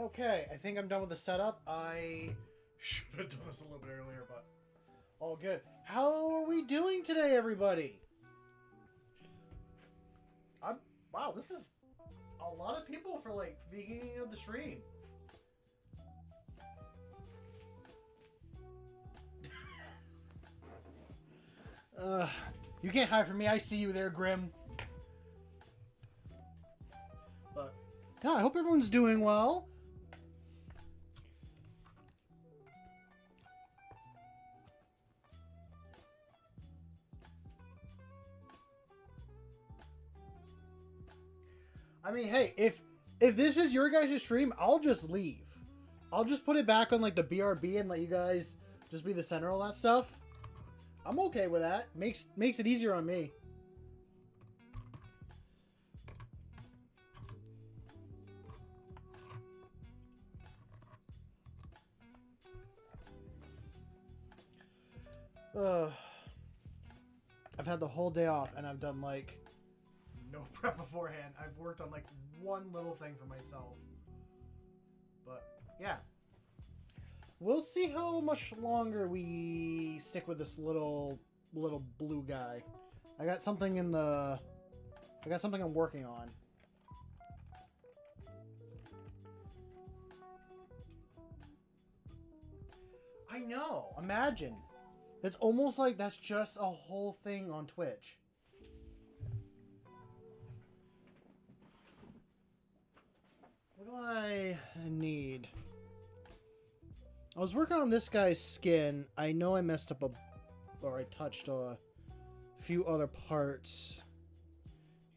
Okay, I think I'm done with the setup. I should have done this a little bit earlier, but all good. How are we doing today, everybody? Wow, this is a lot of people for like beginning of the stream. You can't hide from me. I see you there, Grim. But yeah, I hope everyone's doing well. I mean, hey, if this is your guys' stream, I'll just leave. I'll just put it back on like the BRB and let you guys just be the center of all that stuff. I'm okay with that. Makes it easier on me. I've had the whole day off and I've done like no prep beforehand. I've worked on like one little thing for myself. But yeah. We'll see how much longer we stick with this little blue guy. I got something I'm working on. I know. Imagine. It's almost like that's just a whole thing on Twitch. What do I need? I was working on this guy's skin. I know I messed up I touched a few other parts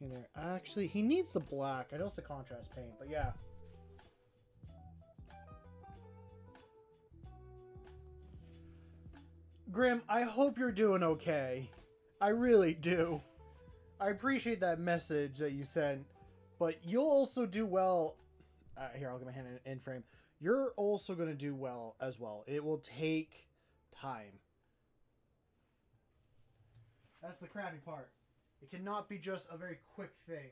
in there. Actually, he needs the black. I know it's the contrast paint, but yeah. Grim, I hope you're doing okay. I really do. I appreciate that message that you sent, but you'll also do well. Here, I'll get my hand in frame. You're also going to do well as well. It will take time. That's the crappy part. It cannot be just a very quick thing.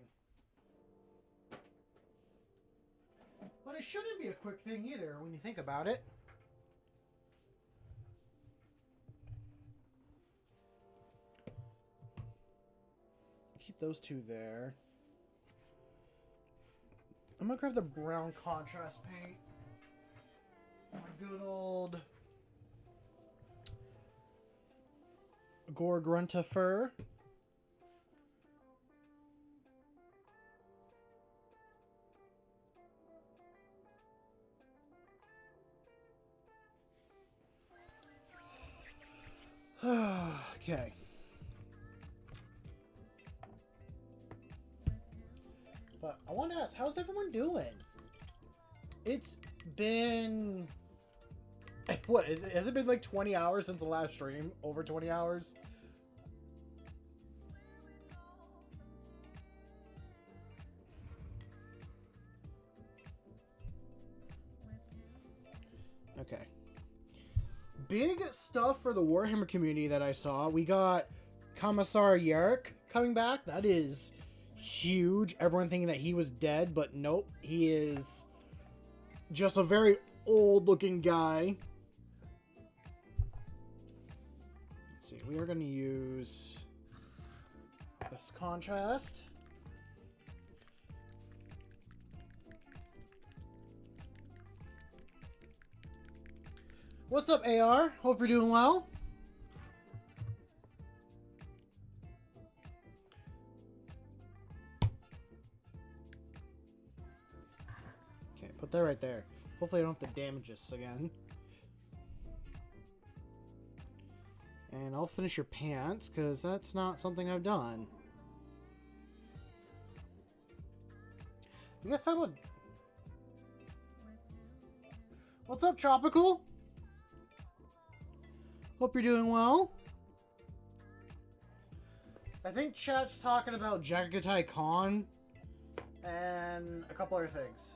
But it shouldn't be a quick thing either when you think about it. Keep those two there. I'm going to grab the brown contrast paint. My good old Gorgrunta fur. Okay. But I want to ask, how's everyone doing? It's been... What, has it been like 20 hours since the last stream? Over 20 hours? Okay. Big stuff for the Warhammer community that I saw. We got Commissar Yarrick coming back. That is huge. Everyone thinking that he was dead, but nope. He is just a very old looking guy. Let's see. We are going to use this contrast. What's up, AR? Hope you're doing well. Okay, put that right there. Hopefully I don't have to damage this again. And I'll finish your pants, because that's not something I've done. You guys sound like... What's up, Tropical? Hope you're doing well. I think chat's talking about Jagatai Khan and a couple other things.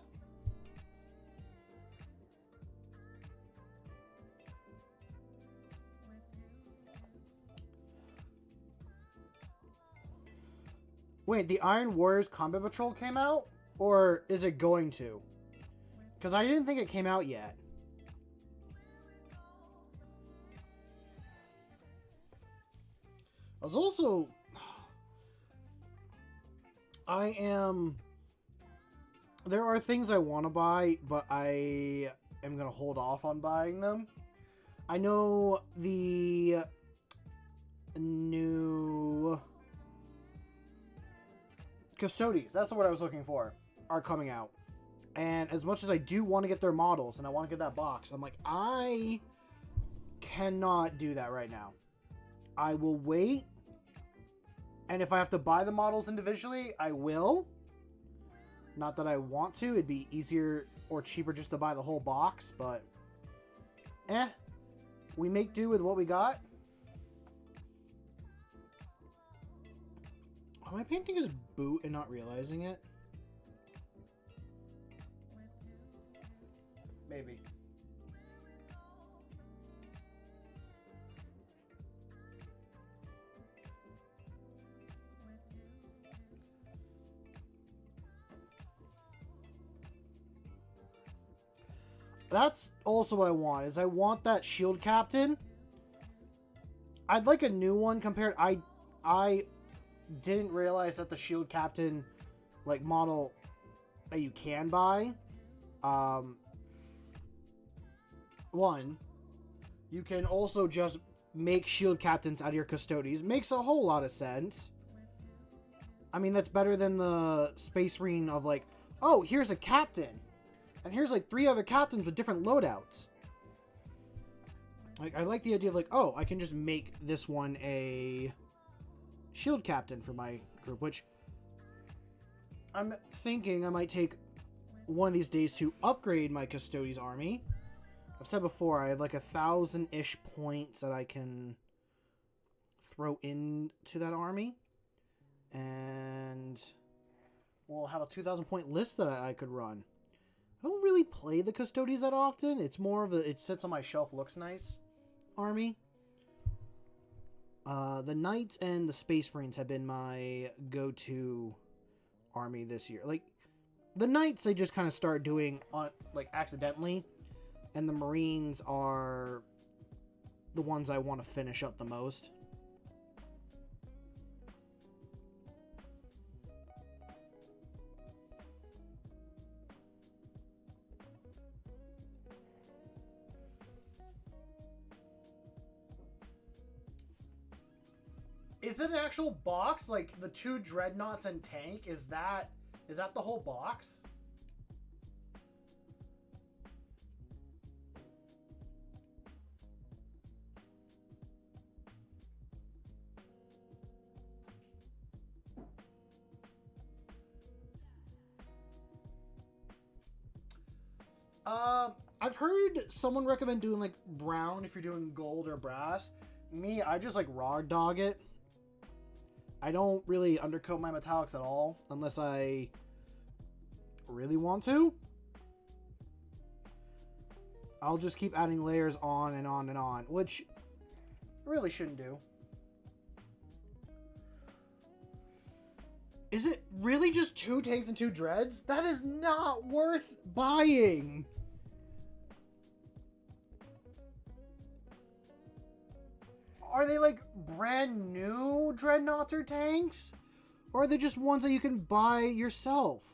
Wait, the Iron Warriors Combat Patrol came out? Or is it going to? Because I didn't think it came out yet. I was also... There are things I want to buy, but I am going to hold off on buying them. I know the new... Custodes, that's the word I was looking for, are coming out. And as much as I do want to get their models and I want to get that box, I'm like, I cannot do that right now. I will wait. And if I have to buy the models individually, I will. Not that I want to. It'd be easier or cheaper just to buy the whole box, but we make do with what we got. Am I painting his boot and not realizing it? Maybe. That's also what I want, is I want that shield captain. I'd like a new one compared... I didn't realize that the shield captain like model that you can buy, one, you can also just make shield captains out of your Custodes. Makes a whole lot of sense. I mean, that's better than the Space Marine of like, oh, here's a captain and here's like 3 other captains with different loadouts. Like, I like the idea of like, oh, I can just make this one a shield captain for my group, which I'm thinking I might take one of these days to upgrade my Custodes army. I've said before, I have like 1,000-ish points that I can throw into that army, and we'll have a 2,000 point list that I could run. I don't really play the Custodes that often. It's more of a, it sits on my shelf, looks nice army. The Knights and the Space Marines have been my go-to army this year. Like, the Knights, they just kind of start doing, on like, accidentally. And the Marines are the ones I want to finish up the most. Is it an actual box? Like the 2 dreadnoughts and tank? Is that the whole box? I've heard someone recommend doing like brown if you're doing gold or brass. Me, I just like raw dog it. I don't really undercoat my metallics at all unless I really want to. I'll just keep adding layers on and on and on, which I really shouldn't do. Is it really just 2 tanks and 2 dreads? That is not worth buying. Are they like brand new dreadnoughts or tanks? Or are they just ones that you can buy yourself?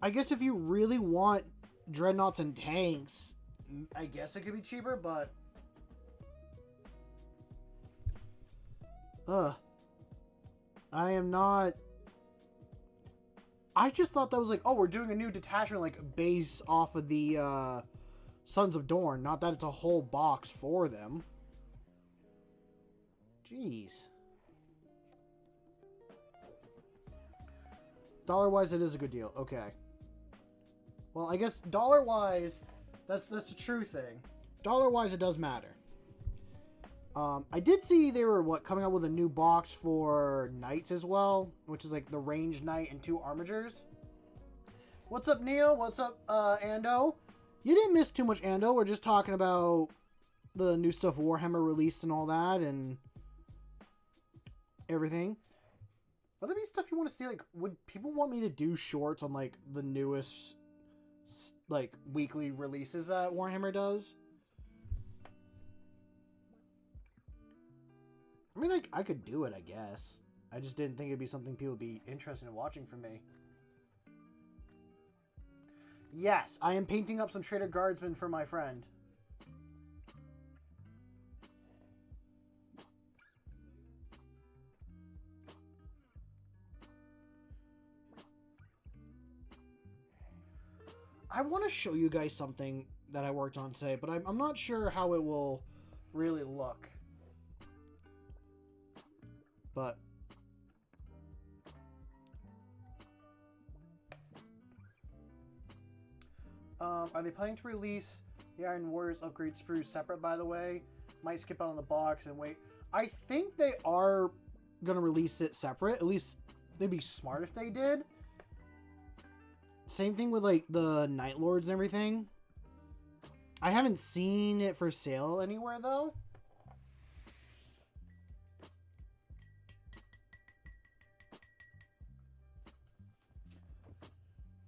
I guess if you really want dreadnoughts and tanks, I guess it could be cheaper, but I am not. I just thought that was like, oh, we're doing a new detachment like base off of the Sons of Dorn. Not that it's a whole box for them. Jeez. Dollar-wise, it is a good deal. Okay. Well, I guess dollar-wise, that's the true thing. Dollar-wise, it does matter. I did see they were, coming out with a new box for Knights as well, which is like the Ranged Knight and 2 Armigers. What's up, Neo? What's up, Ando? You didn't miss too much, Ando. We're just talking about the new stuff Warhammer released and all that and everything. Would there be stuff you want to see? Like, would people want me to do shorts on, like, the newest, like, weekly releases that Warhammer does? I mean, I could do it, I guess. I just didn't think it'd be something people would be interested in watching from me. Yes, I am painting up some Trader Guardsmen for my friend. I want to show you guys something that I worked on today, but I'm not sure how it will really look. But are they planning to release the Iron Warriors upgrade sprues separate, by the way? Might skip out on the box and wait. I think they are going to release it separate. At least they'd be smart if they did. Same thing with, like, the Night Lords and everything. I haven't seen it for sale anywhere, though.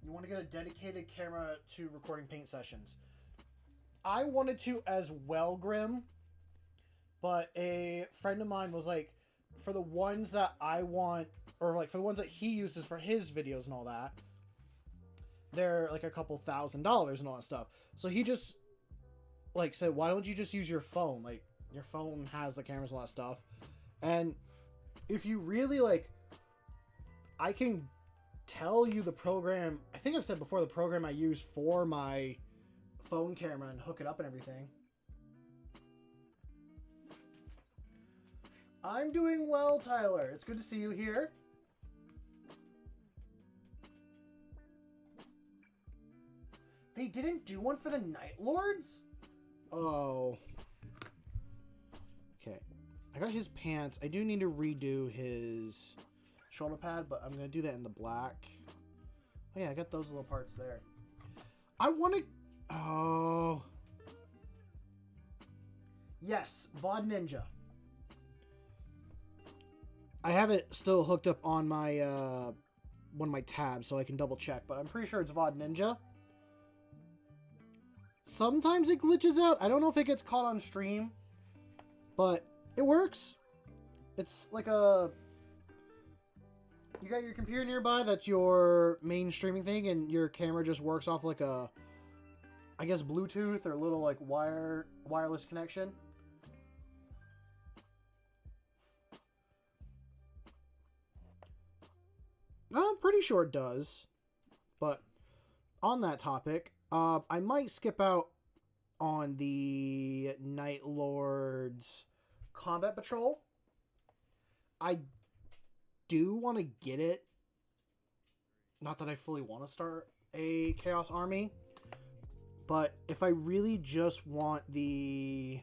You want to get a dedicated camera to recording paint sessions. I wanted to as well, Grim. But a friend of mine was like, for the ones that I want, or like for the ones that he uses for his videos and all that, they're like a couple $1,000s and all that stuff. So he just like said, why don't you just use your phone? Like, your phone has the cameras and all that stuff. And if you really like, I can tell you the program. I think I've said before the program I use for my phone camera and hook it up and everything. I'm doing well, Tyler. It's good to see you here. They didn't do one for the Night Lords? Oh. Okay. I got his pants. I do need to redo his shoulder pad, but I'm going to do that in the black. Oh, yeah, I got those little parts there. I want to... Oh. Yes, VOD Ninja. I have it still hooked up on my one of my tabs, so I can double check, but I'm pretty sure it's VOD Ninja. Sometimes it glitches out. I don't know if it gets caught on stream, but it works. It's like a... You got your computer nearby, that's your main streaming thing, and your camera just works off like a, I guess, Bluetooth or a little like wireless connection. I'm pretty sure it does. But on that topic, I might skip out on the Night Lord's Combat Patrol. I do want to get it. Not that I fully want to start a Chaos Army. But if I really just want the...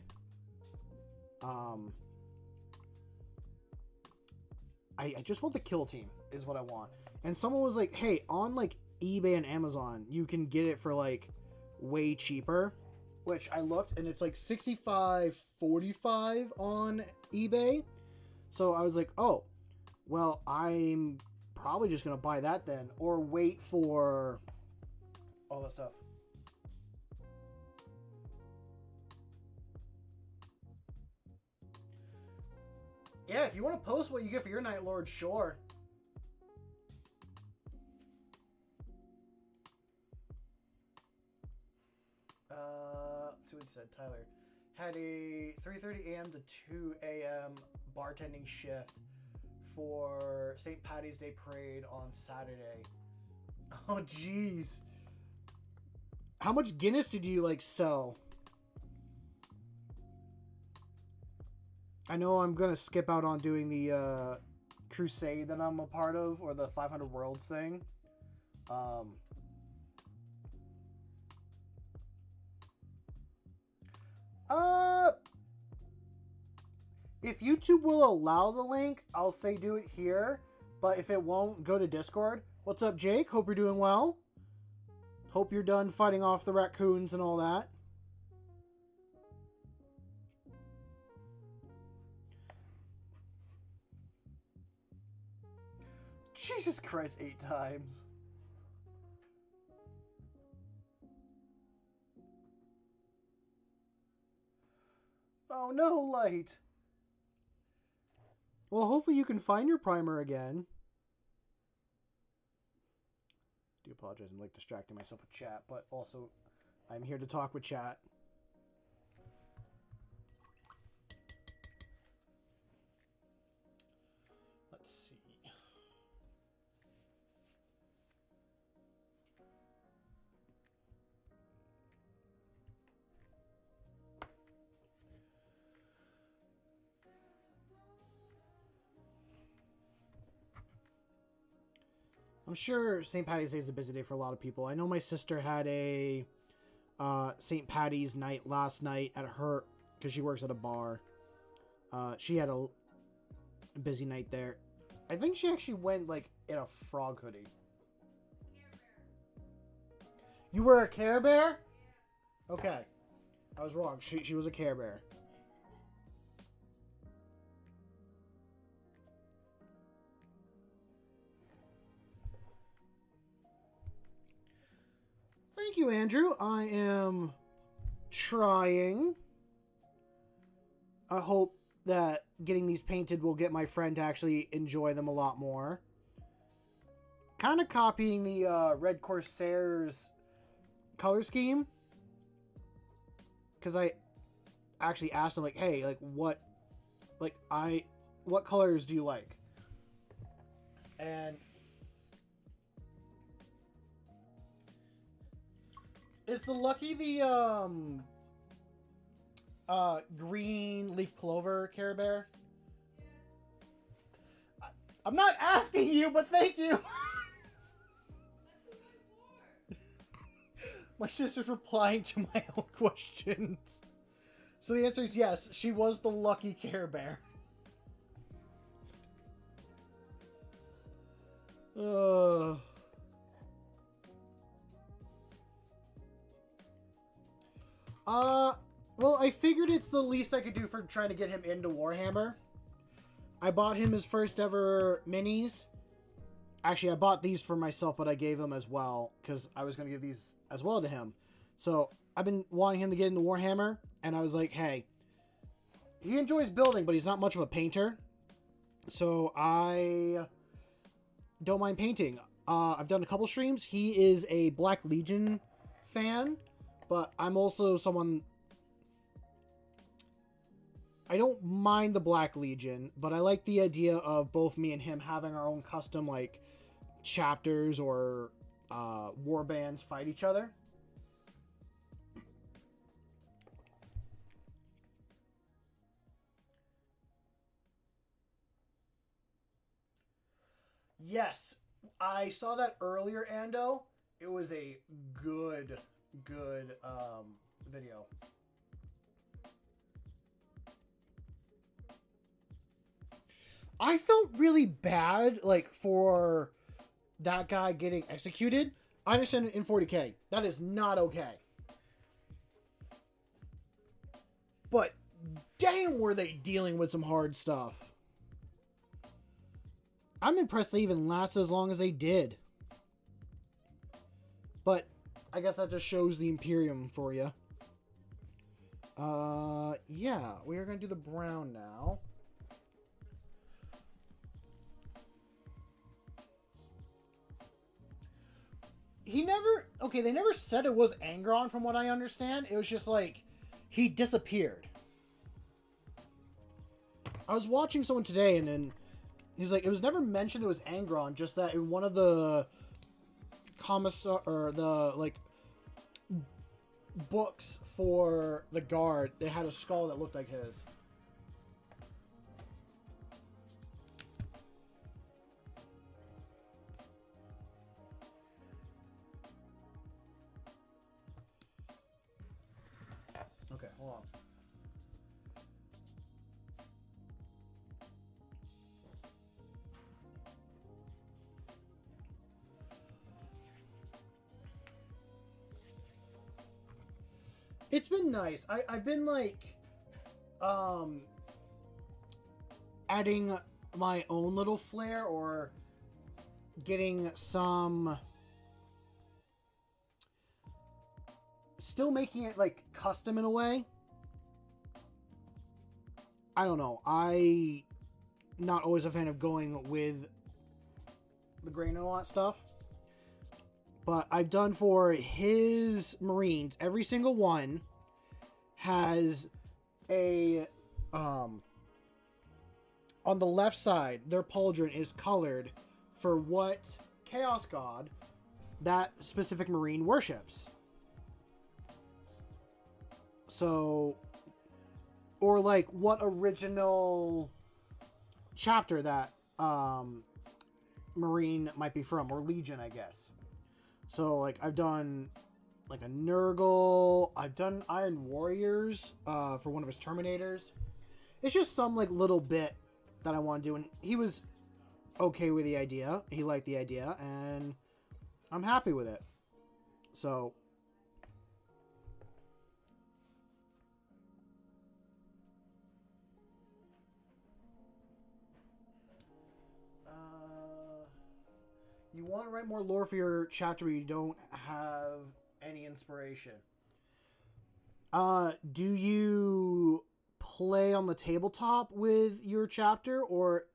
I just want the kill team is what I want. And someone was like, hey, on like eBay and Amazon, you can get it for like way cheaper. Which I looked and it's like $65.45 on eBay. So I was like, oh, well, I'm probably just going to buy that then. Or wait for all that stuff. Yeah, if you want to post what you get for your Night Lord, sure. Let's see what he said, Tyler. Had a 3:30 a.m. to 2 a.m. bartending shift for St. Paddy's Day Parade on Saturday. Oh, jeez. How much Guinness did you, like, sell? I know I'm going to skip out on doing the crusade that I'm a part of, or the 500 Worlds thing. If YouTube will allow the link, I'll say do it here. But if it won't, go to Discord. What's up, Jake? Hope you're doing well. Hope you're done fighting off the raccoons and all that. Jesus Christ, 8 times. Oh no, light. Well, hopefully you can find your primer again. I do apologize, I'm like distracting myself with chat, but also I'm here to talk with chat. Let's see. I'm sure St. Patty's Day is a busy day for a lot of people. I know my sister had a St. Patty's night last night at her, because she works at a bar. She had a busy night there. I think she actually went, like, in a frog hoodie. You were a Care Bear? Okay. I was wrong. She was a Care Bear. Thank you, Andrew. I am trying. I hope that getting these painted will get my friend to actually enjoy them a lot more. Kind of copying the Red Corsair's color scheme. Because I actually asked him, like, hey, like, what colors do you like? And is the Lucky the green leaf clover Care Bear? I'm not asking you, but thank you. My sister's replying to my own questions. So the answer is yes, she was the lucky Care Bear. Well, I figured it's the least I could do for trying to get him into Warhammer. I bought him his first ever minis. Actually, I bought these for myself, but I gave them as well, because I was going to give these as well to him. So, I've been wanting him to get into Warhammer, and I was like, hey, he enjoys building, but he's not much of a painter. So, I don't mind painting. I've done a couple streams. He is a Black Legion fan, but I'm also someone... I don't mind the Black Legion, but I like the idea of both me and him having our own custom, like, chapters or war bands fight each other. Yes, I saw that earlier, Ando. It was a good video. I felt really bad, like, for that guy getting executed. I understand it in 40K. That is not okay. But, damn, were they dealing with some hard stuff. I'm impressed they even lasted as long as they did. But, I guess that just shows the Imperium for you. Yeah, we are going to do the brown now. They never said it was Angron from what I understand. It was just like, he disappeared. I was watching someone today and then he's like, it was never mentioned it was Angron, just that in one of the commissar, or the, like, books for the guard, they had a skull that looked like his. Okay, hold on. It's been nice. I've been like adding my own little flair or getting some, still making it like custom in a way. I don't know. I not always a fan of going with the grain and all that stuff. But I've done for his Marines, every single one has a, on the left side, their pauldron is colored for what Chaos God that specific Marine worships. So, or like what original chapter that Marine might be from, or Legion, I guess. So, like, I've done, like, a Nurgle. I've done Iron Warriors for one of his Terminators. It's just some, like, little bit that I want to do. And he was okay with the idea. He liked the idea. And I'm happy with it. So. You want to write more lore for your chapter, but you don't have any inspiration. Do you play on the tabletop with your chapter, or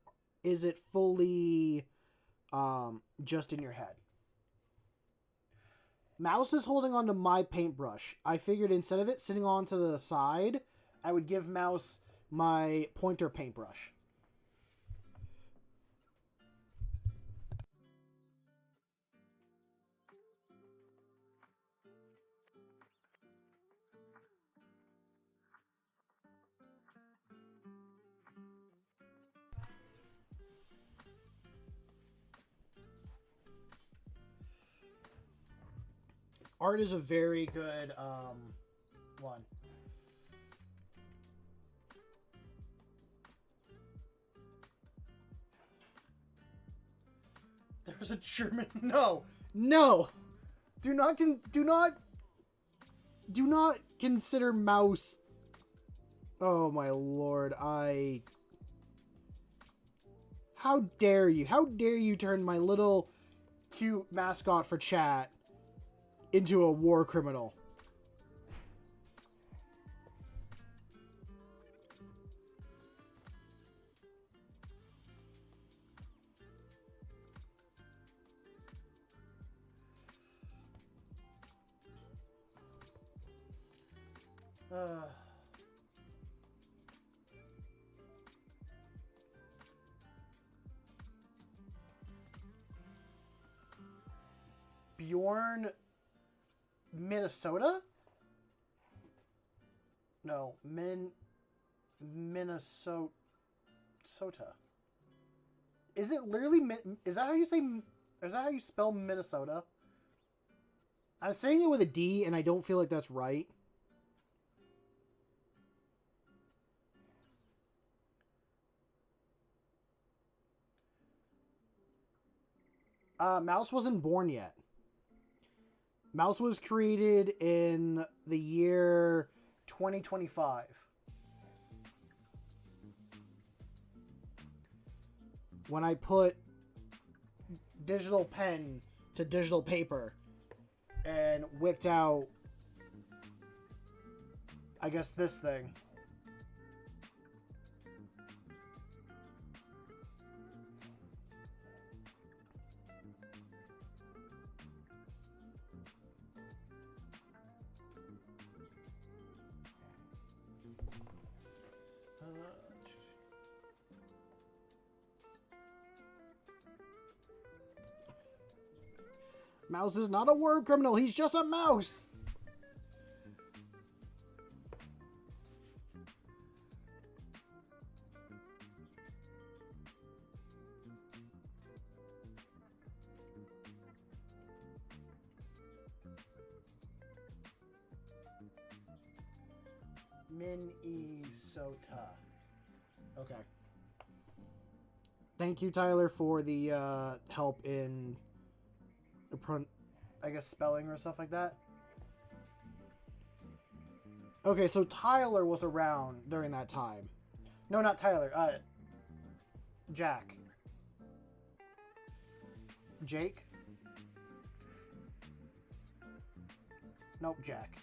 is it fully just in your head? Mouse is holding onto my paintbrush. I figured instead of it sitting on to the side, I would give Mouse my pointer paintbrush. Art is a very good one. There's a German. No, no. Do not consider Mouse. Oh my lord! How dare you? How dare you turn my little cute mascot for chat into a war criminal? Bjorn, Minnesota? No, Minnesota. Is it literally? Is that how you say? Is that how you spell Minnesota? I'm saying it with a D, and I don't feel like that's right. Mouse wasn't born yet. Mouse was created in the year 2025. When I put digital pen to digital paper and whipped out, I guess, this thing. Mouse is not a word criminal. He's just a mouse. Minnesota. Okay. Thank you, Tyler, for the help in, I guess, spelling or stuff like that. Okay, so Tyler was around during that time. No, not Tyler. Jack. Jake? Nope, Jack.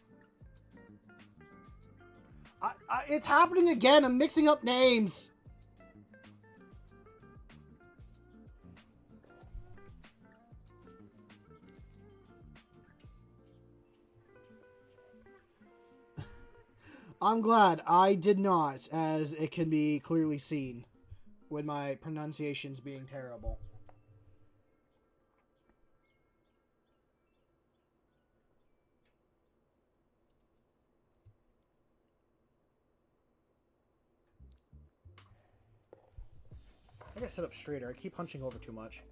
It's happening again. I'm mixing up names. I'm glad I did not, as it can be clearly seen with my pronunciations being terrible. I gotta sit up straighter. I keep hunching over too much.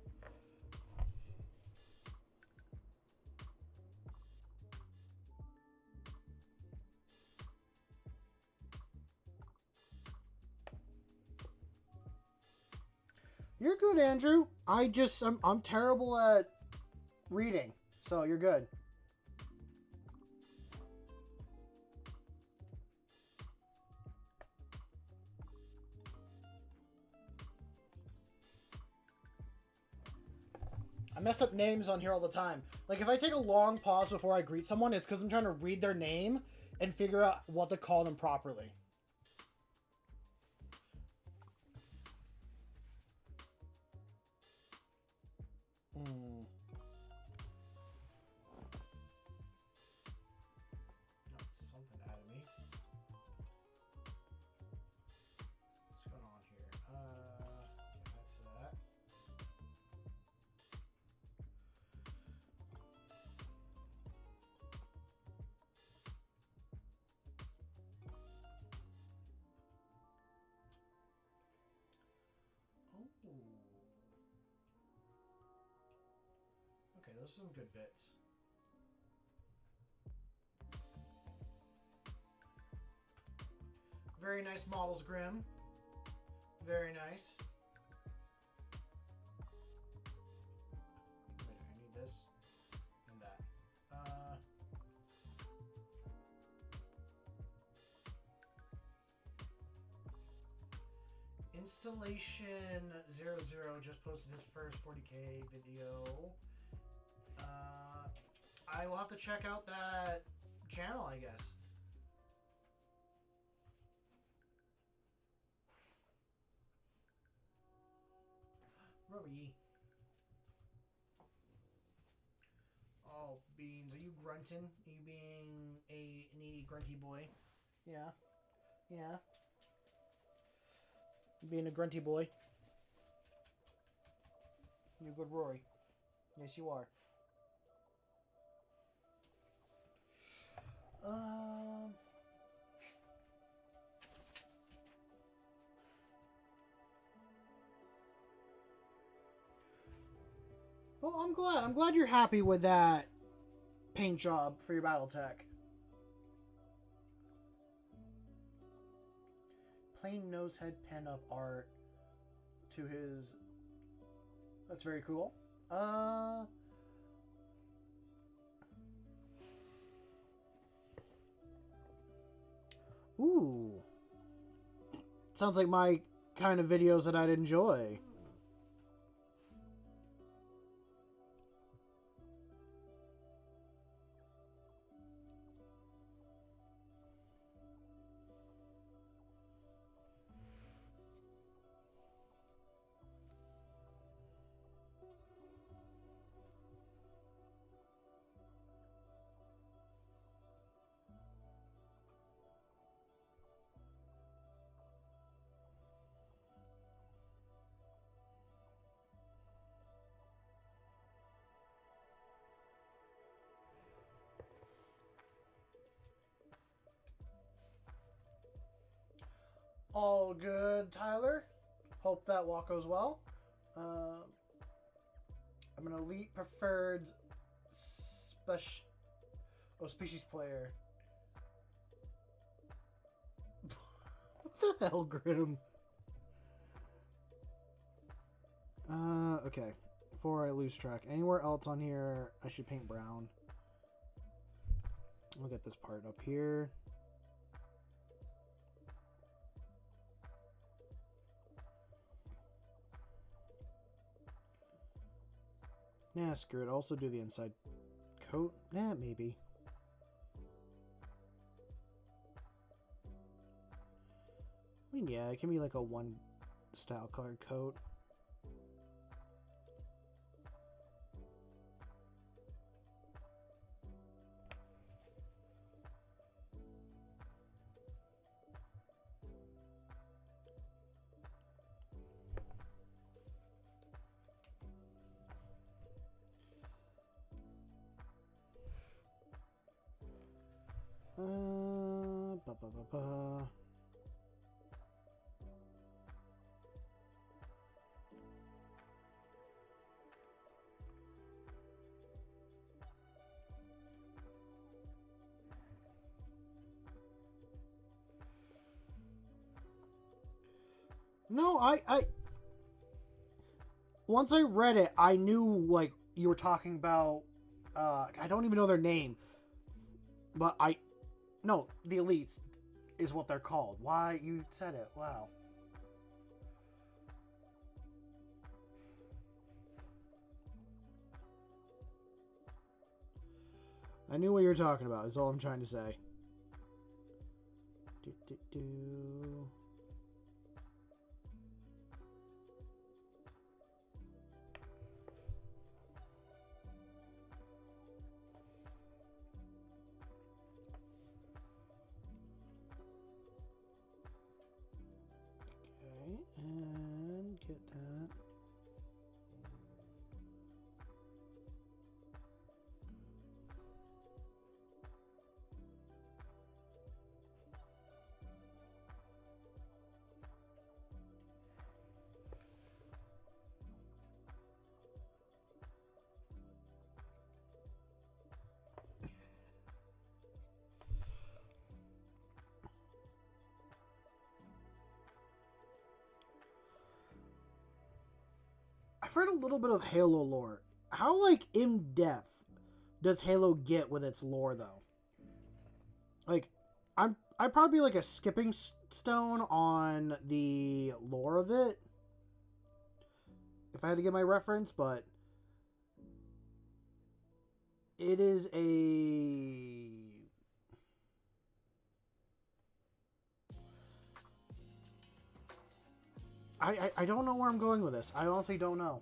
You're good, Andrew. I'm terrible at reading, so you're good. I mess up names on here all the time. Like, if I take a long pause before I greet someone, it's because I'm trying to read their name and figure out what to call them properly. Oh, something out of me. What's going on here? Okay, that's that. Oh. Okay, those are some good bits. Very nice models, Grim. Very nice. Wait, I need this and that. Installation 00 just posted his first 40K video. I will have to check out that channel, I guess. Rory. Oh, Beans, are you grunting? Are you being a needy grunty boy? Yeah. Yeah. Being a grunty boy. You're good, Rory. Yes, you are. Well, I'm glad. I'm glad you're happy with that paint job for your Battletech. Plain nose head pen up art to his. That's very cool. Ooh. Sounds like my kind of videos that I'd enjoy. All good, Tyler. Hope that walk goes well. I'm an elite preferred species player. Helgrim. Okay. Before I lose track, anywhere else on here I should paint brown. Look at this part up here. Yeah, screw it. Also do the inside coat. Yeah, maybe. I mean, yeah, it can be like a one style colored coat. Ba, ba, ba, ba. No, I once I read it, I knew like you were talking about. I don't even know their name, but no, the elites is what they're called. Why you said it? Wow. I knew what you were talking about. Is all I'm trying to say. Do, do, do. Okay, and get that. I've heard a little bit of Halo lore. How like in depth does Halo get with its lore though? Like, I'd probably be like a skipping stone on the lore of it if I had to give my reference, but it is a I don't know where I'm going with this. I honestly don't know.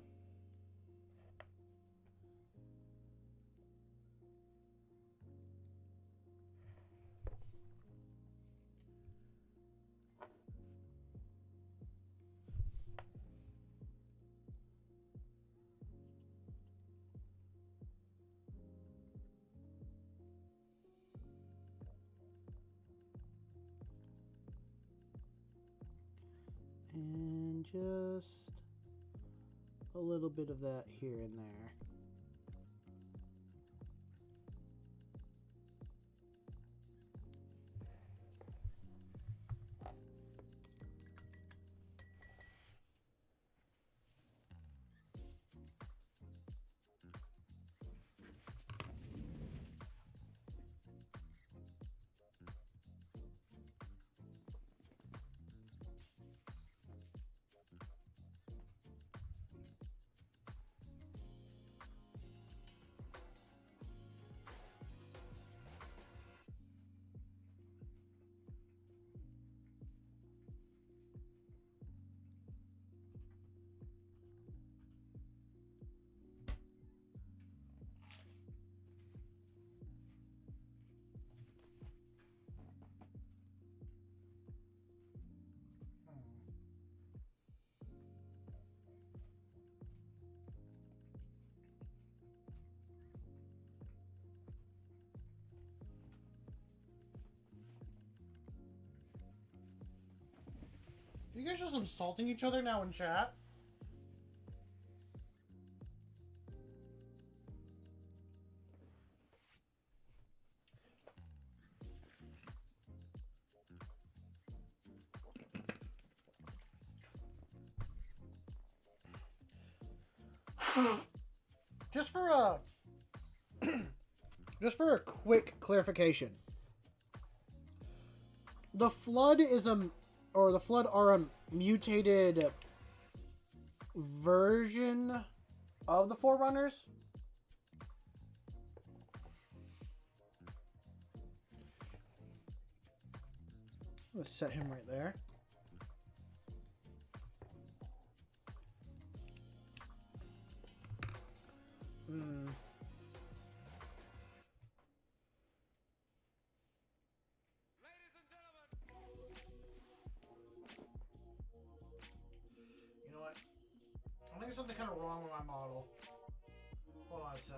And just a little bit of that here and there. You guys just insulting each other now in chat? Just for a just for a quick clarification, the Flood are a mutated version of the Forerunners. Let's set him right there. You know what? I think there's something kind of wrong with my model. Hold on a sec.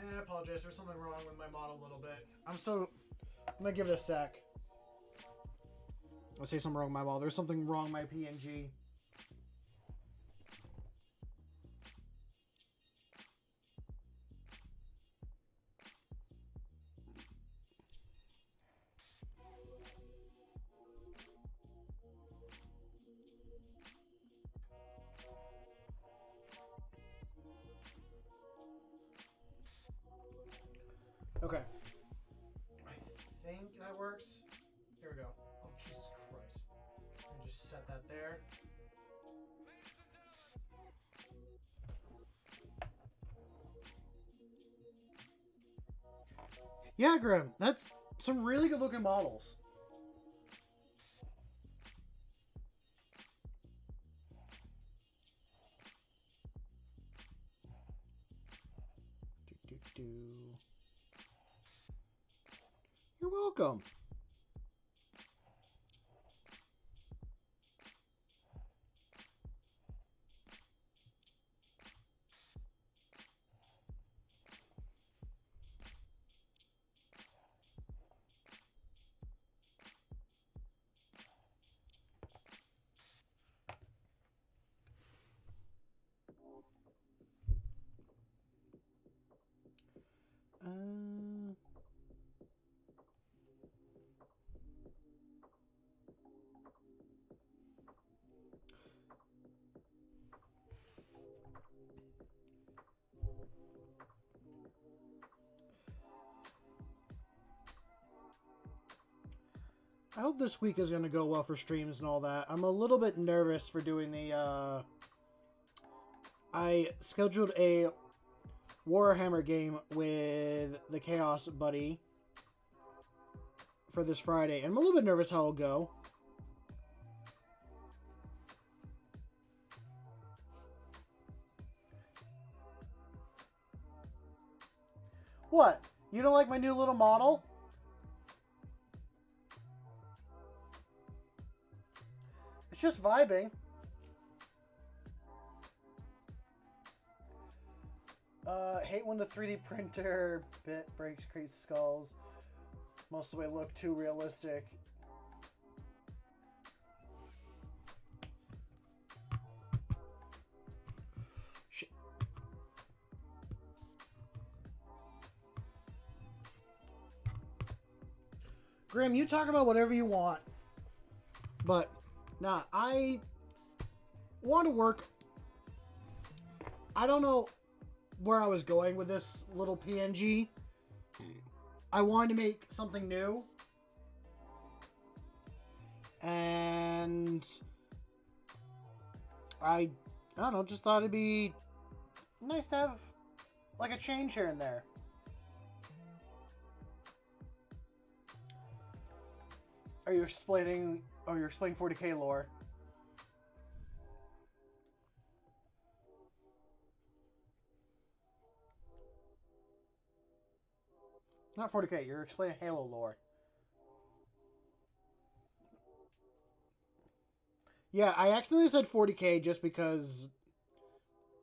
I apologize. There's something wrong with my model a little bit. I'm gonna give it a sec. I'll say something wrong with my model. There's something wrong with my PNG. Okay. I think that works. Here we go. Oh, Jesus Christ. Let me just set that there. Yeah, Grim. That's some really good looking models. You're welcome. I hope this week is going to go well for streams and all that. I'm a little bit nervous for doing the, I scheduled a Warhammer game with the Chaos Buddy for this Friday, and I'm a little bit nervous how it'll go. What? You don't like my new little model? It's just vibing. Hate when the 3D printer bit breaks creates skulls. Most of the way look too realistic. Shit. Grim, you talk about whatever you want. But, nah, I want to work. I don't know where I was going with this little PNG. I wanted to make something new. And I don't know, just thought it'd be nice to have like a change here and there. Are you explaining? Oh, you're explaining 40k lore. Not 40k, you're explaining Halo lore. Yeah, I accidentally said 40k just because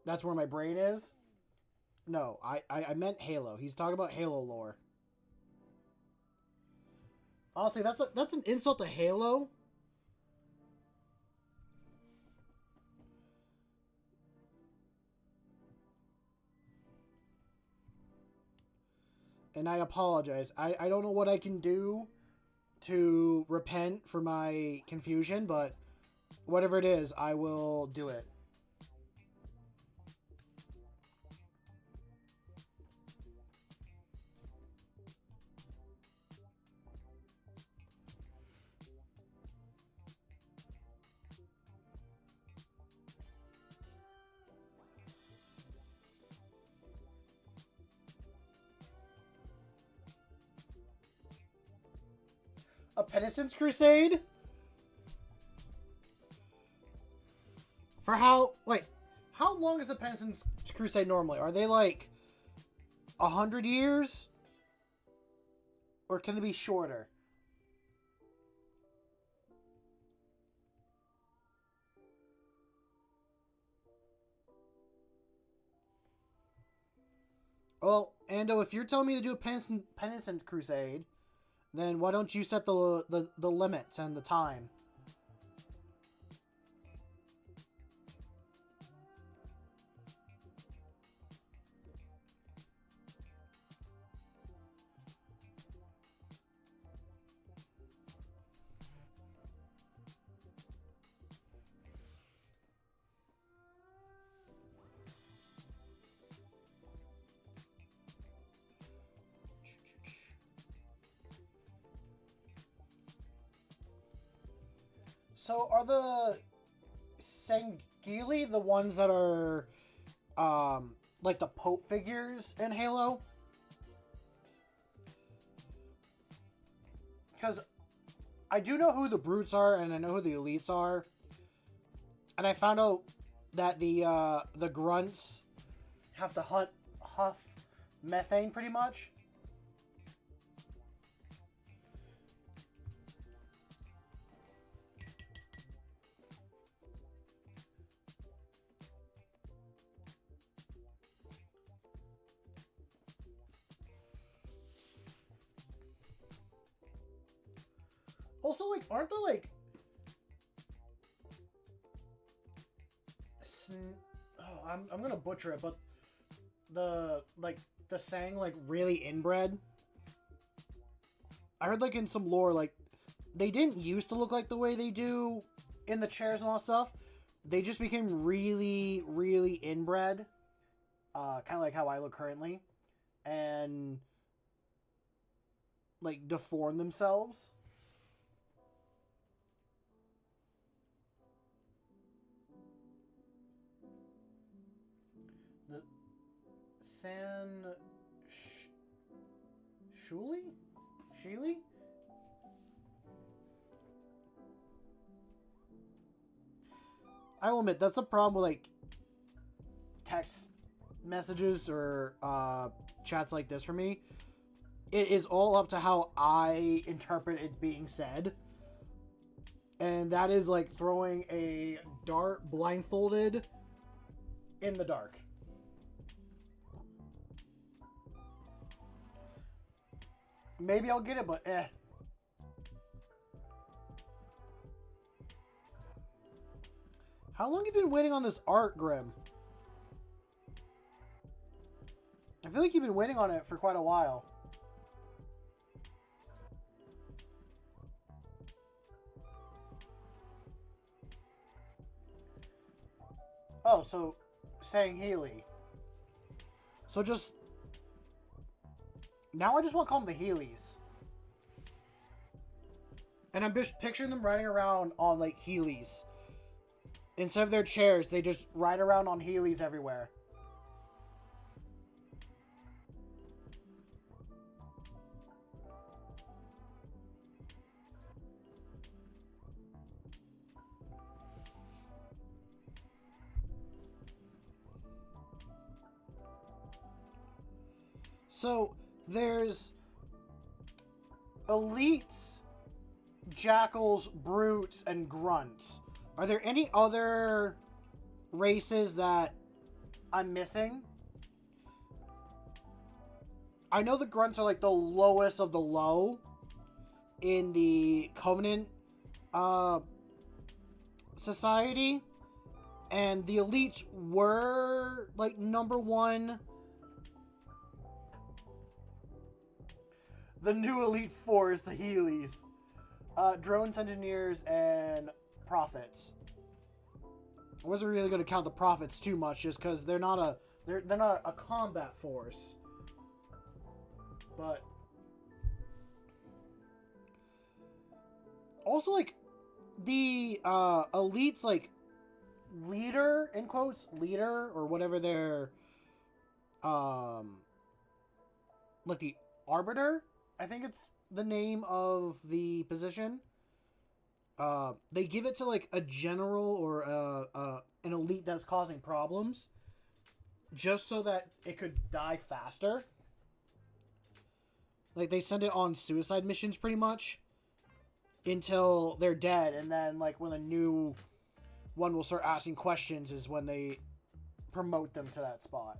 that's where my brain is. No, I meant Halo. He's talking about Halo lore. Honestly, that's an insult to Halo. and I apologize. I don't know what I can do to repent for my confusion, but whatever it is, I will do it. A penitence crusade? For how, like, how long is a penitence crusade normally? Are they like 100 years? Or can they be shorter? Well, Ando, if you're telling me to do a penitence crusade, then why don't you set the limits and the time? So are the Sangheili the ones that are like the Pope figures in Halo? Because I do know who the Brutes are and I know who the Elites are. And I found out that the Grunts have to huff methane pretty much. Also, like, aren't the, like... Oh, I'm gonna butcher it, but the Sang, like, really inbred? I heard, like, in some lore, like, they didn't used to look like the way they do in the chairs and all that stuff. They just became really, really inbred. Kind of like how I look currently. And, like, deform themselves. The Shuli? Sheely? I will admit, that's a problem with, like, text messages or chats like this for me. It is all up to how I interpret it being said. And that is like throwing a dart blindfolded in the dark. Maybe I'll get it, but eh. How long have you been waiting on this art, Grim? I feel like you've been waiting on it for quite a while. Oh, so Sangheili. So just... Now I just want to call them the Heelys. And I'm just picturing them riding around on, like, Heelys. Instead of their chairs, they just ride around on Heelys everywhere. So, there's elites, jackals, brutes, and grunts. Are there any other races that I'm missing? I know the grunts are like the lowest of the low in the Covenant society. And the elites were like number one. the new elite force, the Heelys. Drones, engineers, and prophets. I wasn't really going to count the prophets too much, just because they're not a combat force. But also, like, the elites, like, leader, in quotes, leader, or whatever their like the arbiter, I think it's the name of the position. They give it to like a general or an elite that's causing problems, just so that it could die faster. Like they send it on suicide missions pretty much until they're dead, and then like when a new one will start asking questions is when they promote them to that spot.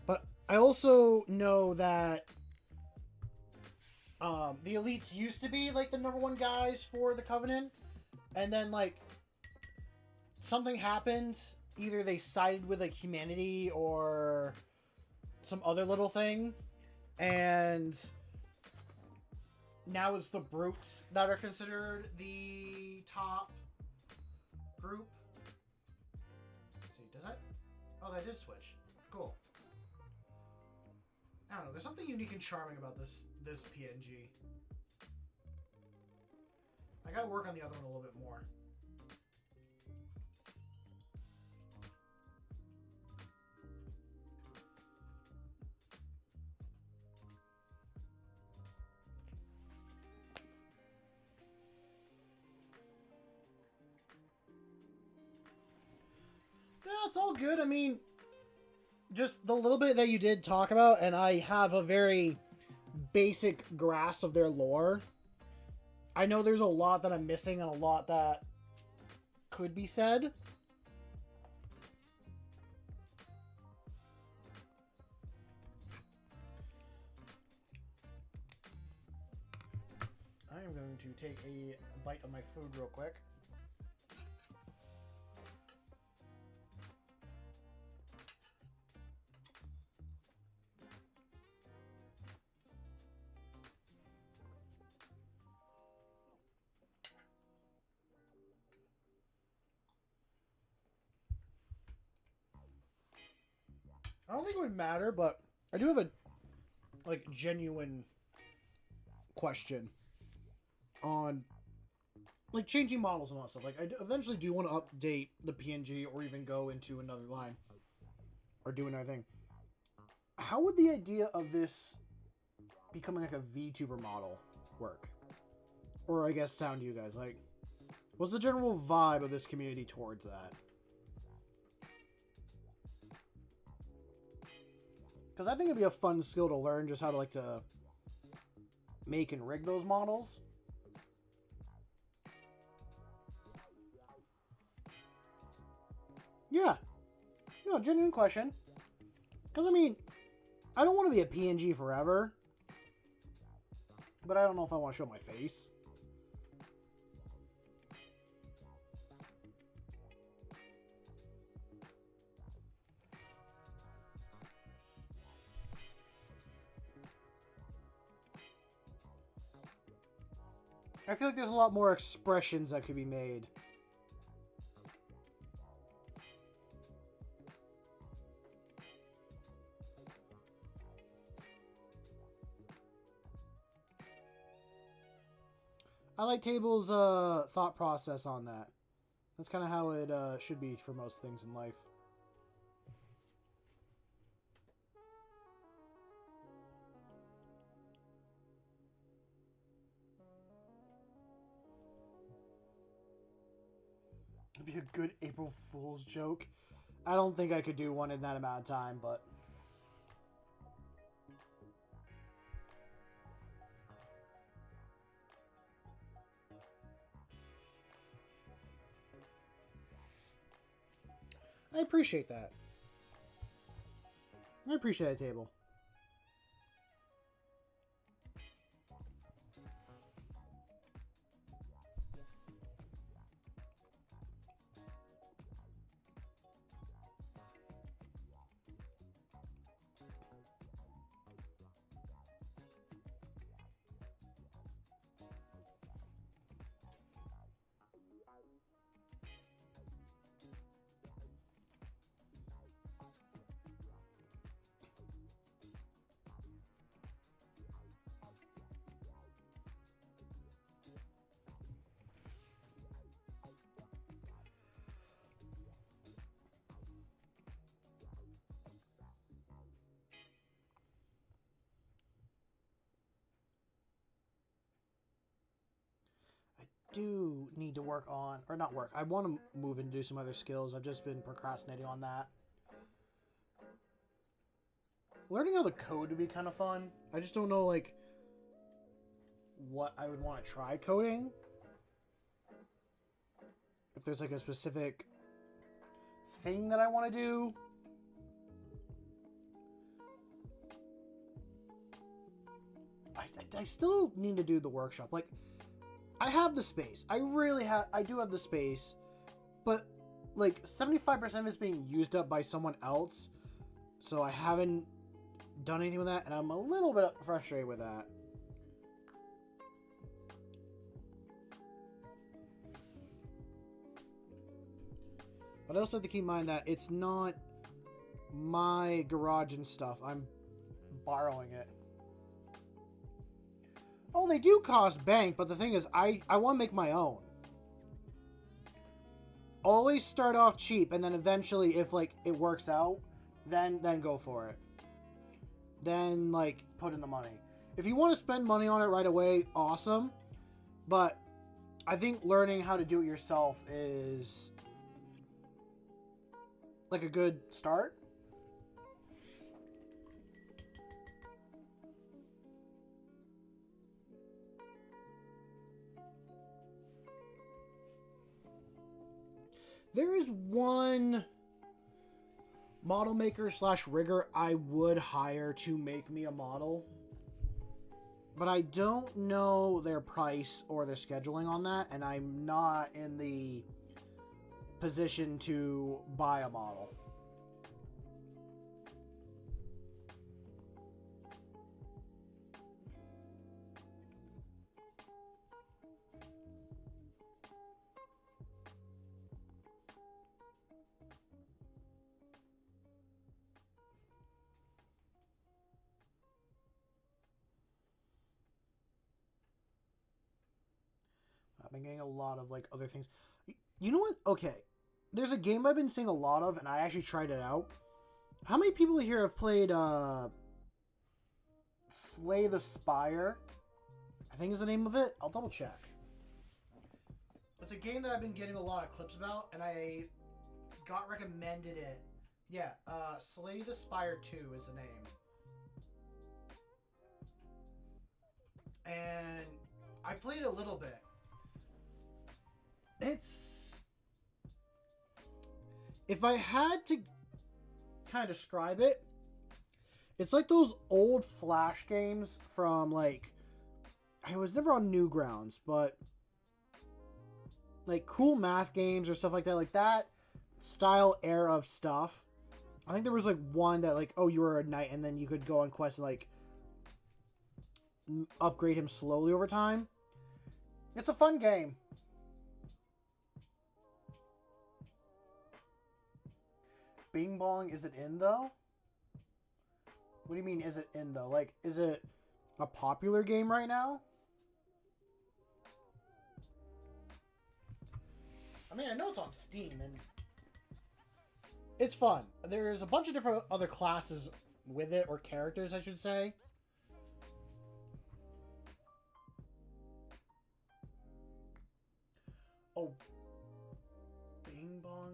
But I also know that the elites used to be like the #1 guys for the Covenant, and then like something happened. Either they sided with like humanity or some other little thing, and now it's the brutes that are considered the top group. Let's see, does that? Oh, that did switch. Cool. I don't know. There's something unique and charming about this PNG. I gotta work on the other one a little bit more. No, it's all good. I mean, just the little bit that you did talk about, and I have a very basic grasp of their lore. I know there's a lot that I'm missing and a lot that could be said. I am going to take a bite of my food real quick. I don't think it would matter, but I do have a like genuine question on like changing models and all that stuff. Like I eventually do want to update the PNG or even go into another line or do another thing. How would the idea of this becoming like a VTuber model work? Or I guess sound to you guys? Like, what's the general vibe of this community towards that? Because I think it'd be a fun skill to learn, just how to like to make and rig those models. Yeah. No, genuine question. Because, I mean, I don't want to be a PNG forever. But I don't know if I want to show my face. I feel like there's a lot more expressions that could be made. I like Table's thought process on that. That's kind of how it should be for most things in life. It'd be a good April Fool's joke. I don't think I could do one in that amount of time, but... I appreciate that. I appreciate that, Table. do need to work on, or not work. I want to move and do some other skills. I've just been procrastinating on that. Learning how to code would be kind of fun. I just don't know, like, what I would want to try coding. If there's, like, a specific thing that I want to do. I still need to do the workshop. Like, I have the space. I do have the space. But, like, 75% of it's being used up by someone else. So I haven't done anything with that. And I'm a little bit frustrated with that. But I also have to keep in mind that it's not my garage and stuff. I'm borrowing it. Oh, they do cost bank, but the thing is, I want to make my own. Always start off cheap, and then eventually, if, like, it works out, then go for it. Then, like, put in the money. If you want to spend money on it right away, awesome. But I think learning how to do it yourself is, like, a good start. There is one model maker / rigger I would hire to make me a model. But I don't know their price or their scheduling on that. And I'm not in the position to buy a model. I've been getting a lot of, like, other things. You know what? Okay. There's a game I've been seeing a lot of, and I actually tried it out. How many people here have played, Slay the Spire? I think is the name of it. I'll double check. It's a game that I've been getting a lot of clips about, and I got recommended it. Yeah, Slay the Spire 2 is the name. And I played a little bit. It's... If I had to kind of describe it, it's like those old Flash games from, like... I was never on Newgrounds, but... like, cool math games or stuff like that. Like, that style era of stuff. I think there was, like, one that, like, oh, you were a knight, and then you could go on quests and, like... upgrade him slowly over time. It's a fun game. Bing Bong, is it in though? What do you mean, is it in though? Like, is it a popular game right now? I mean, I know it's on Steam and it's fun. There's a bunch of different other classes with it, or characters, I should say. Oh, Bing Bong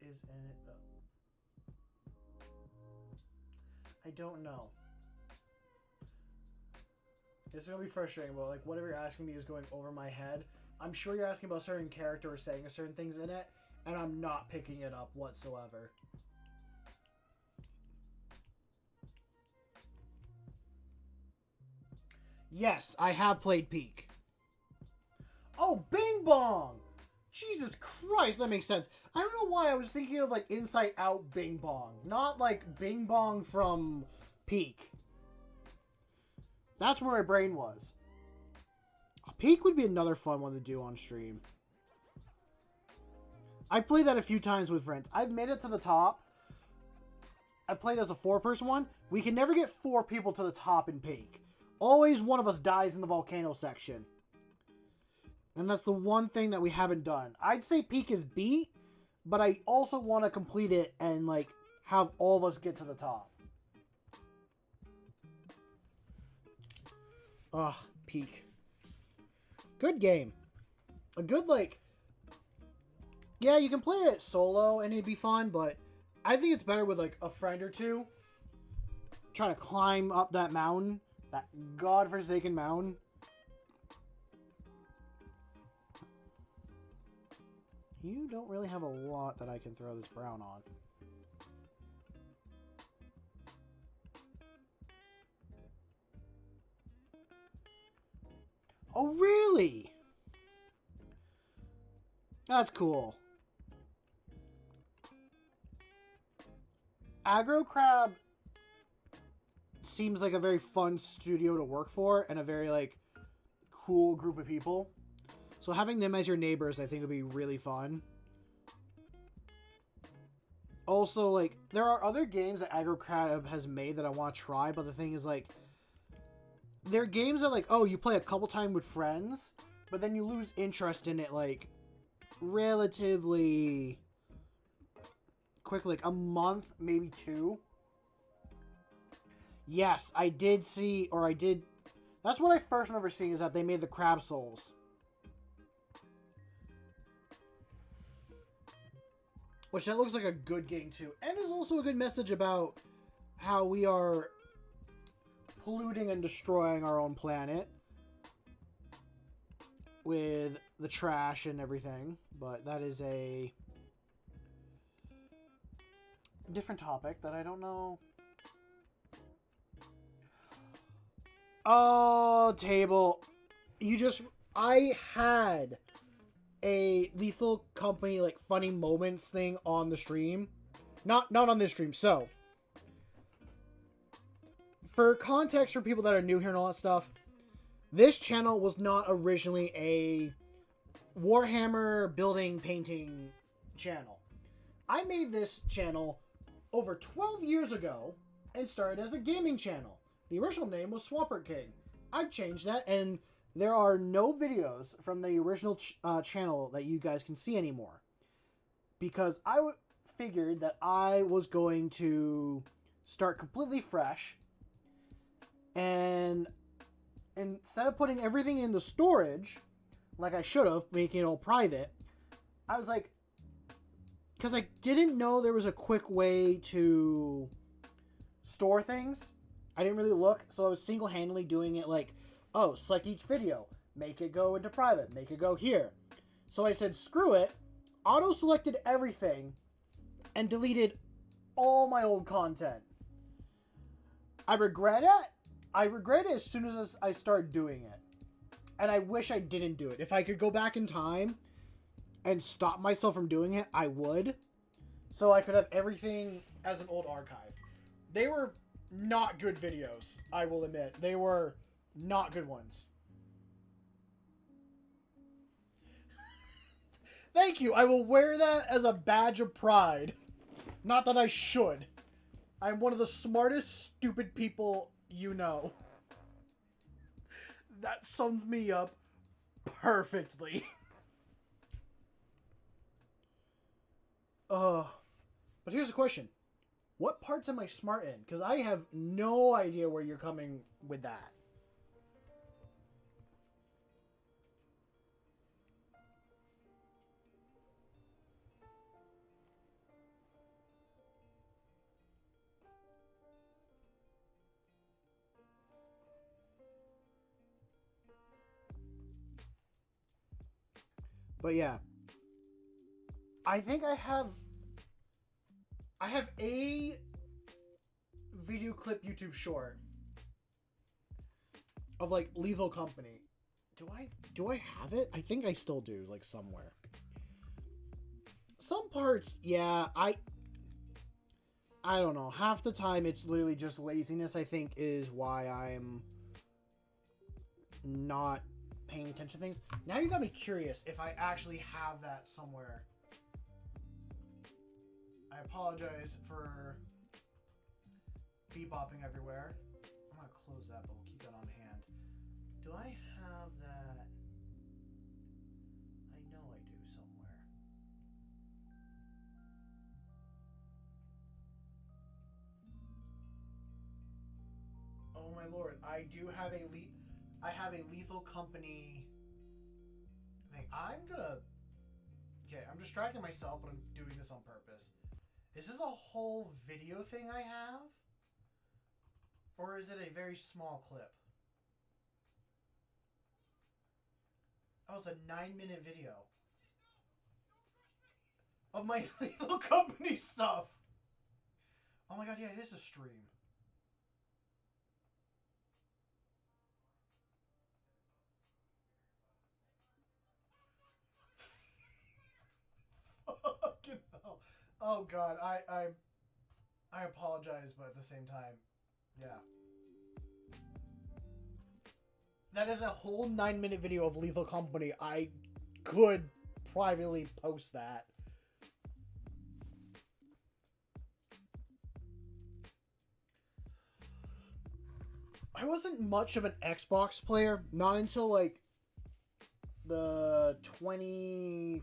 is in it though. I don't know. This is gonna be frustrating, but like whatever you're asking me is going over my head. I'm sure you're asking about a certain character or saying certain things in it, and I'm not picking it up whatsoever. Yes, I have played Peak. Oh, Bing Bong! Jesus Christ, that makes sense. I don't know why I was thinking of, like, Inside Out Bing Bong. Not, like, Bing Bong from Peak. That's where my brain was. Peak would be another fun one to do on stream. I played that a few times with friends. I've made it to the top. I played as a 4-person one. We can never get 4 people to the top in Peak. Always one of us dies in the volcano section. And that's the one thing that we haven't done. I'd say Peak is beat, but I also want to complete it and, like, have all of us get to the top. Ugh, Peak. Good game. A good, like... Yeah, you can play it solo and it'd be fun, but I think it's better with, like, a friend or two. Trying to climb up that mountain. That godforsaken mountain. You don't really have a lot that I can throw this brown on. Oh, really? That's cool. Aggro Crab seems like a very fun studio to work for and a very, like, cool group of people. So having them as your neighbors, I think, would be really fun. Also, like, there are other games that Aggro Crab has made that I want to try, but the thing is, like, they're games that, like, oh, you play a couple times with friends, but then you lose interest in it, like, relatively quick, like, a month, maybe 2. Yes, I did see, or I did... That's what I first remember seeing, is that they made the Crab Souls. Which that looks like a good game, too. And is also a good message about how we are polluting and destroying our own planet. With the trash and everything. But that is a different topic that I don't know. Oh, table. I had a Lethal Company, like, funny moments thing on the stream. Not on this stream. So, for context for people that are new here and all that stuff, this channel was not originally a Warhammer building painting channel. I made this channel over 12 years ago and started as a gaming channel. The original name was Swamper King. I've changed that, and there are no videos from the original channel that you guys can see anymore. Because I figured that I was going to start completely fresh. And instead of putting everything into storage, like I should have, making it all private, I was like... Because I didn't know there was a quick way to store things. I didn't really look, so I was single-handedly doing it like, oh, select each video, make it go into private, make it go here. So I said, screw it, auto-selected everything, and deleted all my old content. I regret it. I regret it as soon as I started doing it. And I wish I didn't do it. If I could go back in time and stop myself from doing it, I would. So I could have everything as an old archive. They were not good videos, I will admit. They were not good ones. Thank you. I will wear that as a badge of pride. Not that I should. I'm one of the smartest, stupid people you know. That sums me up perfectly. But here's a question. What parts am I smart in? Because I have no idea where you're coming with that. But yeah. I think I have a video clip YouTube short of like Lethal Company. Do I have it? I think I still do, like somewhere. Some parts, yeah, I don't know. Half the time it's literally just laziness, I think, is why I'm not paying attention to things. Now you got me curious if I actually have that somewhere. I apologize for bebopping everywhere. I'm gonna close that, but we'll keep that on hand. Do I have that? I know I do somewhere. Oh my lord, I do have a Lethal Company Hey, I'm gonna... Okay, I'm distracting myself, but I'm doing this on purpose. Is this a whole video thing I have? Or is it a very small clip? Oh, it's a 9-minute video. Of my Lethal Company stuff! Oh my god, yeah, it is a stream. Fucking hell. Oh god, I apologize, but at the same time, yeah. That is a whole 9-minute video of Lethal Company. I could privately post that. I wasn't much of an Xbox player, not until like the 2014s,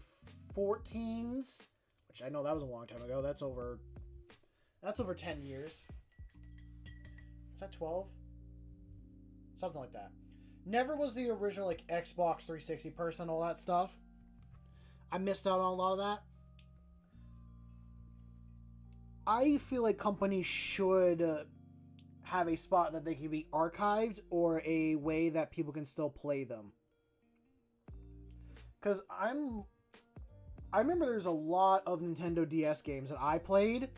which I know that was a long time ago. That's over 10 years. Is that 12? Something like that. Never was the original like Xbox 360 person, all that stuff. I missed out on a lot of that. I feel like companies should have a spot that they can be archived or a way that people can still play them. Because I remember there's a lot of Nintendo DS games that I played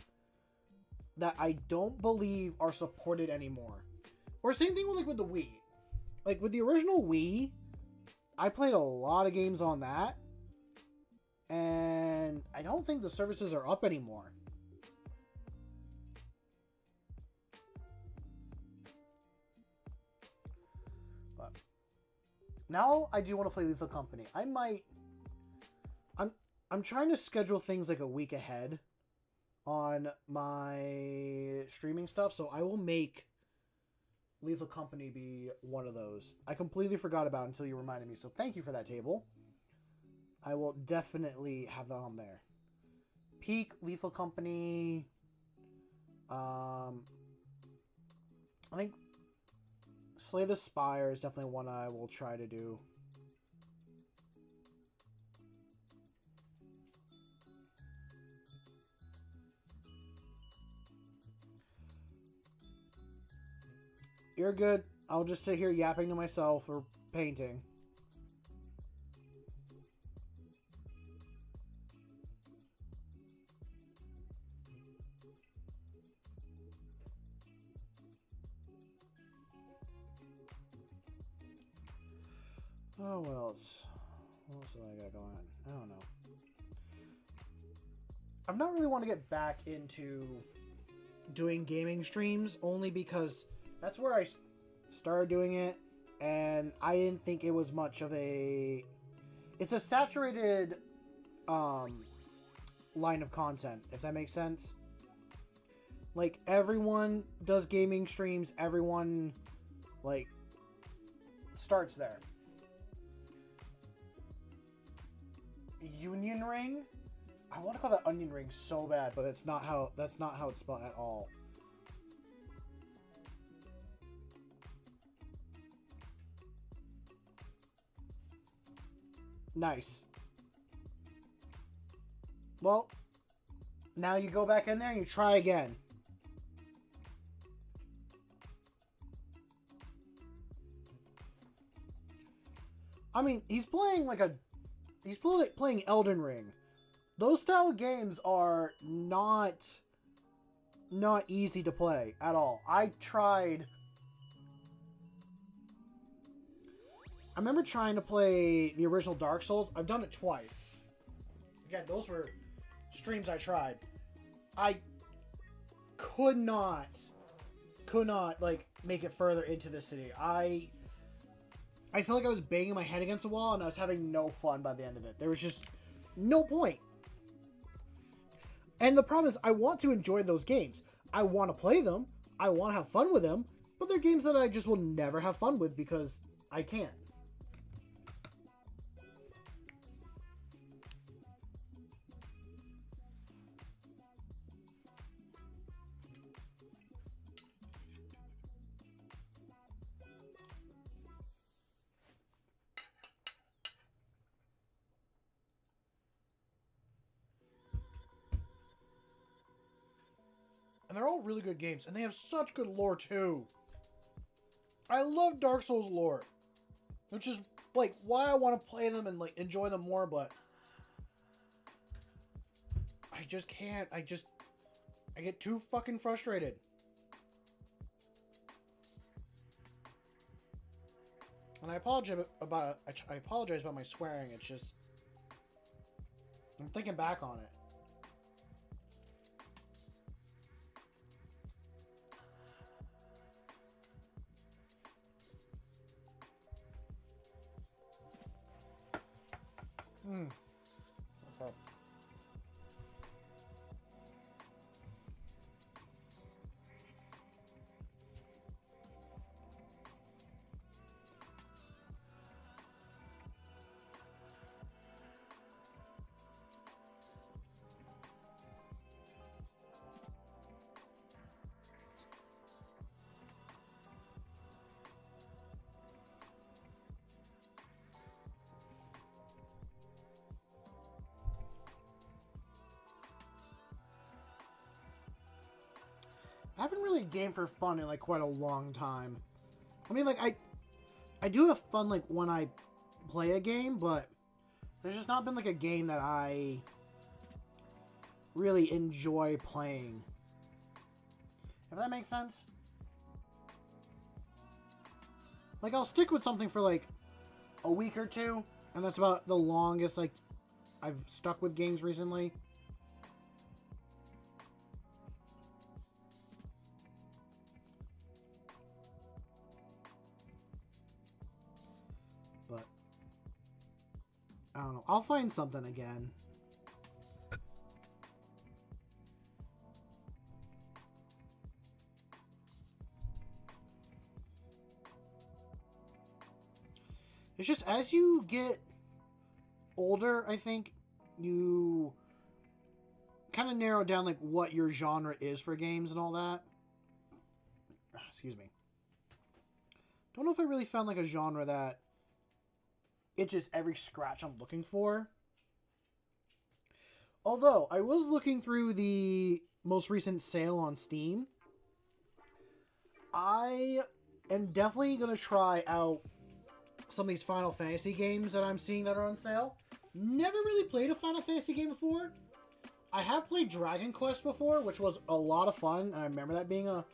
that I don't believe are supported anymore. Or same thing with the Wii. Like with the original Wii, I played a lot of games on that. And I don't think the services are up anymore. But now I do want to play Lethal Company. I'm trying to schedule things like a week ahead on my streaming stuff, so I will make Lethal Company be one of those. I completely forgot about it until you reminded me, so thank you for that, table. I will definitely have that on there. Peak, Lethal Company. I think Slay the Spire is definitely one I will try to do. You're good. I'll just sit here yapping to myself or painting. Oh, what else? What else do I got going on? I don't know. I'm not really want to get back into doing gaming streams only because that's where I started doing it, and I didn't think it was much of a... It's a saturated line of content, if that makes sense. Like, everyone does gaming streams, everyone, like, starts there. Union Ring? I want to call that Onion Ring so bad, but that's not how it's spelled at all. Nice. Well, now you go back in there and you try again. I mean, he's playing Elden Ring. Those style of games are not easy to play at all. I remember trying to play the original Dark Souls. I've done it twice. Again, those were streams I tried. I could not like make it further into the city. I felt like I was banging my head against the wall and I was having no fun by the end of it. There was just no point. And the problem is I want to enjoy those games. I want to play them. I want to have fun with them. But they're games that I just will never have fun with because I can't. And they're all really good games. And they have such good lore, too. I love Dark Souls lore. Which is, like, why I want to play them and, like, enjoy them more, but... I just can't. I get too fucking frustrated. And I apologize about my swearing. It's just... I'm thinking back on it. Okay. I haven't really gamed for fun in like quite a long time. I mean, like I do have fun like when I play a game, but there's just not been like a game that I really enjoy playing. If that makes sense. Like I'll stick with something for like a week or two, and that's about the longest like I've stuck with games recently. But I don't know. I'll find something again. It's just as you get older, I think you kind of narrow down like what your genre is for games and all that. Excuse me. Don't know if I really found like a genre that itches every scratch I'm looking for. Although I was looking through the most recent sale on Steam. I am definitely going to try out some of these Final Fantasy games that I'm seeing that are on sale. Never really played a Final Fantasy game before. I have played Dragon Quest before, which was a lot of fun, and I remember that being a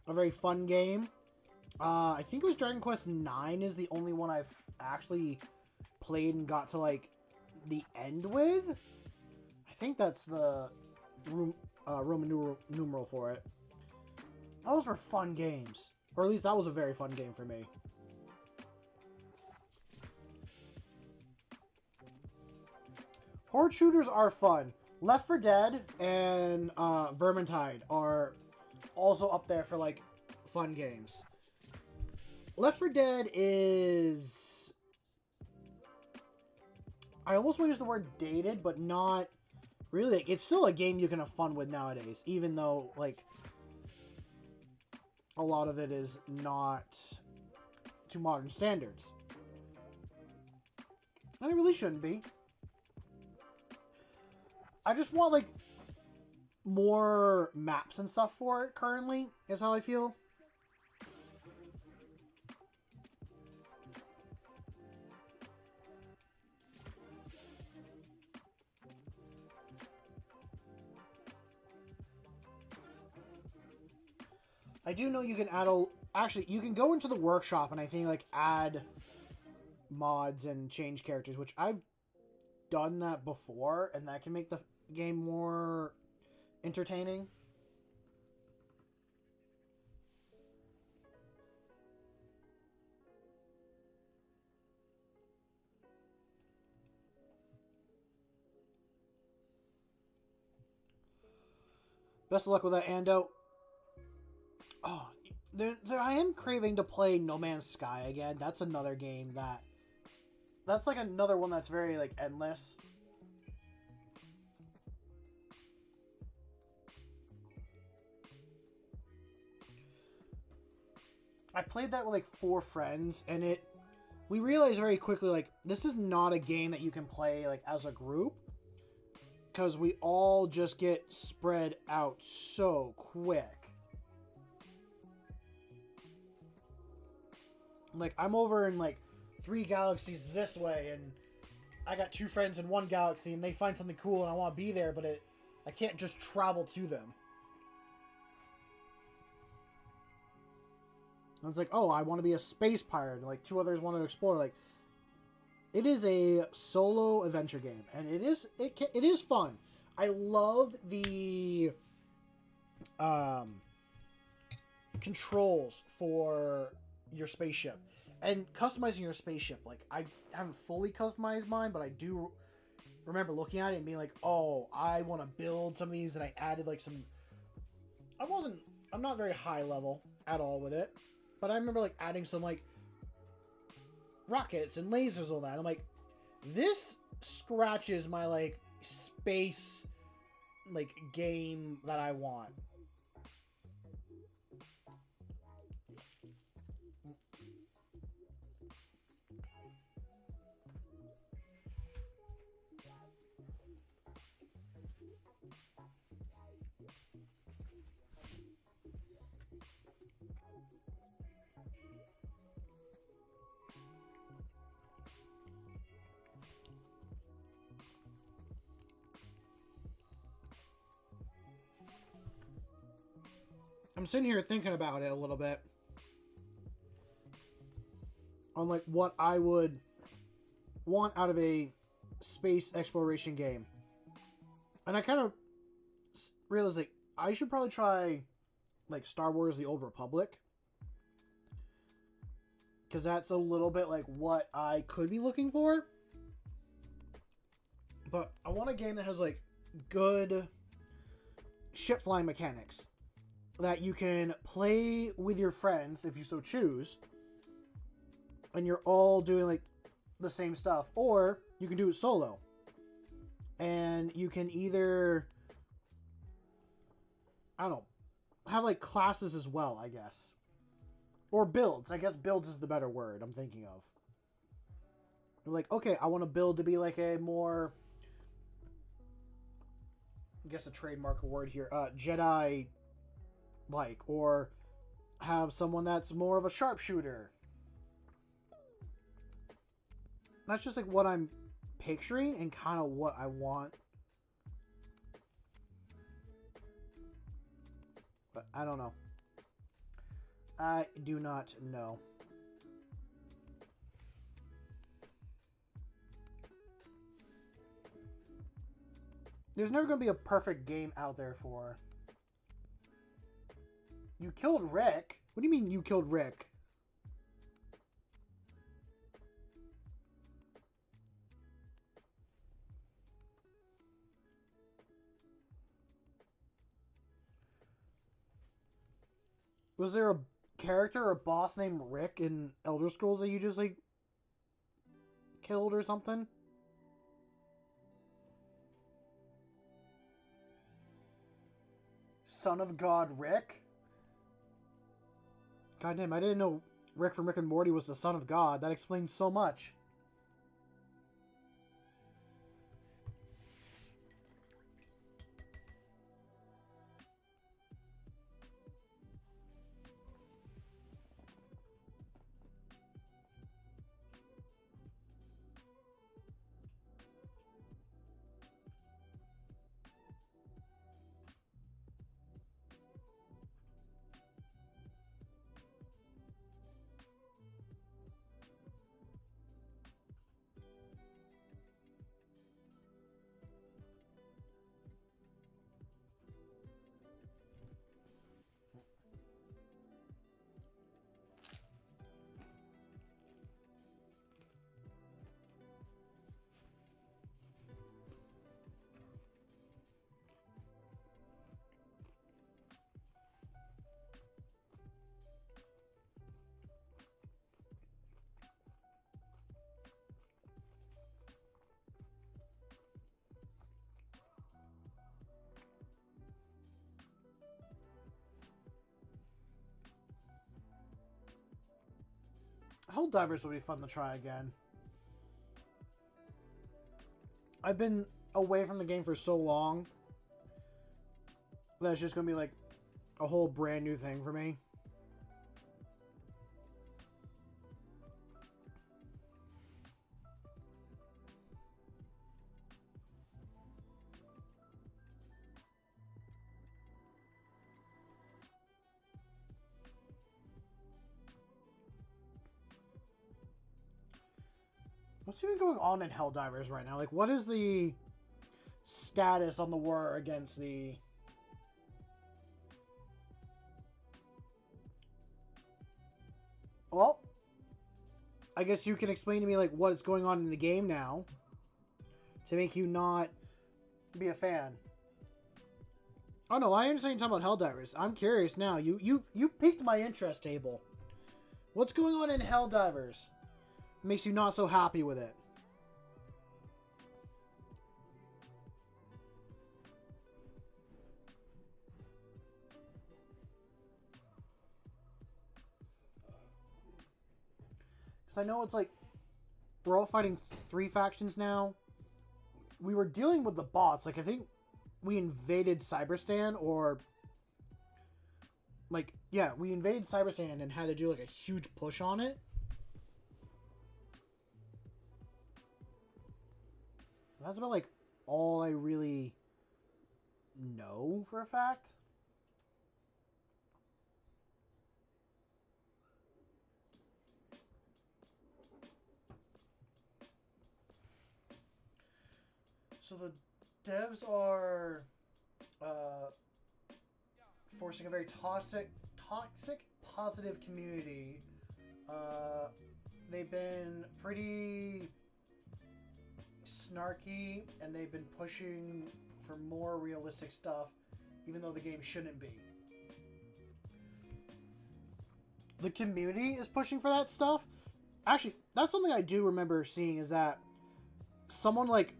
very fun game. I think it was Dragon Quest 9 is the only one I've actually played and got to, like, the end with. I think that's the Roman numeral for it. Those were fun games. Or at least that was a very fun game for me. Horde shooters are fun. Left 4 Dead and Vermintide are also up there for, like, fun games. Left 4 Dead is... I almost want to use the word dated, but not really. Like, it's still a game you can have fun with nowadays, even though, like, a lot of it is not to modern standards. And it really shouldn't be. I just want, like, more maps and stuff for it currently, is how I feel. I do know you can add actually, you can go into the workshop and I think, like, add mods and change characters, which I've done that before, and that can make the game more entertaining. Best of luck with that, Ando. Oh, I am craving to play No Man's Sky again. That's another game that's like another one that's very, like, endless. I played that with, like, 4 friends, and we realized very quickly, like, this is not a game that you can play, like, as a group. because we all just get spread out so quick. Like, I'm over in, like, 3 galaxies this way, and I got 2 friends in 1 galaxy, and they find something cool, and I want to be there, but I can't just travel to them. And it's like, oh, I want to be a space pirate, and, like, 2 others want to explore. Like, it is a solo adventure game, and it is fun. I love the controls for your spaceship and customizing your spaceship. Like, I haven't fully customized mine, but I do remember looking at it and being like, oh, I want to build some of these, and I added like some. I'm not very high level at all with it, but I remember like adding some like rockets and lasers and all that. I'm like, this scratches my like space like game that I want. I'm sitting here thinking about it a little bit on like what I would want out of a space exploration game. And I kind of realized like I should probably try like Star Wars The Old Republic, because that's a little bit like what I could be looking for. But I want a game that has like good ship flying mechanics that you can play with your friends if you so choose, and you're all doing like the same stuff, or you can do it solo, and you can either, I don't know, have like classes as well, I guess, or builds. I guess builds is the better word I'm thinking of. You're like, okay, I want to build to be like a more, I guess a trademark word here, Jedi like, or have someone that's more of a sharpshooter. That's just like what I'm picturing and kind of what I want. But I don't know. I do not know. There's never going to be a perfect game out there for. You killed Rick? What do you mean you killed Rick? Was there a character or a boss named Rick in Elder Scrolls that you just like killed or something? Son of God Rick? God damn, I didn't know Rick from Rick and Morty was the son of God. That explains so much. Helldivers would be fun to try again. I've been away from the game for so long that it's just gonna be like a whole brand new thing for me. What's even going on in Helldivers right now? Like, what is the status on the war against the... Well, I guess you can explain to me, like, what's going on in the game now to make you not be a fan. Oh, no, I understand you're talking about Helldivers. I'm curious now. You piqued my interest, Abel. What's going on in Helldivers? Makes you not so happy with it. Because I know it's like we're all fighting 3 factions now. We were dealing with the bots. Like, I think we invaded Cyberstan, or like, yeah, we invaded Cyberstan and had to do like a huge push on it. That's about like all I really know for a fact. So the devs are forcing a very toxic, positive community. They've been pretty snarky, and they've been pushing for more realistic stuff, even though the game shouldn't be. The community is pushing for that stuff. Actually, that's something I do remember seeing, is that someone like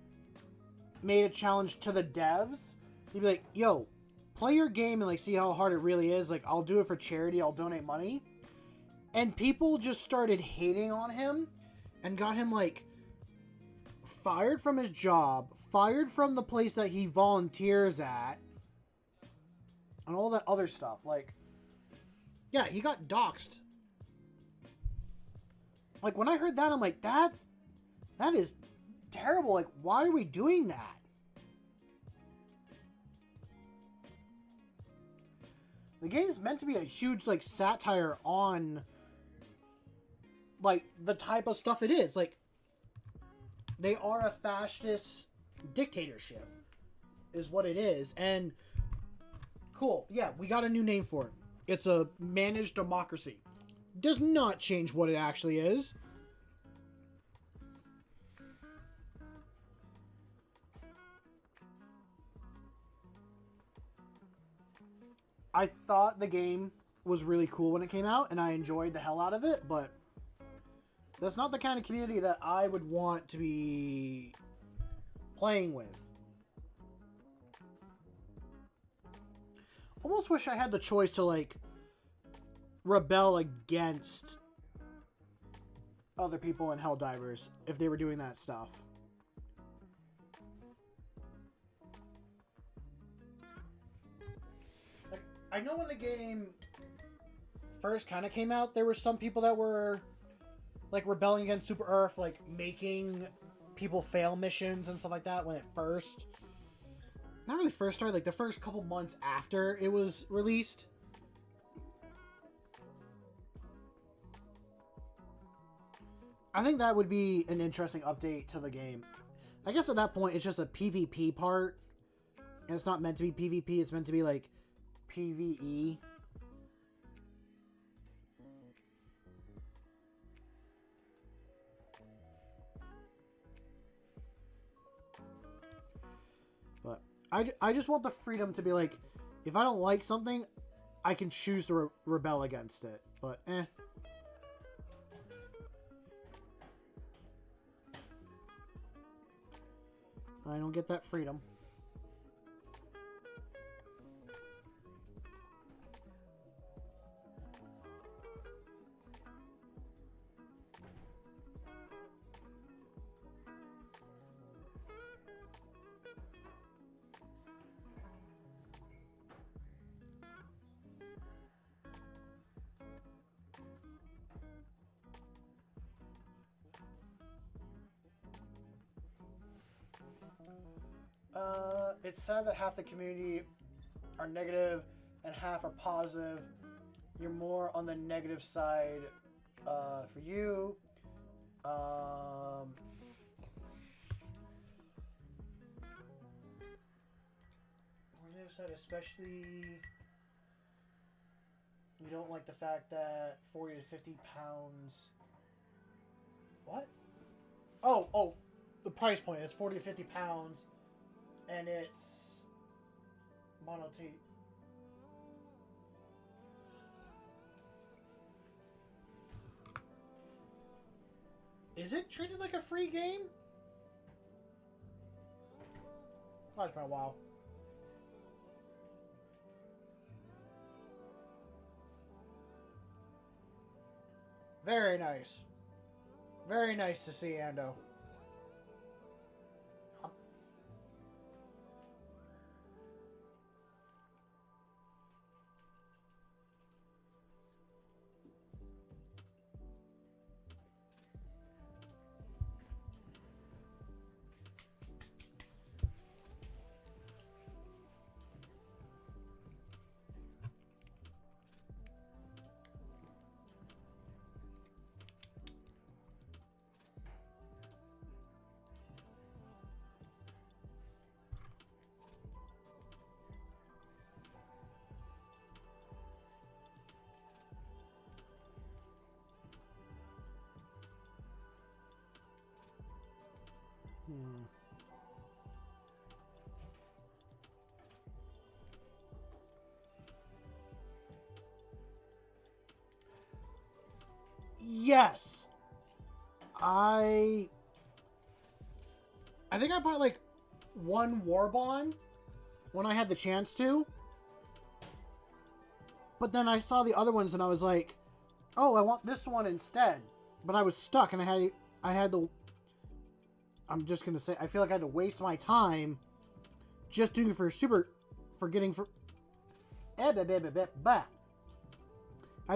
made a challenge to the devs. He'd be like, yo, play your game and like see how hard it really is. Like, I'll do it for charity, I'll donate money. And people just started hating on him and got him like fired from his job, fired from the place that he volunteers at, and all that other stuff. Like, yeah, he got doxxed. Like, when I heard that, I'm like, that is terrible. Like, why are we doing that? The game is meant to be a huge, like, satire on, like, the type of stuff it is. Like, they are a fascist dictatorship, is what it is. And, cool, yeah, we got a new name for it. It's a managed democracy. Does not change what it actually is. I thought the game was really cool when it came out, and I enjoyed the hell out of it, but that's not the kind of community that I would want to be playing with. Almost wish I had the choice to, like, rebel against other people in Helldivers if they were doing that stuff. Like, I know when the game first kind of came out, there were some people that were like rebelling against Super Earth, like making people fail missions and stuff like that when it first, not really first started, like the first couple months after it was released. I think that would be an interesting update to the game. I guess at that point it's just a PvP part, and it's not meant to be PvP, it's meant to be like PvE. But I just want the freedom to be like, if I don't like something, I can choose to rebel against it. But I don't get that freedom. It's sad that half the community are negative and half are positive. You're more on the negative side for you. On the other side, especially, you don't like the fact that 40 to 50 pounds. What? Oh, the price point. It's 40 to 50 pounds, and it's monotape. Is it treated like a free game? Oh, it's been a while. Very nice. Very nice to see, Ando. Yes. I think I bought like one war bond when I had the chance to. But then I saw the other ones and I was like, "Oh, I want this one instead." But I was stuck and I had to I'm just going to say I feel like I had to waste my time just doing for getting for I had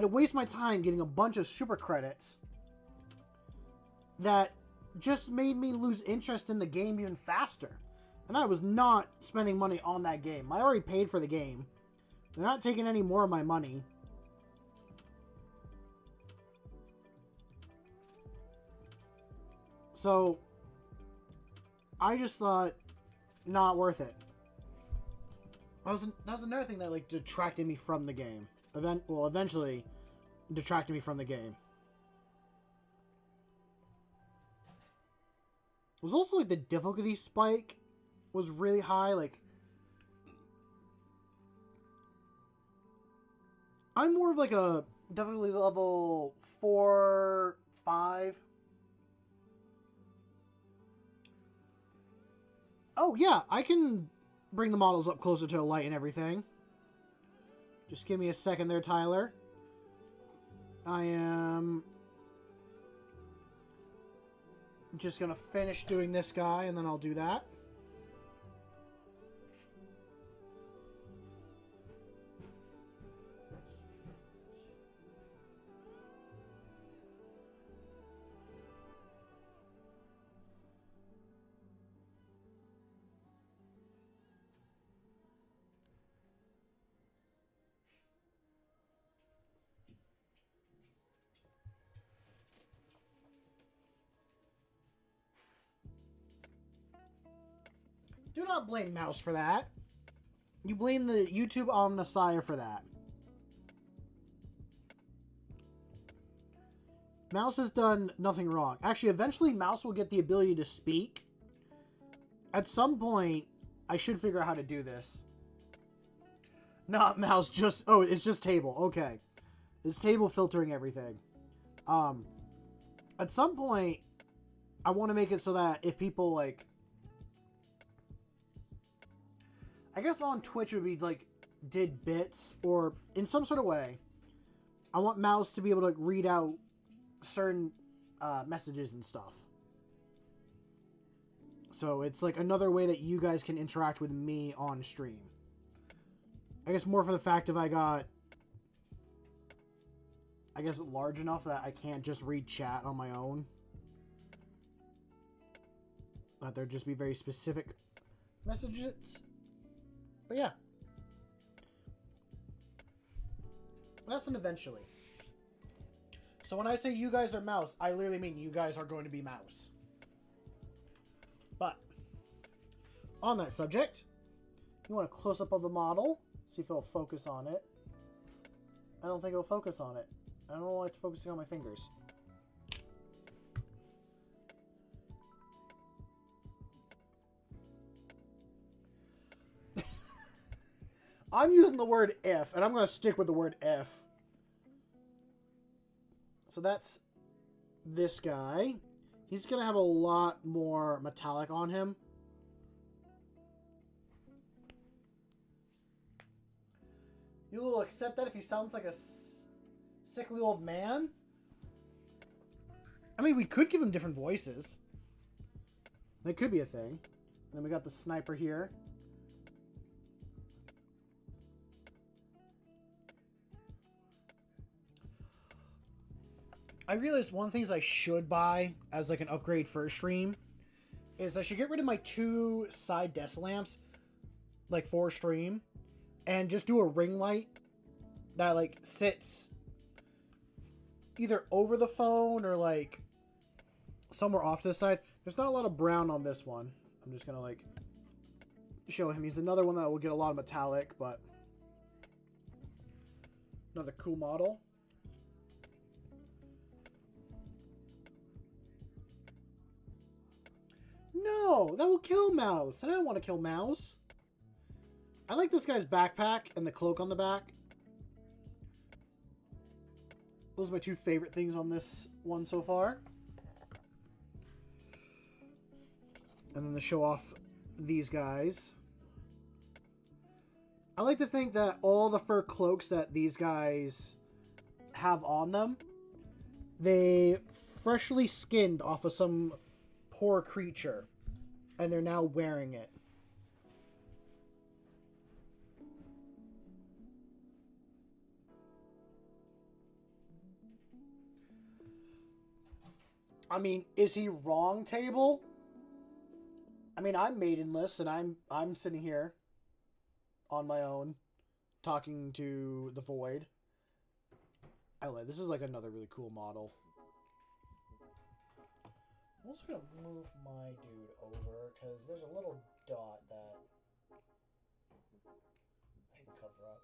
to waste my time getting a bunch of super credits that just made me lose interest in the game even faster. And I was not spending money on that game. I already paid for the game. They're not taking any more of my money. So, I just thought, not worth it. That was another thing that like detracted me from the game. Eventually detracted me from the game. It was also like the difficulty spike was really high. Like, I'm more of like a difficulty level 4, 5. Oh yeah, I can bring the models up closer to the light and everything. Just give me a second there, Tyler. I am just gonna finish doing this guy and then I'll do that. Do not blame Mouse for that. You blame the YouTube Omnissiah for that. Mouse has done nothing wrong. Actually, eventually Mouse will get the ability to speak. At some point, I should figure out how to do this. Not Mouse, just... Oh, it's just table. Okay. It's table filtering everything. At some point, I want to make it so that if people, like... I guess on Twitch it would be, like, did bits, or in some sort of way, I want Mouse to be able to read out certain messages and stuff. So it's, like, another way that you guys can interact with me on stream. I guess more for the fact of I got, I guess, large enough that I can't just read chat on my own. That there'd just be very specific messages. But yeah. That's an eventually. So when I say you guys are mouse, I literally mean you guys are going to be mouse. But on that subject, you want a close-up of the model, see if it'll focus on it. I don't think it'll focus on it. I don't know why it's focusing on my fingers. I'm using the word if, and I'm going to stick with the word if. So that's this guy. He's going to have a lot more metallic on him. You will accept that if he sounds like a sickly old man? I mean, we could give him different voices. That could be a thing. And then we got the sniper here. I realized one of the things I should buy as like an upgrade for a stream is I should get rid of my 2 side desk lamps, like for stream, and just do a ring light that like sits either over the phone or like somewhere off to the side. There's not a lot of brown on this one. I'm just gonna like show him. He's another one that will get a lot of metallic, but another cool model. No, that will kill Mouse. And I don't want to kill Mouse. I like this guy's backpack and the cloak on the back. Those are my 2 favorite things on this one so far. And then to show off these guys. I like to think that all the fur cloaks that these guys have on them, they freshly skinned off of some poor creature. And they're now wearing it. I mean, is he wrong, table? I mean, I'm maidenless and I'm sitting here on my own talking to the void. This is like another really cool model. I'm also going to move my dude over because there's a little dot that I can cover up.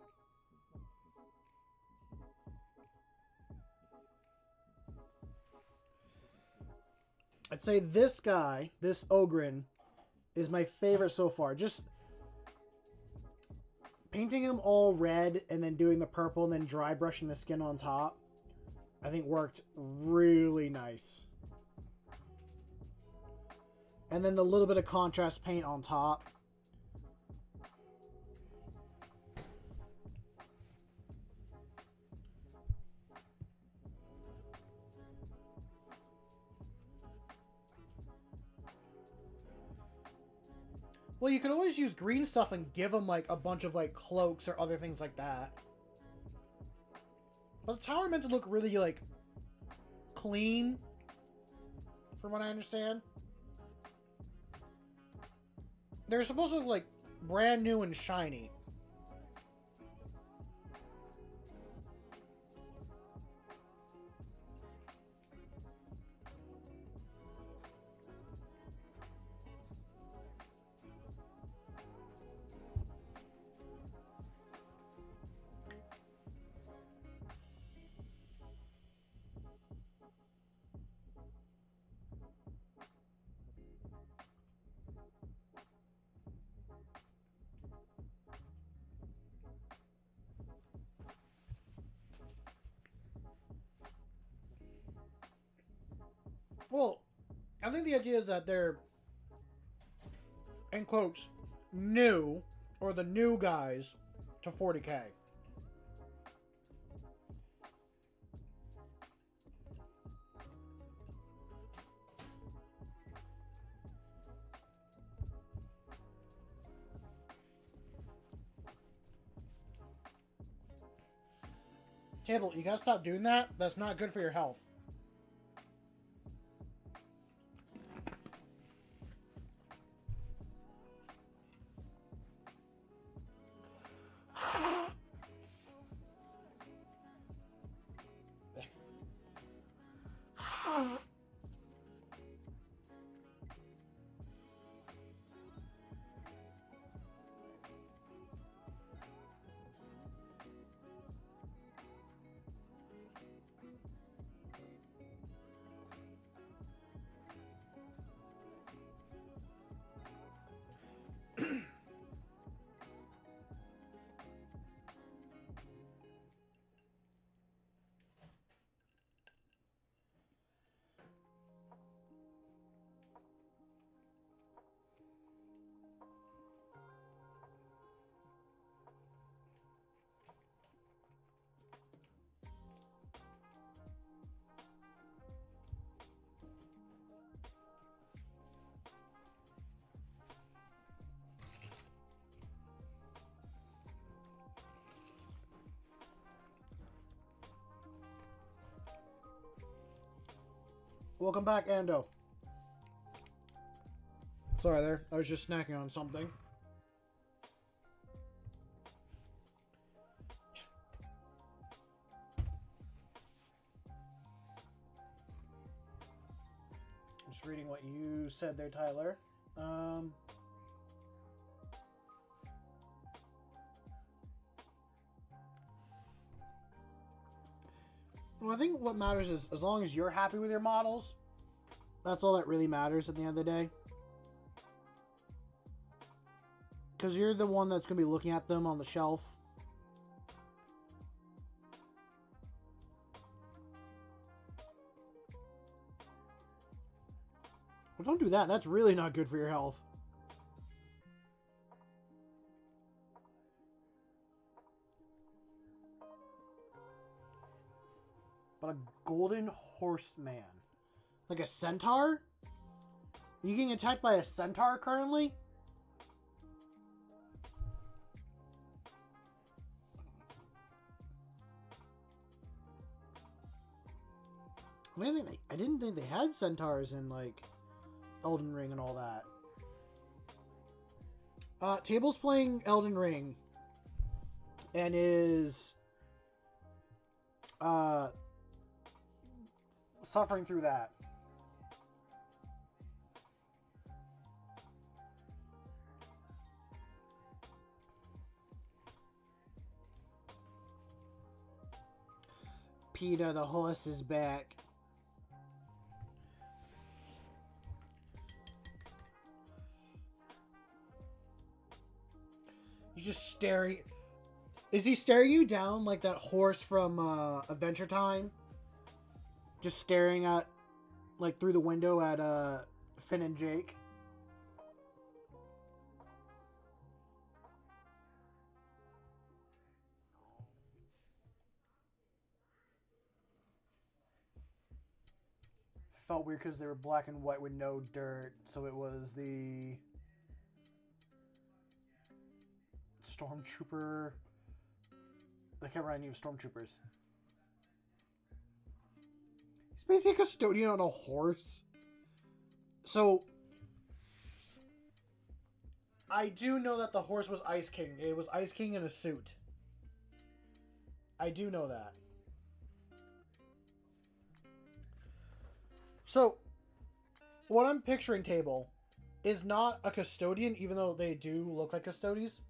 I'd say this guy, this Ogren, is my favorite so far. Just painting him all red and then doing the purple and then dry brushing the skin on top, I think worked really nice. And then the little bit of contrast paint on top. Well, you could always use green stuff and give them like a bunch of like cloaks or other things like that. But the tower meant to look really like clean, from what I understand. They're supposed to look like brand new and shiny. Well, I think the idea is that they're, in quotes, new, or the new guys, to 40K. Table, you gotta stop doing that. That's not good for your health. Welcome back, Ando. Sorry there. I was just snacking on something. Just reading what you said there, Tyler. Well, I think what matters is as long as you're happy with your models, that's all that really matters at the end of the day. Because you're the one that's going to be looking at them on the shelf. Well, don't do that. That's really not good for your health. But a golden horseman. Like a centaur? Are you getting attacked by a centaur currently? I didn't think they had centaurs in, like, Elden Ring and all that. Table's playing Elden Ring. And is... suffering through that. Peter, the horse is back. He's just staring. Is he staring you down like that horse from Adventure Time? Just staring at, like, through the window at Finn and Jake. Felt weird because they were black and white with no dirt, so it was the Stormtrooper. I can't remember any of Stormtroopers. He's basically a custodian on a horse. So, I do know that the horse was Ice King. It was Ice King in a suit. I do know that. So, what I'm picturing, Table, is not a custodian, even though they do look like custodians.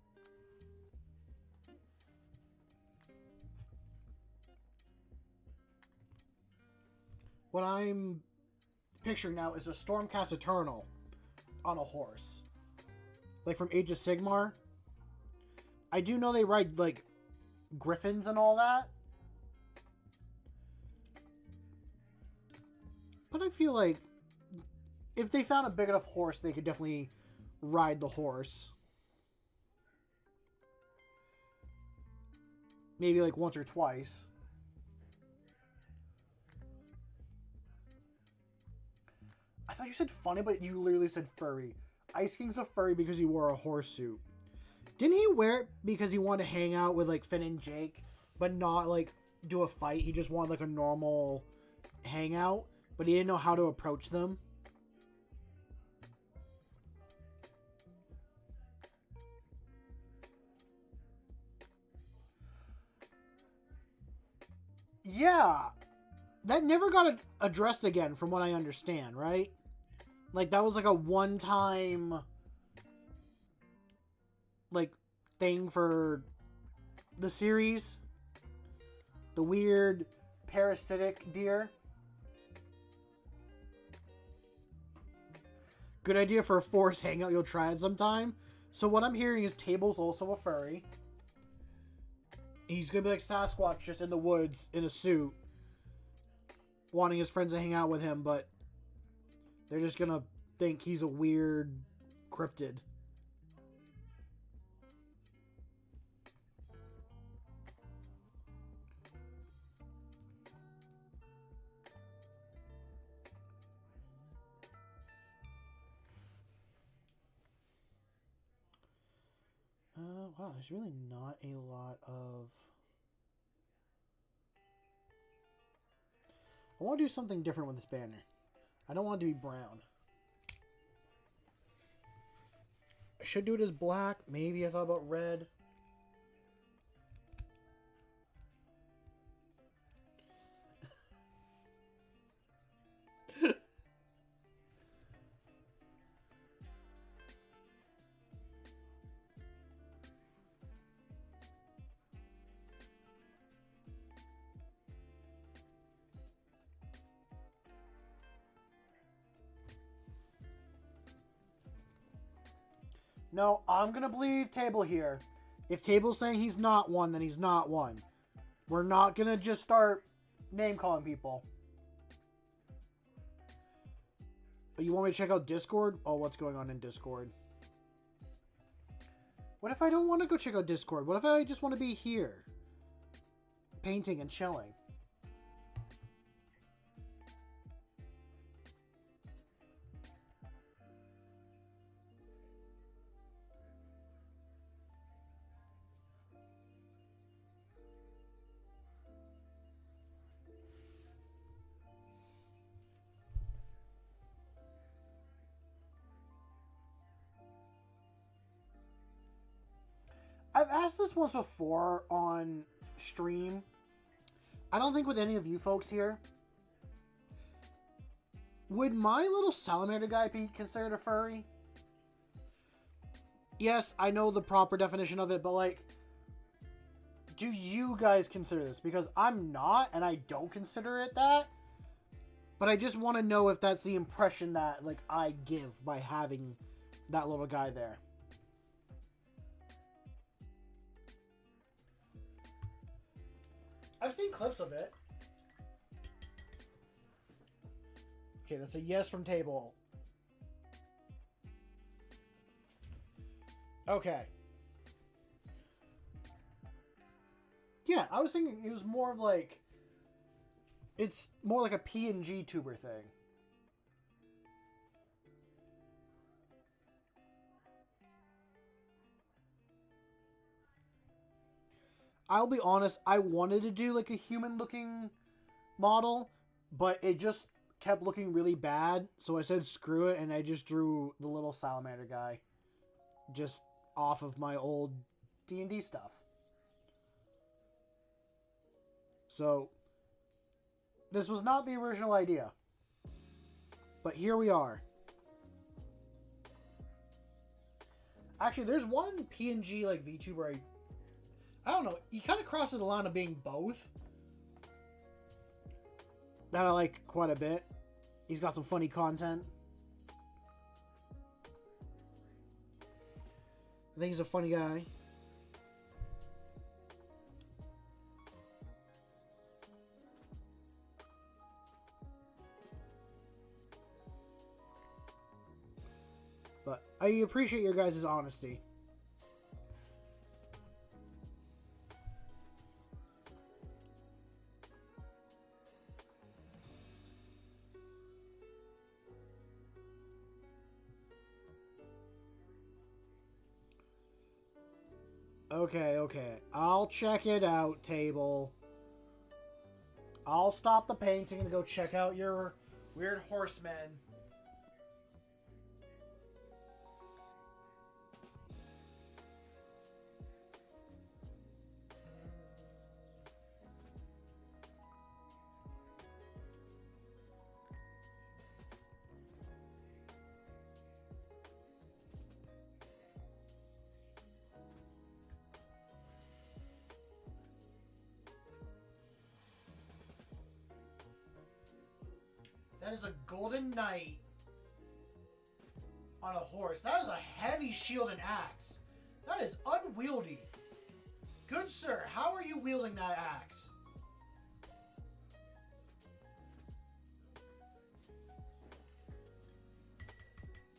What I'm picturing now is a Stormcast Eternal on a horse. Like from Age of Sigmar. I do know they ride, like, griffins and all that. But I feel like if they found a big enough horse, they could definitely ride the horse. Maybe like once or twice. I thought you said funny, but you literally said furry. Ice King's a furry because he wore a horse suit. Didn't he wear it because he wanted to hang out with, like, Finn and Jake, but not, like, do a fight? He just wanted, like, a normal hangout, but he didn't know how to approach them. Yeah. That never got addressed again, from what I understand, right? Like, that was, like, a one-time, like, thing for the series. The weird parasitic deer. Good idea for a forest hangout. You'll try it sometime. So what I'm hearing is Table's also a furry. He's going to be like Sasquatch, just in the woods, in a suit. Wanting his friends to hang out with him, but they're just going to think he's a weird cryptid. Wow, there's really not a lot of... I want to do something different with this banner. I don't want it to be brown. I should do it as black. Maybe I thought about red. No, I'm going to believe Table here. If Table's saying he's not one, then he's not one. We're not going to just start name-calling people. You want me to check out Discord? Oh, what's going on in Discord? What if I don't want to go check out Discord? What if I just want to be here? Painting and chilling. I've asked this once before on stream. I don't think with any of you folks here. Would my little salamander guy be considered a furry? Yes, I know the proper definition of it, but like, do you guys consider this? Because I'm not, and I don't consider it that. But I just want to know if that's the impression that like I give by having that little guy there. I've seen clips of it. Okay, that's a yes from Table. Okay. Yeah, I was thinking it was more of like... It's more like a PNG tuber thing. I'll be honest, I wanted to do like a human-looking model, but it just kept looking really bad, so I said screw it, and I just drew the little salamander guy. Just off of my old D&D stuff. So, this was not the original idea. But here we are. Actually, there's one PNG like VTuber I don't know, he kind of crosses the line of being both. That I like quite a bit. He's got some funny content. I think he's a funny guy. But I appreciate your guys' honesty. Okay. I'll check it out, Table. I'll stop the painting and go check out your weird horsemen. That is a golden knight on a horse. That is a heavy shield and axe. That is unwieldy. Good sir, how are you wielding that axe?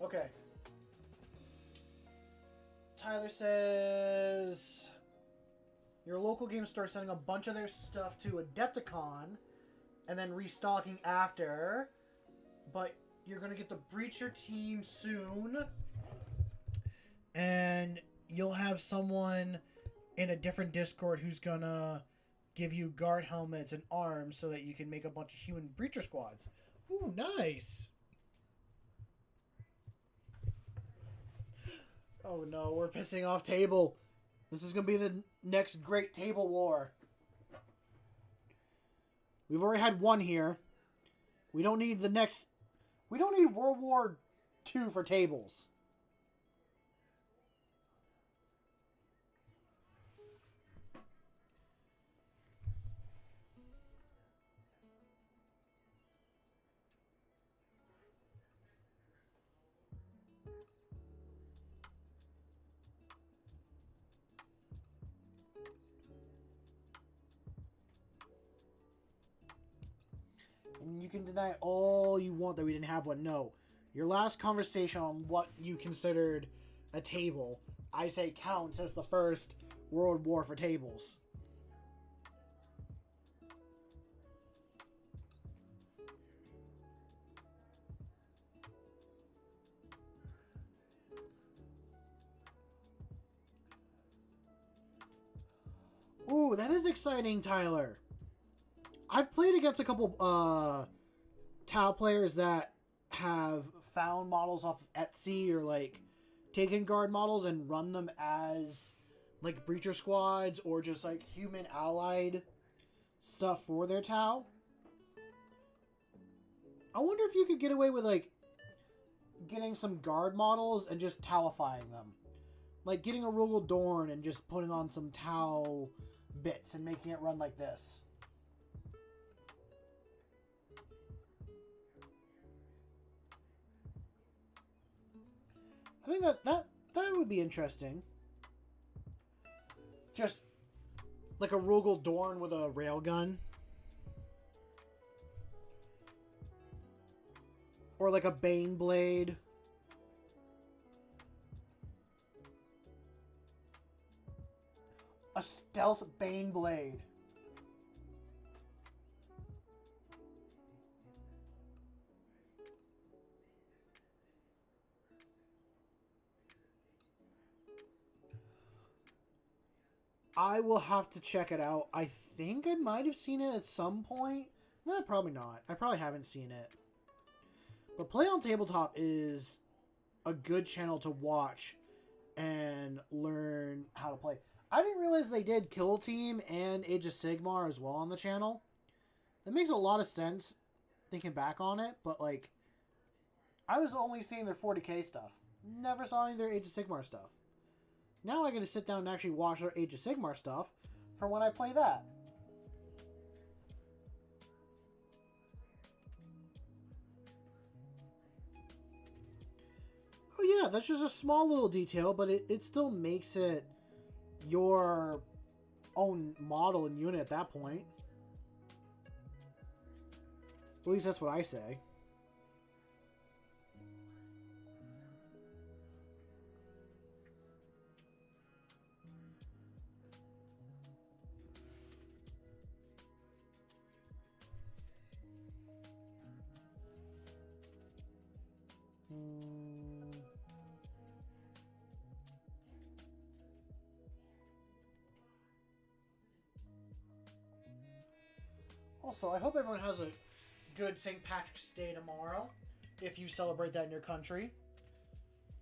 Okay. Tyler says your local game store is sending a bunch of their stuff to Adepticon and then restocking after. But you're going to get the Breacher team soon. And you'll have someone in a different Discord who's going to give you guard helmets and arms so that you can make a bunch of human Breacher squads. Ooh, nice. Oh no, we're pissing off table. This is going to be the next great table war. We've already had one here. We don't need the next... We don't need World War II for tables. And you can deny all you want that we didn't have one. No. Your last conversation on what you considered a table, I say counts as the first World War for tables. Ooh, that is exciting, Tyler. I've played against a couple Tau players that have found models off of Etsy or like taken guard models and run them as like breacher squads or just like human allied stuff for their Tau. I wonder if you could get away with like getting some guard models and just Tauifying them. Like getting a Rugel Dorn and just putting on some Tau bits and making it run like this. I think that would be interesting. Just like a Rugel Dorn with a railgun. Or like a Bane Blade. A stealth Bane Blade. I will have to check it out. I think I might have seen it at some point. No, probably not. I probably haven't seen it. But Play on Tabletop is a good channel to watch and learn how to play. I didn't realize they did Kill Team and Age of Sigmar as well on the channel. That makes a lot of sense thinking back on it, but like, I was only seeing their 40k stuff. Never saw any of their Age of Sigmar stuff. Now I get to sit down and actually watch their Age of Sigmar stuff for when I play that. Oh yeah, that's just a small little detail, but it still makes it your own model and unit at that point. At least that's what I say. Also, I hope everyone has a good St. Patrick's Day tomorrow, if you celebrate that in your country.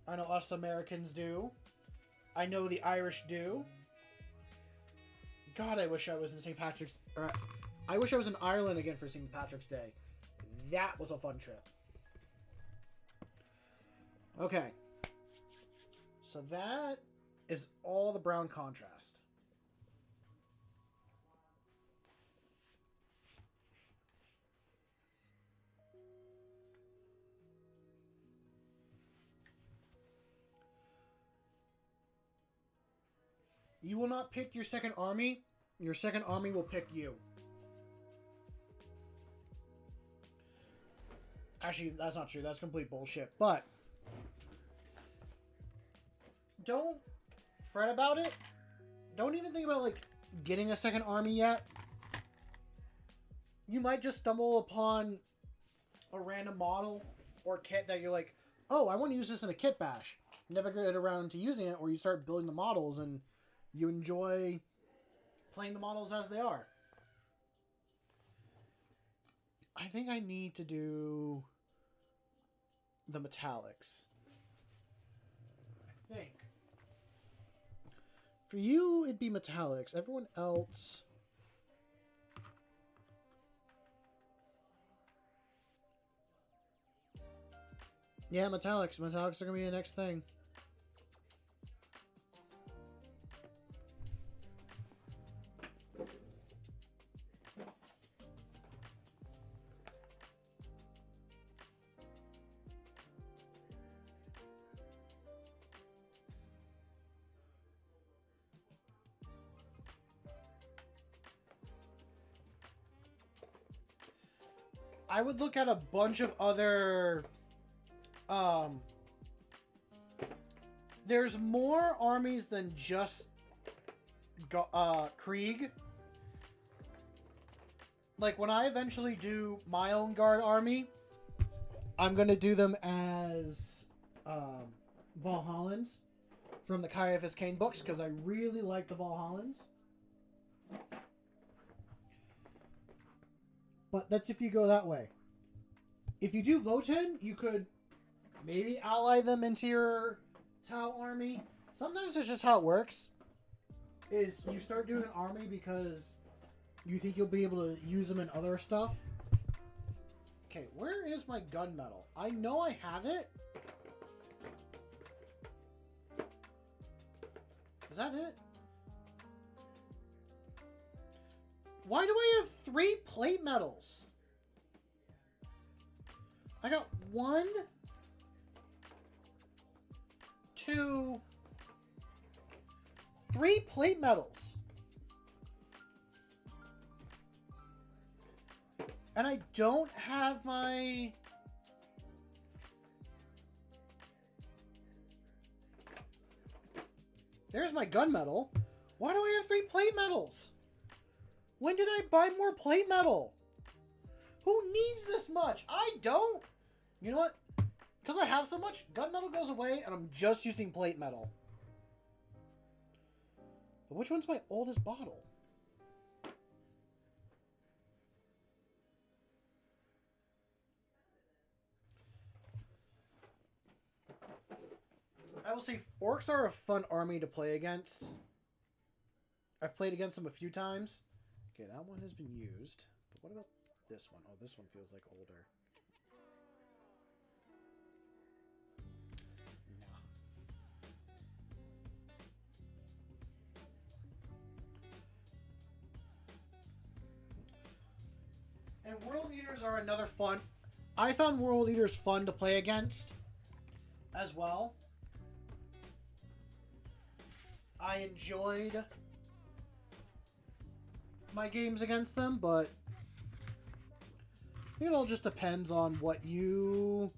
I know us Americans do. I know the Irish do. God, I wish I was in St. Patrick's... I wish I was in Ireland again for St. Patrick's Day. That was a fun trip. Okay. So that is all the brown contrast. You will not pick your second army. Your second army will pick you. Actually, that's not true. That's complete bullshit. But don't fret about it. Don't even think about, like, getting a second army yet. You might just stumble upon a random model or kit that you're like, oh, I want to use this in a kit bash. Never get around to using it, or you start building the models and you enjoy playing the models as they are. I think I need to do the metallics. I think. For you, it'd be metallics. Everyone else... Yeah, metallics. Metallics are going to be the next thing. I would look at a bunch of other... there's more armies than just Krieg. Like, when I eventually do my own guard army, I'm going to do them as Valhallans from the Caiaphas Cain books, because I really like the Valhallans. But that's if you go that way. If you do Votan, you could maybe ally them into your Tau army. Sometimes it's just how it works. Is you start doing an army because you think you'll be able to use them in other stuff. Okay, where is my gunmetal? I know I have it. Is that it? Why do I have 3 plate metals? I got 1, 2, 3 plate metals. And I don't have my... There's my gunmetal. Why do I have 3 plate metals? When did I buy more plate metal? Who needs this much? I don't. You know what? Because I have so much, gunmetal goes away and I'm just using plate metal. But which one's my oldest bottle? I will say orcs are a fun army to play against. I've played against them a few times. Okay, that one has been used. But what about this one? Oh, this one feels like older. No. And World Eaters are another fun... I found World Eaters fun to play against as well. I enjoyed my games against them, but it all just depends on what you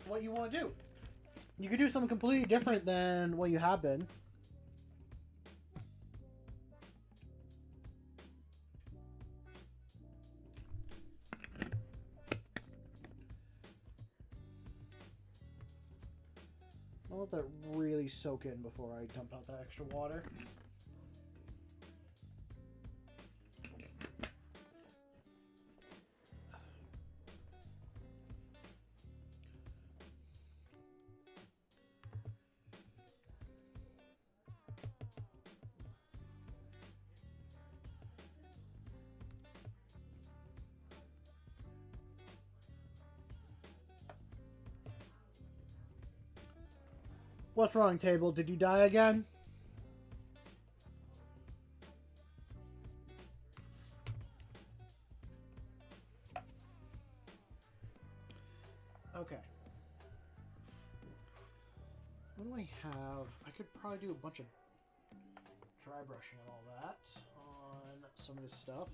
want to do. You could do something completely different than what you have been. I'll let that really soak in before I dump out that extra water. What's wrong, table? Did you die again? Okay. What do I have? I could probably do a bunch of dry brushing and all that on some of this stuff.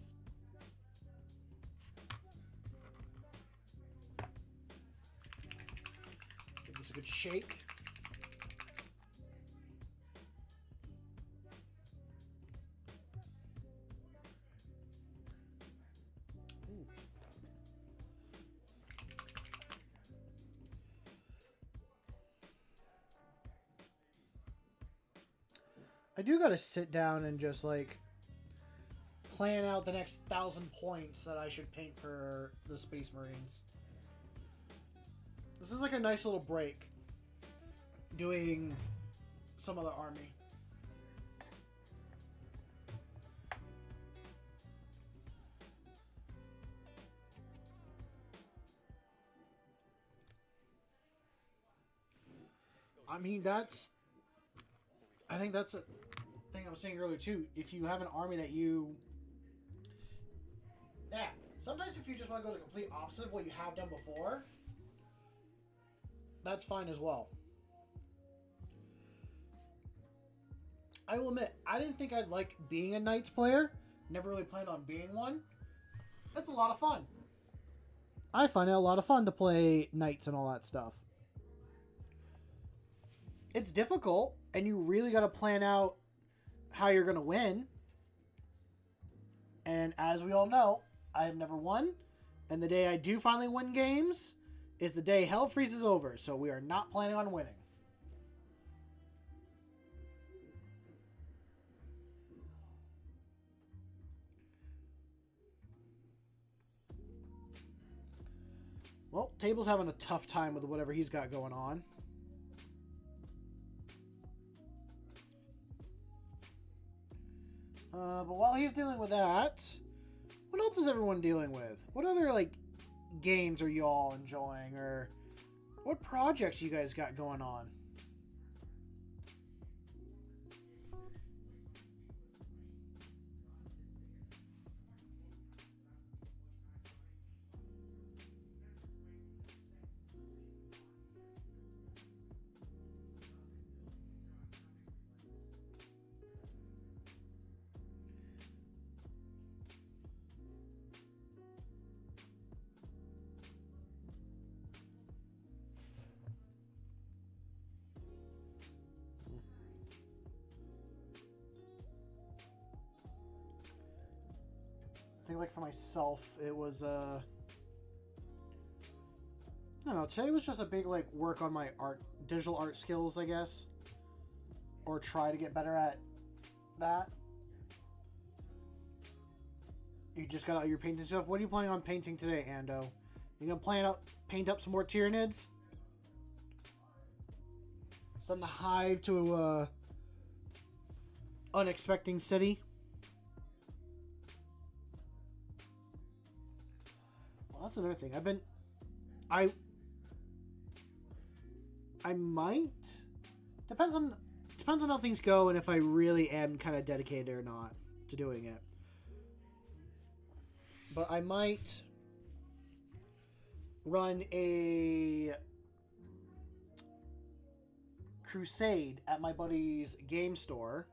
Give this a good shake. I do gotta sit down and just, like, plan out the next 1,000 points that I should paint for the Space Marines. This is like a nice little break doing some other army. I mean, I think that's a thing I was saying earlier too. If you have an army that yeah, sometimes if you just want to go the complete opposite of what you have done before, that's fine as well. I will admit, I didn't think I'd like being a Knights player. Never really planned on being one. It's a lot of fun. I find it a lot of fun to play Knights and all that stuff. It's difficult, and you really got to plan out how you're going to win. And as we all know, I have never won. And the day I do finally win games is the day hell freezes over. So we are not planning on winning. Well, Table's having a tough time with whatever he's got going on. But while he's dealing with that, what else is everyone dealing with? What other, like, games are you all enjoying? Or what projects you guys got going on? I think, like, for myself, it was, I don't know, today was just a big, like, work on my digital art skills, I guess. Or try to get better at that. You just got out your painting stuff. What are you planning on painting today, Ando? You gonna paint up some more Tyranids? Send the hive to a unexpected city? Well, that's another thing. I might. Depends on how things go and if I really am kind of dedicated or not to doing it. But I might run a crusade at my buddy's game store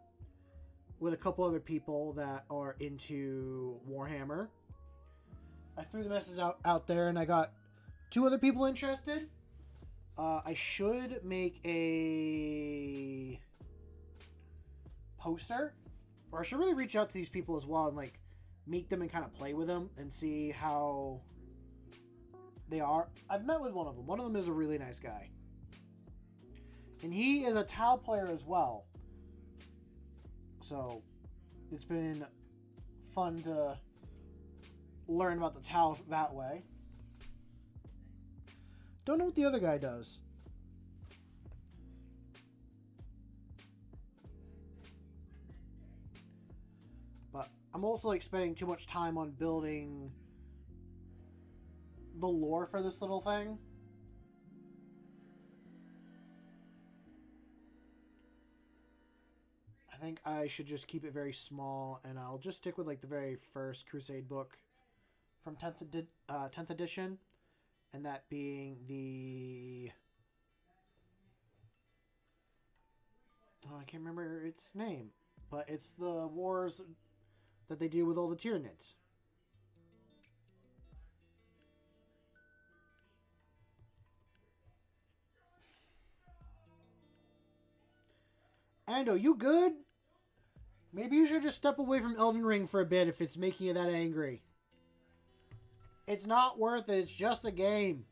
with a couple other people that are into Warhammer. I threw the message out there and I got 2 other people interested. I should make a poster, or I should really reach out to these people as well and like meet them and kind of play with them and see how they are. I've met with one of them. One of them is a really nice guy. And he is a Tau player as well. So it's been fun to learn about the Tau that way. Don't know what the other guy does. But I'm also like spending too much time on building the lore for this little thing. I think I should just keep it very small, and I'll just stick with like the very first Crusade book from 10th edition, and that being the... Oh, I can't remember its name, but it's the wars that they do with all the Tyranids. Ando, you good? Maybe you should just step away from Elden Ring for a bit if it's making you that angry. It's not worth it. It's just a game.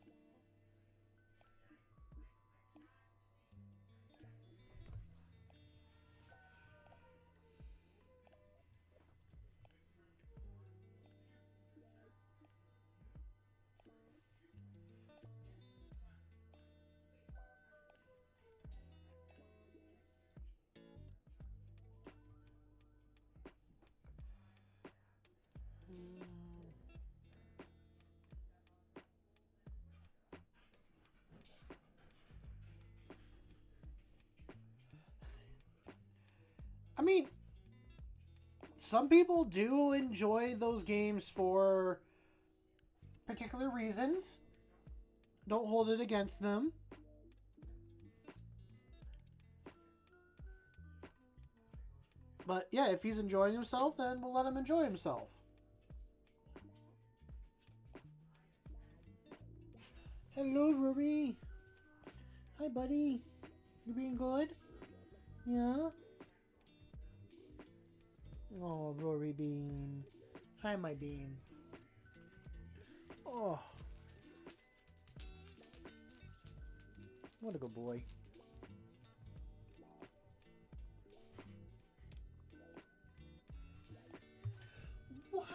I mean, some people do enjoy those games for particular reasons. Don't hold it against them. But yeah, if he's enjoying himself, then we'll let him enjoy himself. Hello, Rory. Hi, buddy. You being good? Yeah? Oh, Rory Bean. Hi, my Bean. Oh. What a good boy. What?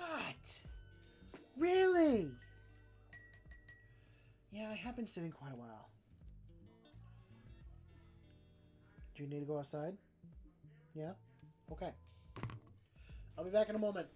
Really? Yeah, I have been sitting quite a while. Do you need to go outside? Yeah? Okay. I'll be back in a moment.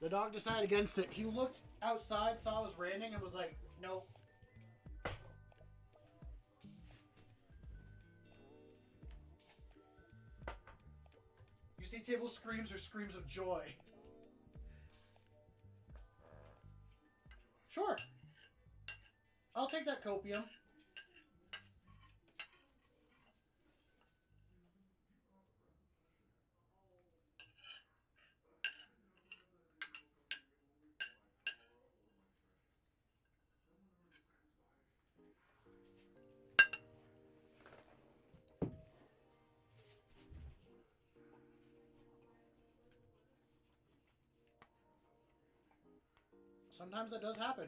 The dog decided against it. He looked outside, saw it was raining, and was like, nope. You see table screams or screams of joy. Sure. I'll take that copium. Sometimes that does happen.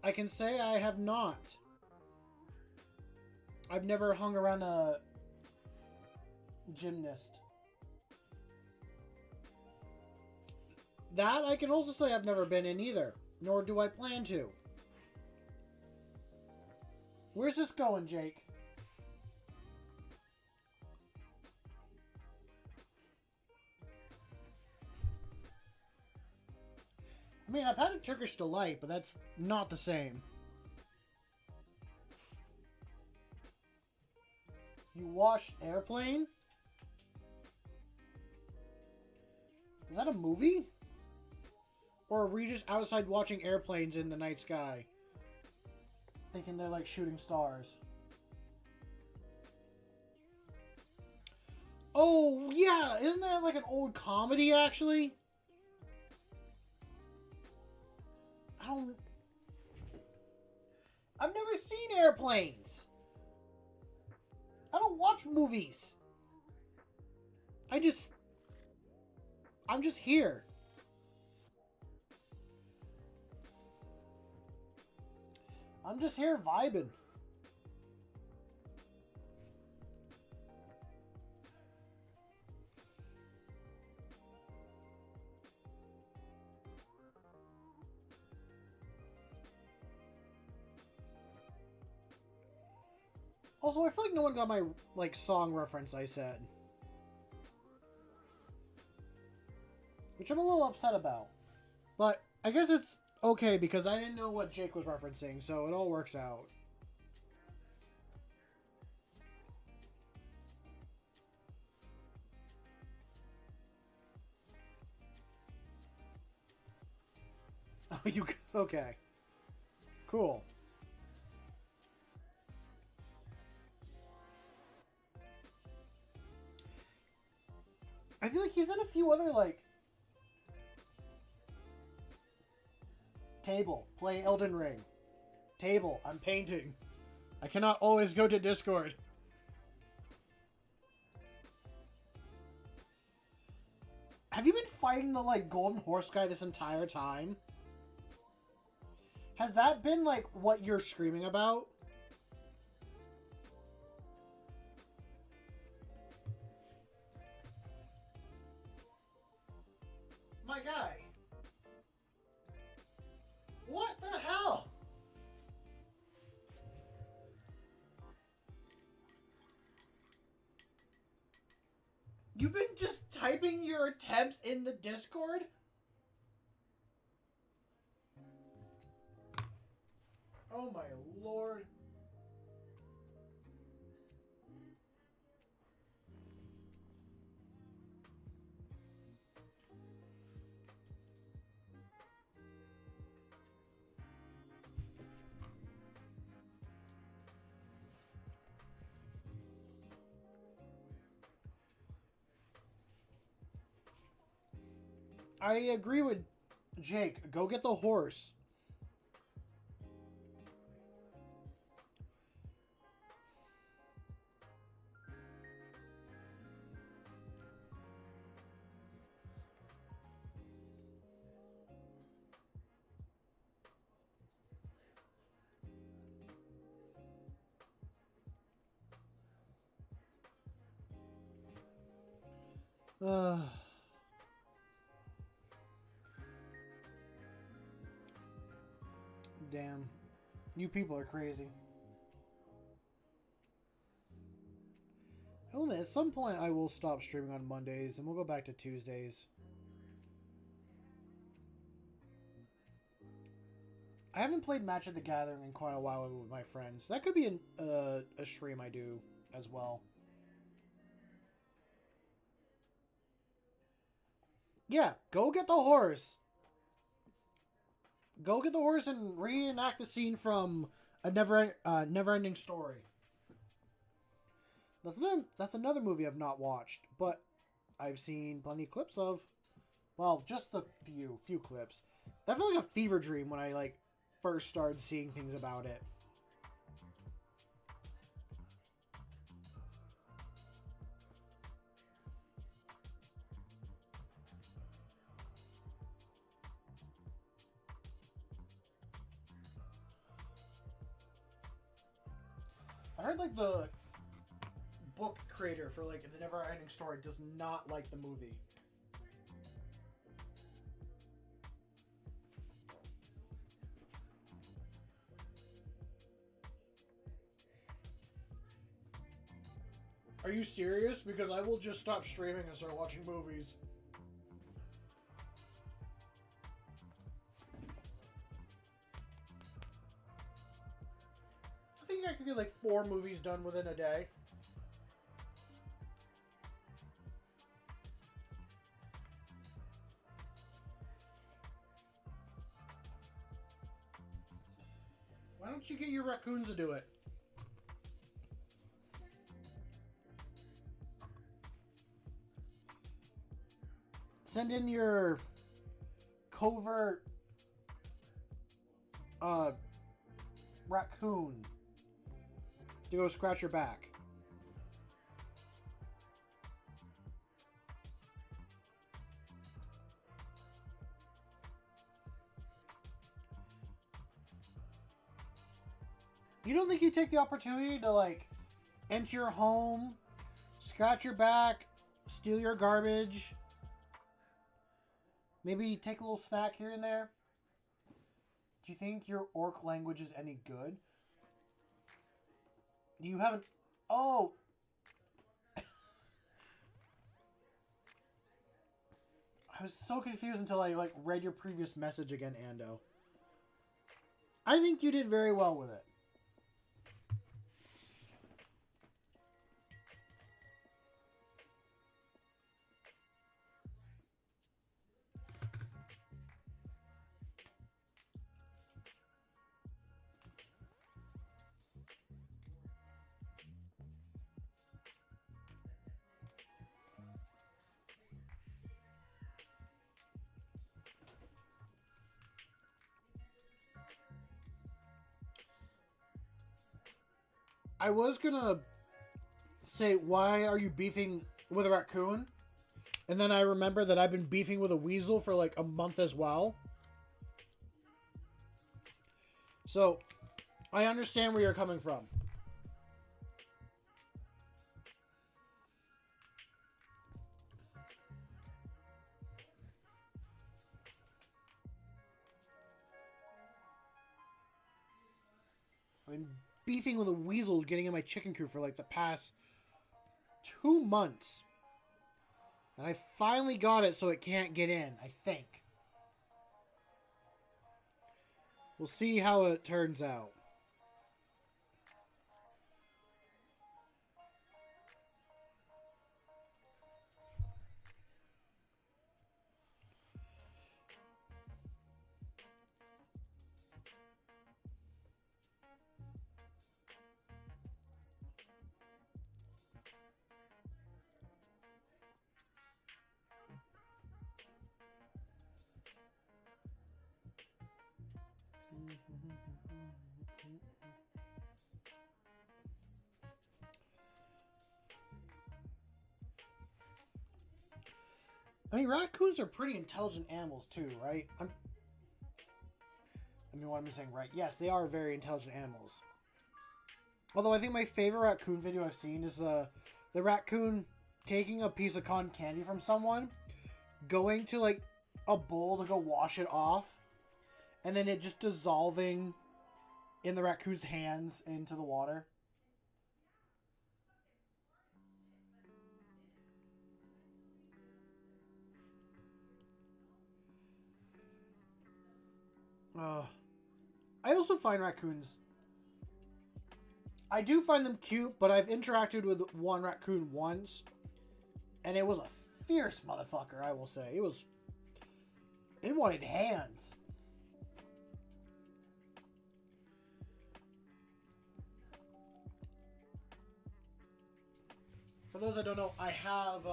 I can say I have not. I've never hung around a gymnast. That I can also say I've never been in either, nor do I plan to. Where's this going, Jake? I mean, I've had a Turkish delight, but that's not the same. You watched Airplane? Is that a movie? Or are we just outside watching airplanes in the night sky? Thinking they're like shooting stars. Oh, yeah! Isn't that like an old comedy, actually? I've never seen Airplanes. I don't watch movies. I'm just here. I'm just here vibing. Also, I feel like no one got my, like, song reference I said. Which I'm a little upset about. But I guess it's okay because I didn't know what Jake was referencing, so it all works out. Oh, you... Okay. Cool. I feel like he's in a few other, like... Table, play Elden Ring. Table, I'm painting. I cannot always go to Discord. Have you been fighting the, like, golden horse guy this entire time? Has that been, like, what you're screaming about? My guy. What the hell? You've been just typing your attempts in the Discord? Oh my lord. I agree with Jake. Go get the horse. Damn. You people are crazy. Ellen, at some point I will stop streaming on Mondays and we'll go back to Tuesdays. I haven't played Match at the Gathering in quite a while with my friends. That could be a stream I do as well. Yeah, go get the horse. Go get the horse and reenact the scene from a Never-Ending Story. That's another movie I've not watched, but I've seen plenty of clips of. Well, just the few clips. I felt like a fever dream when I like first started seeing things about it. I heard like the book creator for like the Never-Ending Story does not like the movie. Are you serious? Because I will just stop streaming and start watching movies. I think I could get like 4 movies done within a day. Why don't you get your raccoons to do it? Send in your covert raccoon to go scratch your back. You don't think you take the opportunity to like enter your home, scratch your back, steal your garbage, maybe take a little snack here and there? Do you think your orc language is any good? You haven't... Oh! I was so confused until I like read your previous message again, Ando. I think you did very well with it. I was gonna say, why are you beefing with a raccoon? And then I remember that I've been beefing with a weasel for like a month as well. So, I understand where you're coming from. I've been beefing with a weasel getting in my chicken coop for like the past 2 months. And I finally got it so it can't get in, I think. We'll see how it turns out. I mean, raccoons are pretty intelligent animals too, right? I mean, what I'm saying, right? Yes, they are very intelligent animals. Although I think my favorite raccoon video I've seen is the raccoon taking a piece of cotton candy from someone, going to like a bowl to go wash it off, and then it just dissolving in the raccoon's hands into the water. I also find raccoons... I do find them cute, but I've interacted with one raccoon once, and it was a fierce motherfucker, I will say. It wanted hands. For those that don't know, I have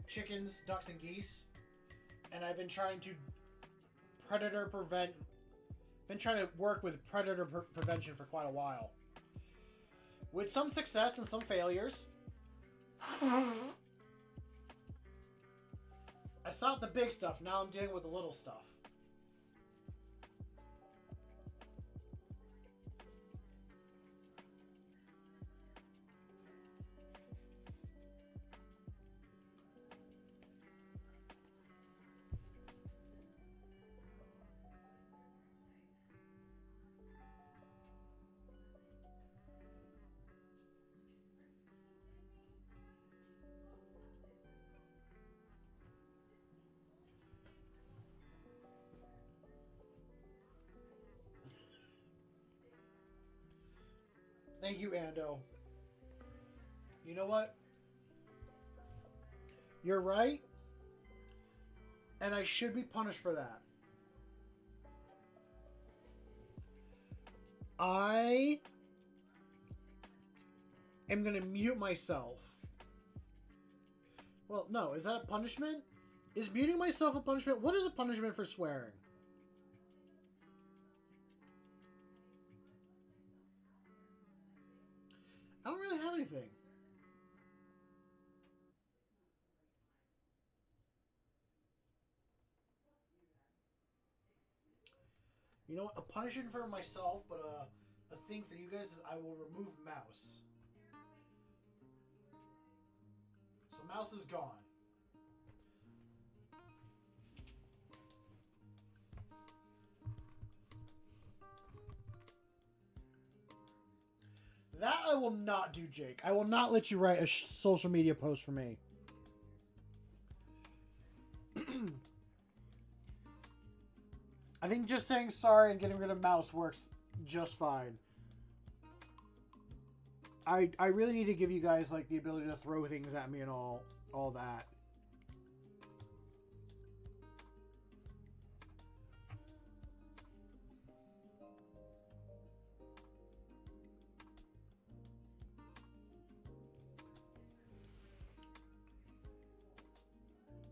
chickens, ducks, and geese, and I've been trying to work with predator prevention for quite a while. With some success and some failures. I solved the big stuff, now I'm dealing with the little stuff. Thank you, Ando. You know what? You're right. And I should be punished for that. I am going to mute myself. Well, no. Is that a punishment? Is muting myself a punishment? What is a punishment for swearing? I don't really have anything. You know what? A punishment for myself, but a thing for you guys is I will remove mouse. So mouse is gone. That I will not do, Jake. I will not let you write a social media post for me. I think just saying sorry and getting rid of mouse works just fine. I really need to give you guys like the ability to throw things at me and all that.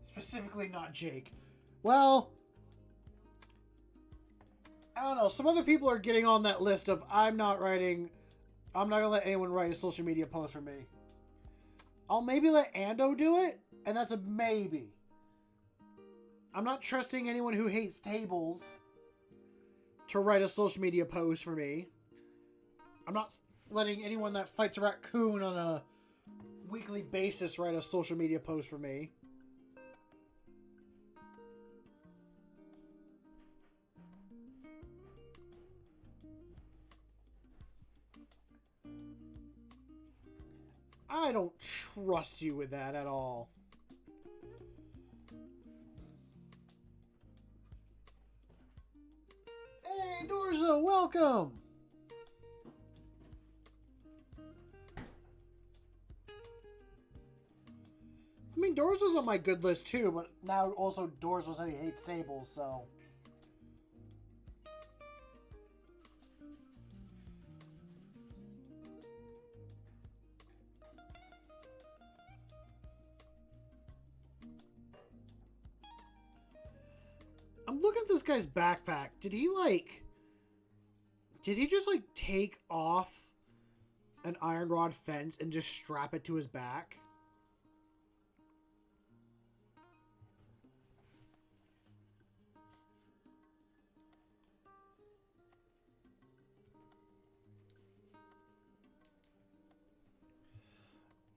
Specifically not Jake. Well, I don't know. Some other people are getting on that list of I'm not writing I'm not gonna let anyone write a social media post for me. I'll maybe let Ando do it, and that's a maybe. I'm not trusting anyone who hates tables to write a social media post for me. I'm not letting anyone that fights a raccoon on a weekly basis write a social media post for me. I don't trust you with that at all. Hey, Dorza, welcome! I mean, Dorza's on my good list too, but now also Dorza said he hates tables, so... I'm looking at this guy's backpack. Did he just take off an iron rod fence and just strap it to his back?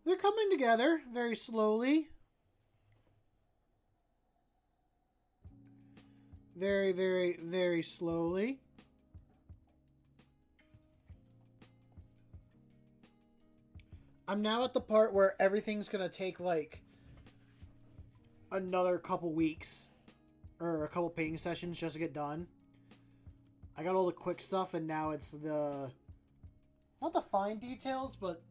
They're coming together very slowly. Very, very, very slowly. I'm now at the part where everything's going to take another couple weeks or a couple painting sessions just to get done. I got all the quick stuff, and now it's not the fine details, but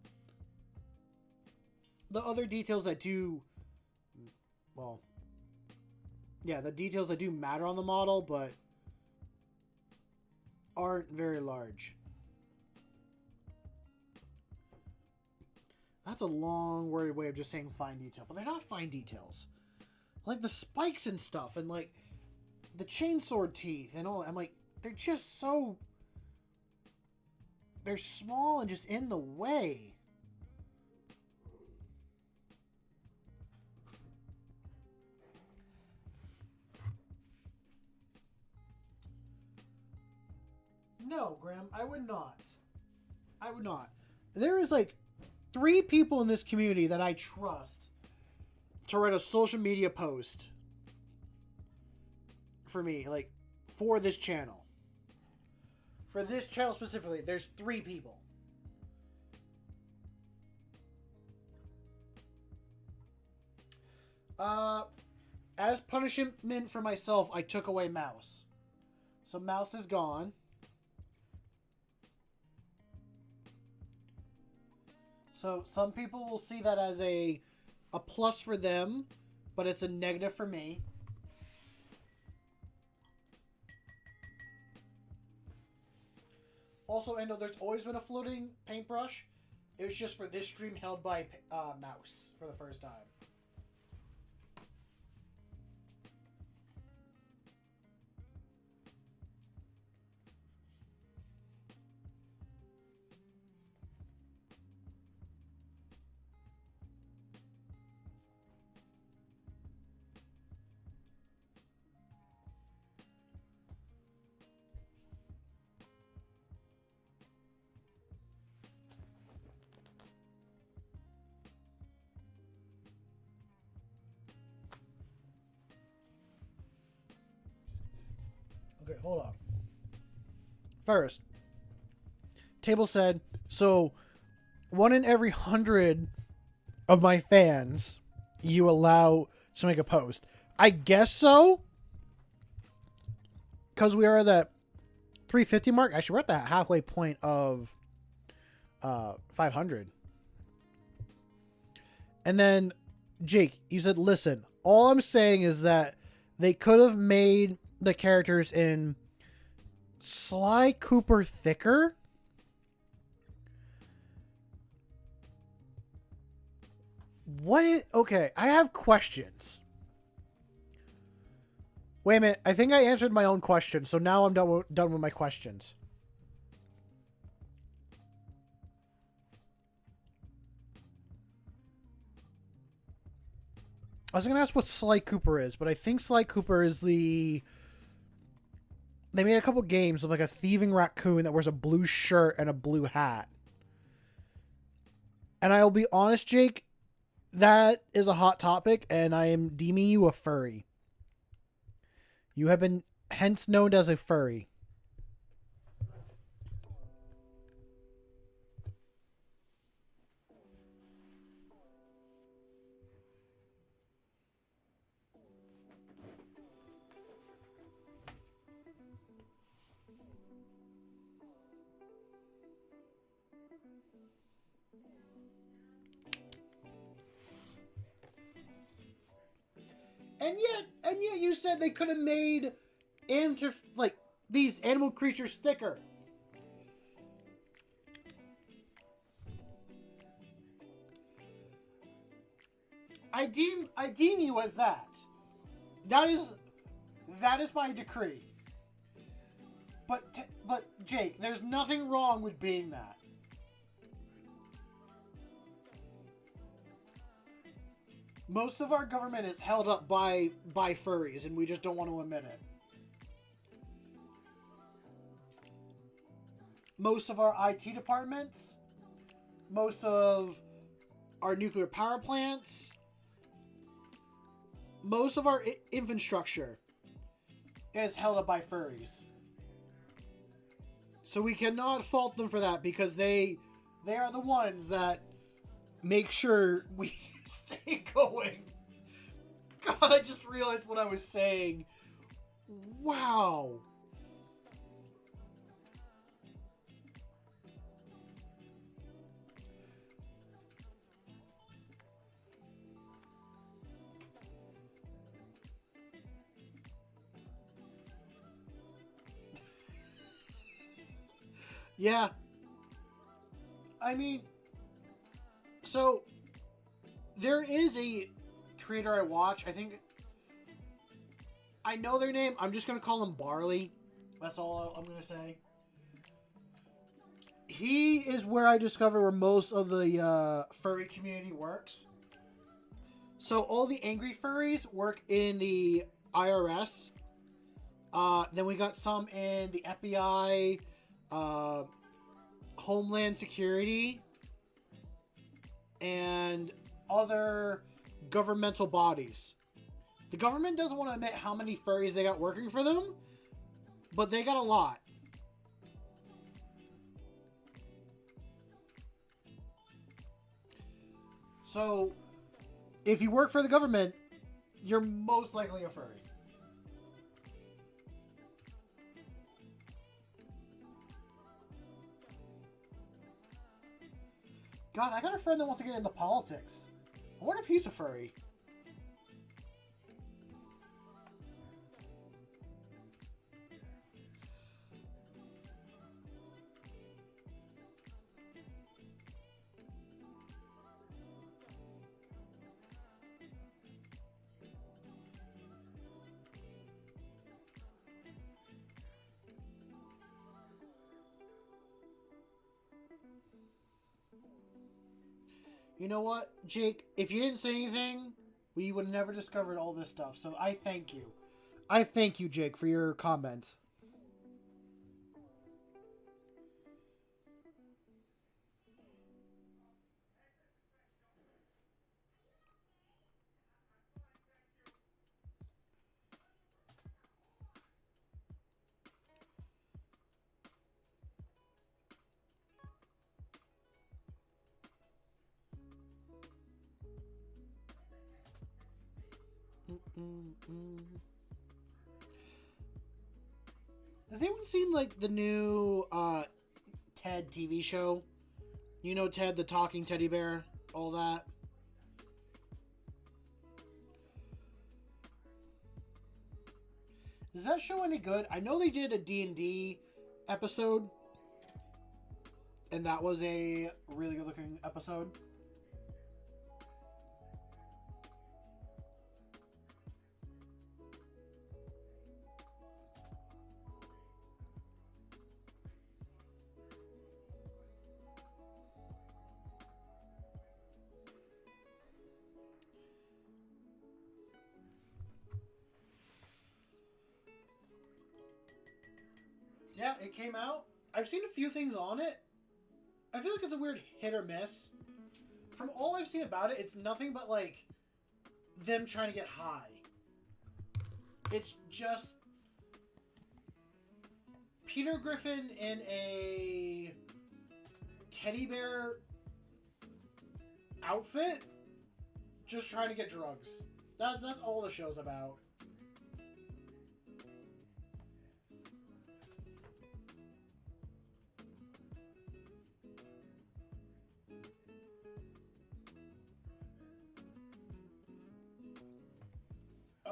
the other details that do, well, yeah, the details that do matter on the model, but aren't very large. That's a long worded way of just saying fine detail, but they're not fine details. Like the spikes and stuff, and the chainsword teeth and all. I'm like, they're just so, they're small and just in the way. No, Graham, I would not. I would not. There is 3 people in this community that I trust to write a social media post for me, for this channel. For this channel specifically, there's 3 people. As punishment for myself, I took away Mouse. So Mouse is gone. So some people will see that as a plus for them, but it's a negative for me. Also, Endo, there's always been a floating paintbrush. It was just for this stream held by Mouse for the first time. Okay, hold on. First, Table said, so 1 in every 100 of my fans you allow to make a post. I guess so. Because we are at that 350 mark. Actually, we're at that halfway point of 500. And then, Jake, you said, listen, all I'm saying is that they could have made the characters in Sly Cooper thicker. Okay, I have questions. Wait a minute, I think I answered my own question, so now I'm done with my questions. I was gonna ask what Sly Cooper is, but I think Sly Cooper is the. They made a couple games with like a thieving raccoon that wears a blue shirt and a blue hat. And I'll be honest, Jake, that is a hot topic, and I am deeming you a furry. You have been hence known as a furry. And yet you said they could have made like these animal creatures thicker. I deem you as that. That is my decree. But Jake, there's nothing wrong with being that. Most of our government is held up by furries, and we just don't want to admit it. Most of our IT departments, most of our nuclear power plants, most of our infrastructure is held up by furries. So we cannot fault them for that, because they are the ones that make sure we stay going. God, I just realized what I was saying. Wow. Yeah. I mean, so there is a creator I watch. I know their name. I'm just going to call him Barley. That's all I'm going to say. He is where I discover where most of the furry community works. So all the angry furries work in the IRS. Then we got some in the FBI, Homeland Security, and other governmental bodies. The government doesn't want to admit how many furries they got working for them, but they got a lot. So, if you work for the government, you're most likely a furry. God, I got a friend that wants to get into politics. I wonder if he's a furry. You know what, Jake? If you didn't say anything, we would have never discovered all this stuff. So I thank you. I thank you, Jake, for your comments. Has anyone seen like the new Ted TV show? You know Ted, the talking teddy bear, all that. Is that show any good? I know they did a D&D episode, and that was a really good looking episode. Yeah, it came out. I've seen a few things on it. I feel like it's a weird hit or miss. From all I've seen about it, it's nothing but like them trying to get high. It's just Peter Griffin in a teddy bear outfit just trying to get drugs. That's all the show's about.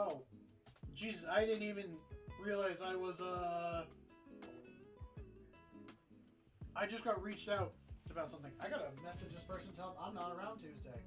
Oh, Jesus, I didn't even realize I was, I just got reached out about something. I gotta message this person, tell them I'm not around Tuesday.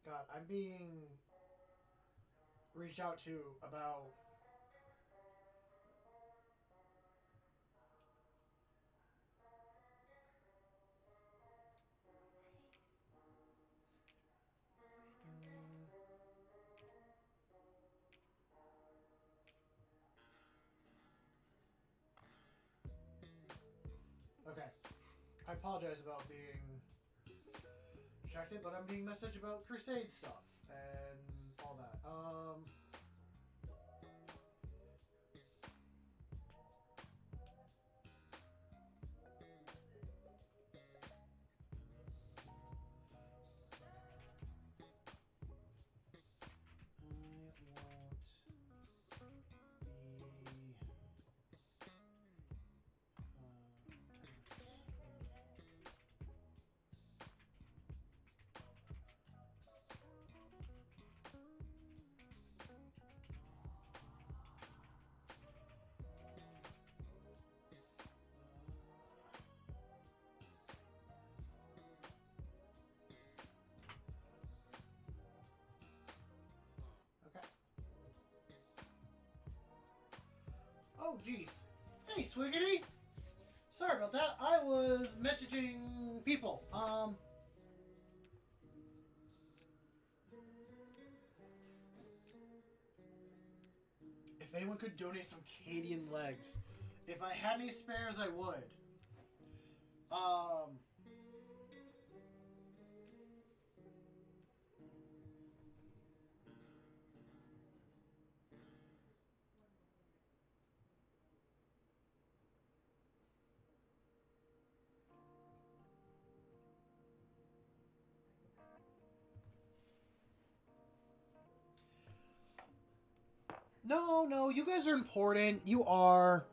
God, I'm being reached out to about okay. I apologize about being distracted, but I'm being messaged about Crusade stuff and all that. Okay. Oh, jeez. Hey, Swiggity. Sorry about that. I was messaging people. If anyone could donate some Cadian legs. If I had any spares, I would. No, you guys are important. You are.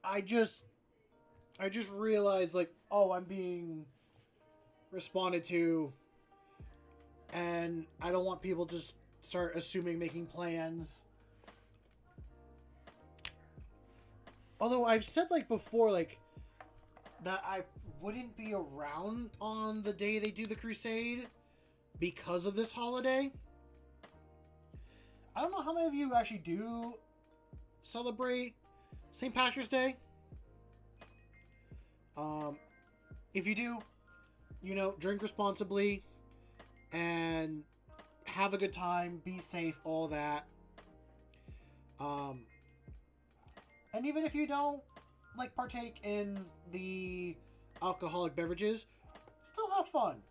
I just realized, like, oh, I'm being responded to, and I don't want people just start assuming, making plans. Although I've said, like, before, like, that I wouldn't be around on the day they do the Crusade because of this holiday. I don't know how many of you actually do celebrate St. Patrick's Day. If you do, you know, drink responsibly and have a good time, be safe, all that. And even if you don't, like, partake in the alcoholic beverages, still have fun.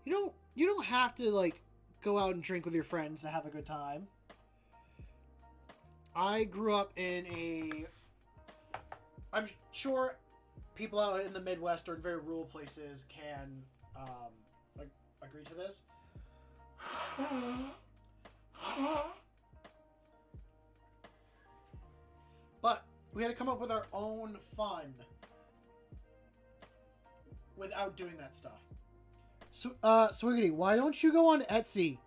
You don't have to, like, go out and drink with your friends to have a good time. I grew up in I'm sure people out in the Midwest or in very rural places can agree to this. But we had to come up with our own fun without doing that stuff. So, Swiggity, why don't you go on Etsy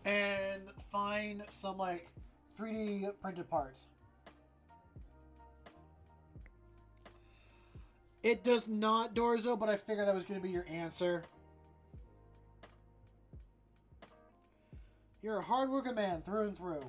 and find some, like, 3D printed parts? It does not, Dorzo, but I figured that was going to be your answer. You're a hard-working man through and through.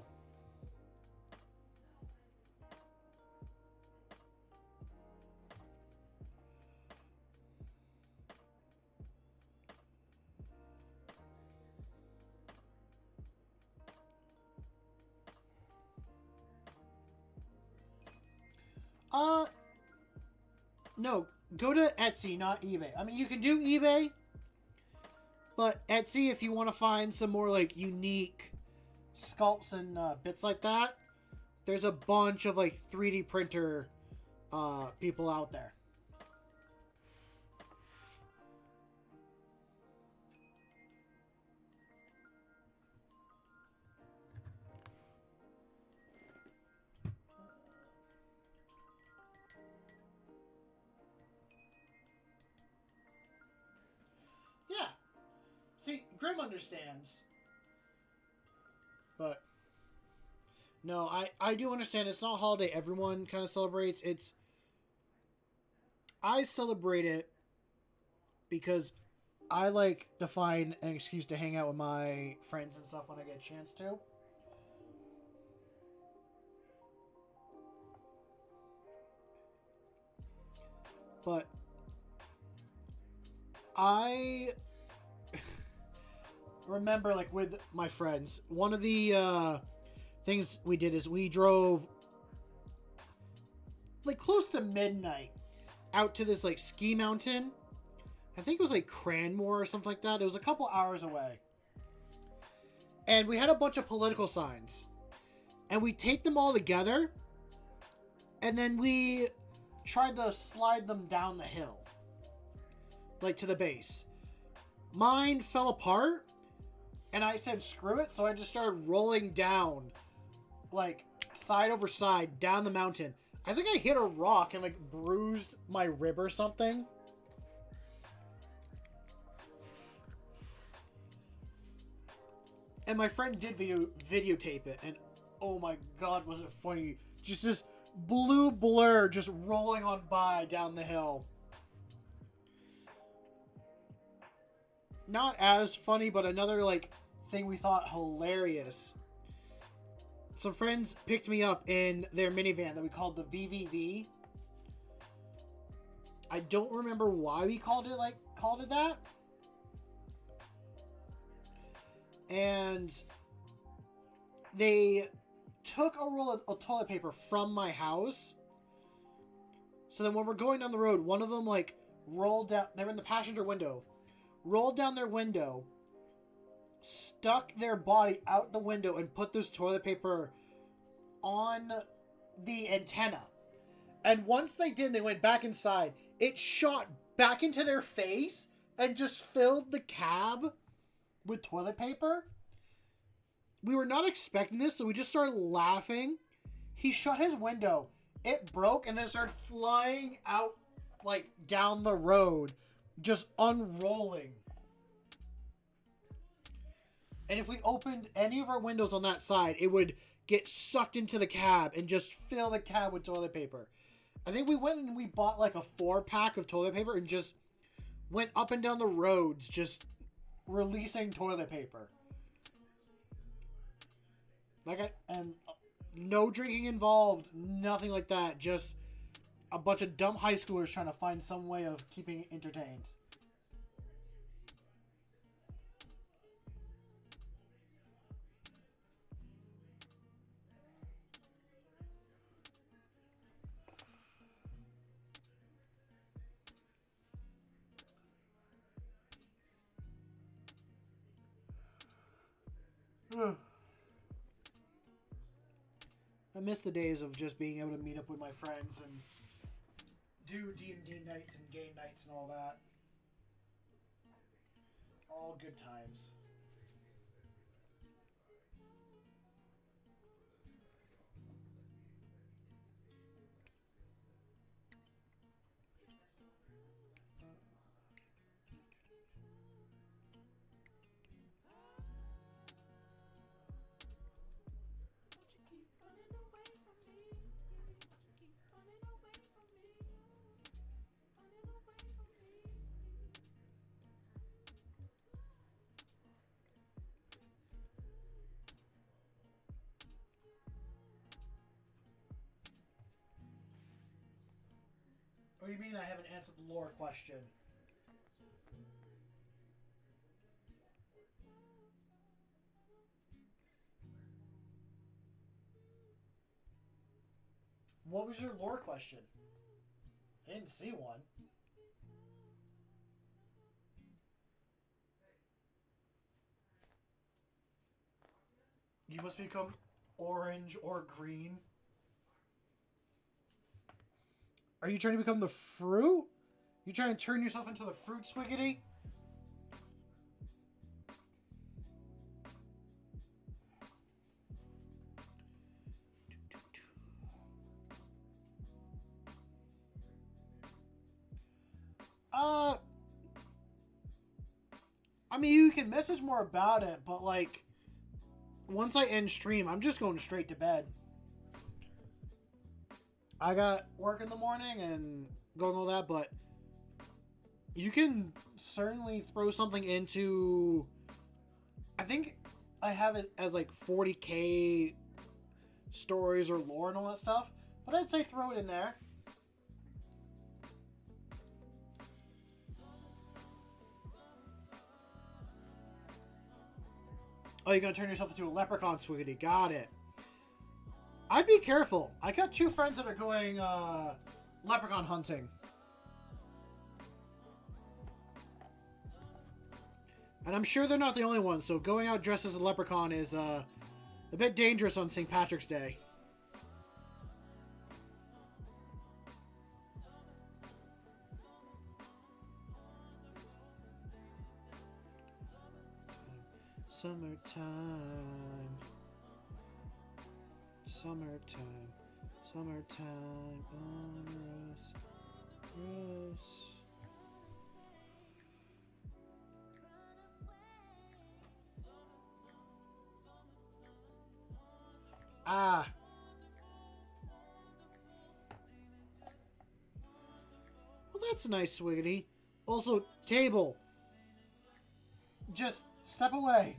No, go to Etsy, not eBay. I mean, you can do eBay, but Etsy, if you want to find some more, like, unique sculpts and bits like that, there's a bunch of, like, 3D printer people out there. Yeah. See, Grim understands. But no, I do understand it's not a holiday everyone kind of celebrates. I celebrate it because I like to find an excuse to hang out with my friends and stuff when I get a chance to. But I remember, like, with my friends, one of the things we did is we drove, like, close to midnight out to this, like, ski mountain. I think it was, like, Cranmore or something like that. It was a couple hours away. And we had a bunch of political signs. And we taped them all together. And then we tried to slide them down the hill. Like, to the base. Mine fell apart. And I said, screw it. So I just started rolling down. Like, side over side, down the mountain. I think I hit a rock and, like, bruised my rib or something. And my friend did videotape it. And, oh my god, was it funny. Just this blue blur just rolling on by down the hill. Not as funny, but another, like, thing we thought hilarious. Some friends picked me up in their minivan that we called the VVV. I don't remember why we called it that. And they took a roll of toilet paper from my house. So then when we're going down the road, one of them, like, rolled down. They were in the passenger window. Rolled down their window. Stuck their body out the window and put this toilet paper on the antenna. And once they did, they went back inside. It shot back into their face and just filled the cab with toilet paper. We were not expecting this, so we just started laughing. He shut his window. It broke and then started flying out, like, down the road, just unrolling. And if we opened any of our windows on that side, it would get sucked into the cab and just fill the cab with toilet paper. I think we went and we bought, like, a 4-pack of toilet paper and just went up and down the roads just releasing toilet paper. And no drinking involved, nothing like that. Just a bunch of dumb high schoolers trying to find some way of keeping entertained. I miss the days of just being able to meet up with my friends and do D&D nights and game nights and all that. All good times. What do you mean I haven't answered the lore question? What was your lore question? I didn't see one. You must become orange or green. Are you trying to become the fruit? You trying to turn yourself into the fruit, Swiggity? I mean, you can message more about it, but like, once I end stream, I'm just going straight to bed. I got work in the morning and going all that, but you can certainly throw something into. I think I have it as like 40k stories or lore and all that stuff, but I'd say throw it in there. Oh, you're gonna turn yourself into a leprechaun, Swiggity. Got it. I'd be careful. I got 2 friends that are going leprechaun hunting. And I'm sure they're not the only ones, so going out dressed as a leprechaun is a bit dangerous on St. Patrick's Day. Summertime. Summertime. Summertime on Rose. Ah. Well, that's nice, Swiggity. Also, table. Just step away.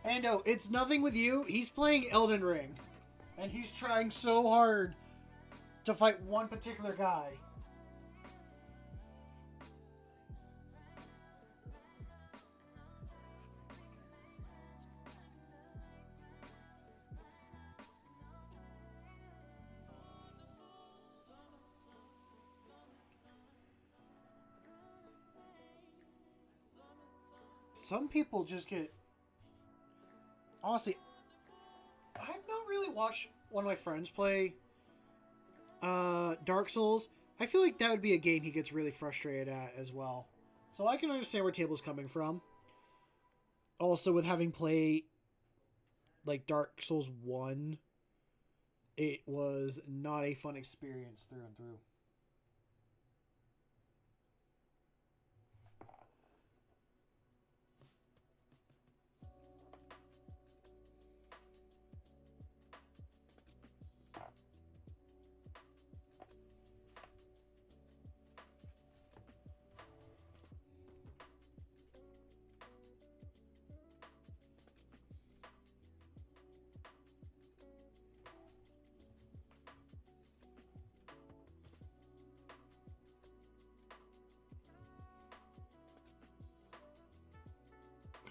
Ando, it's nothing with you. He's playing Elden Ring. And he's trying so hard to fight one particular guy. Some people just get... Honestly, I've not really watched one of my friends play Dark Souls. I feel like that would be a game he gets really frustrated at as well. So I can understand where Table's coming from. Also, with having played like Dark Souls 1, it was not a fun experience through and through.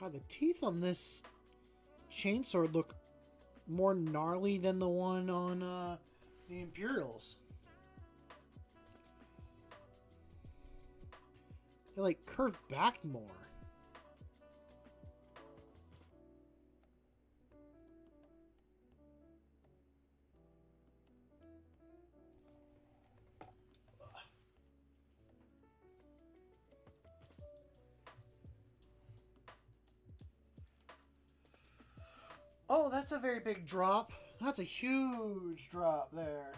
God, the teeth on this chainsword look more gnarly than the one on the Imperials. They like curved back more. Oh, that's a very big drop. That's a huge drop there.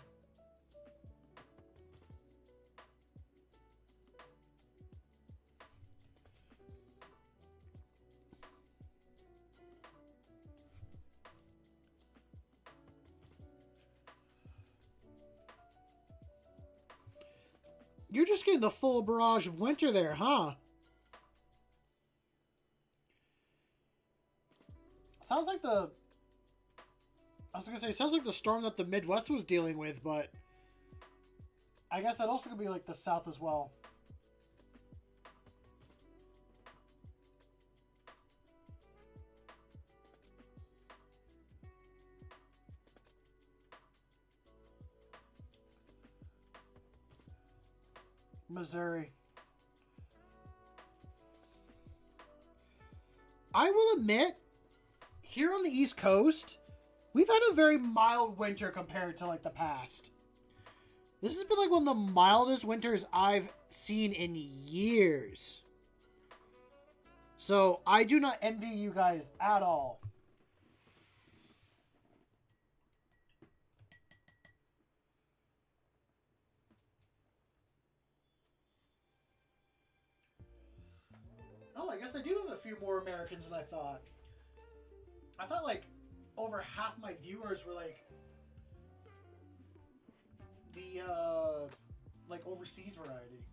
You're just getting the full barrage of winter there, huh? Sounds like the... I was gonna say, sounds like the storm that the Midwest was dealing with, but... I guess that also could be like the South as well. Missouri. I will admit, here on the East Coast, we've had a very mild winter compared to like the past. This has been like one of the mildest winters I've seen in years. So I do not envy you guys at all. Oh, I guess I do have a few more Americans than I thought. I thought like over half my viewers were like the like overseas variety.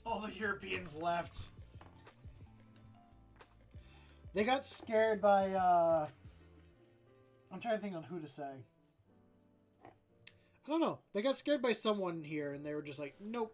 All the Europeans left. They got scared by, I'm trying to think on who to say. I don't know. They got scared by someone here, and they were just like, nope.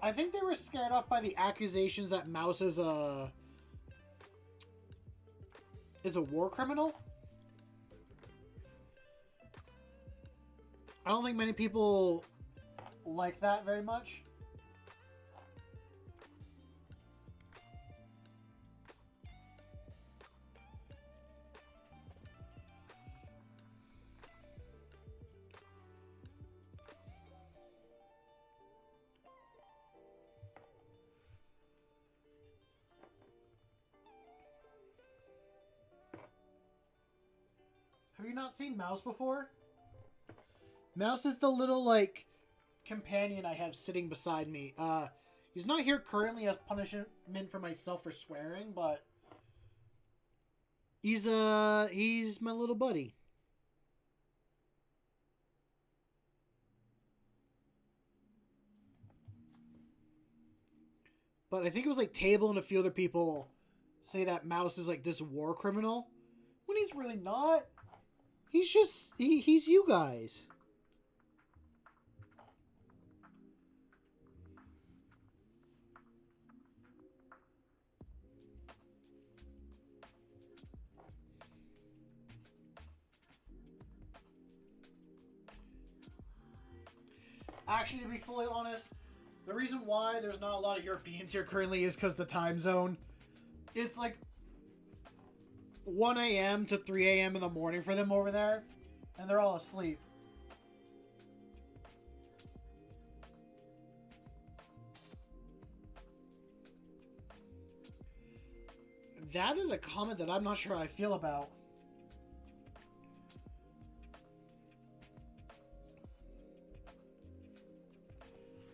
I think they were scared off by the accusations that Mouse is a war criminal. I don't think many people like that very much. Have you not seen Mouse before? Mouse is the little, like, companion I have sitting beside me. He's not here currently as punishment for myself for swearing, but he's my little buddy. But I think it was like Table and a few other people say that Mouse is like this war criminal when he's really not. He's just he's you guys. Actually, to be fully honest, the reason why there's not a lot of Europeans here currently is because the time zone. It's like 1 a.m. to 3 a.m. in the morning for them over there, and they're all asleep. That is a comment that I'm not sure how I feel about.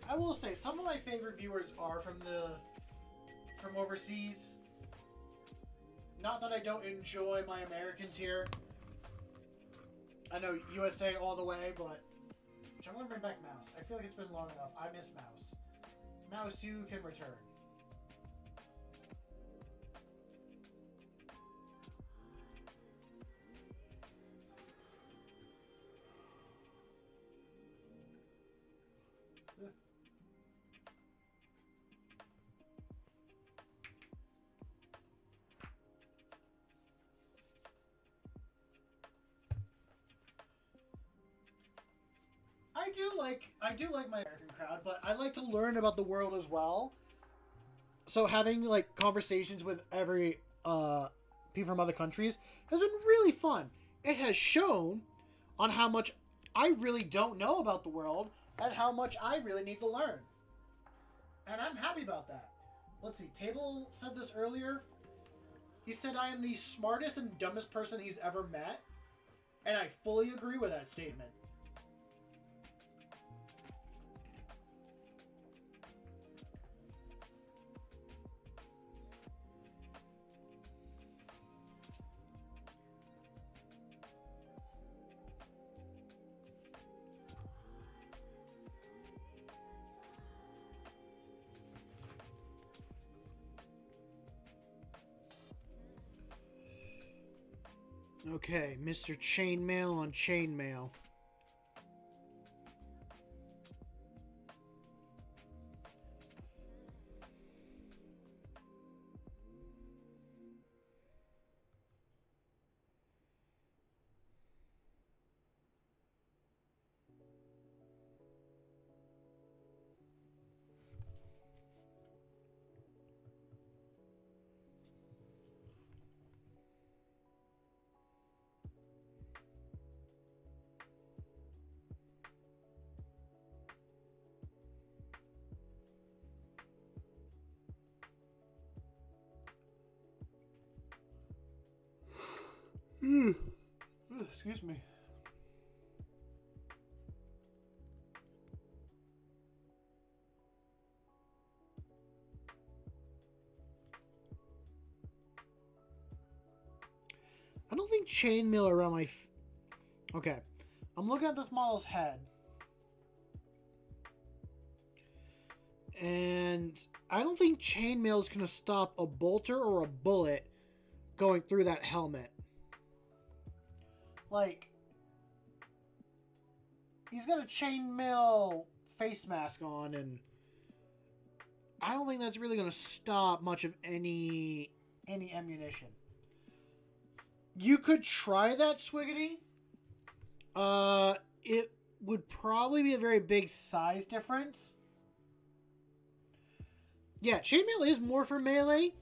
I will say some of my favorite viewers are from overseas. Not that I don't enjoy my Americans here. I know USA all the way, but I'm gonna bring back Mouse. I feel like it's been long enough. I miss Mouse. Mouse, you can return. I do like my American crowd, but I like to learn about the world as well. So having like conversations with every people from other countries has been really fun. It has shown on how much I really don't know about the world and how much I really need to learn. And I'm happy about that. Let's see, Table said this earlier. He said I am the smartest and dumbest person he's ever met. And I fully agree with that statement. Okay, Mr. Chainmail on Chainmail. Excuse me. I don't think chainmail around my... Okay. I'm looking at this model's head. And I don't think chainmail is going to stop a bolter or a bullet going through that helmet. Like, he's got a chainmail face mask on, and I don't think that's really going to stop much of any ammunition. You could try that, Swiggity. It would probably be a very big size difference. Yeah, chainmail is more for melee.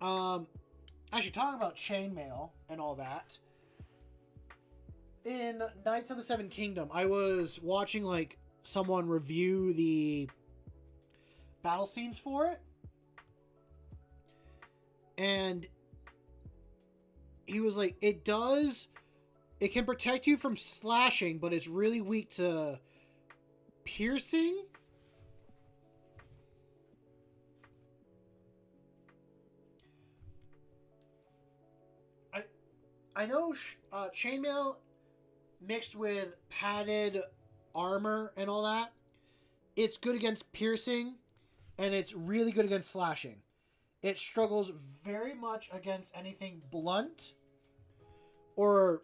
Actually, talking about chainmail and all that. In Knights of the Seven Kingdom, I was watching like someone review the battle scenes for it, and he was like, it can protect you from slashing, but it's really weak to piercing. I know chainmail mixed with padded armor and all that, it's good against piercing, and it's really good against slashing. It struggles very much against anything blunt or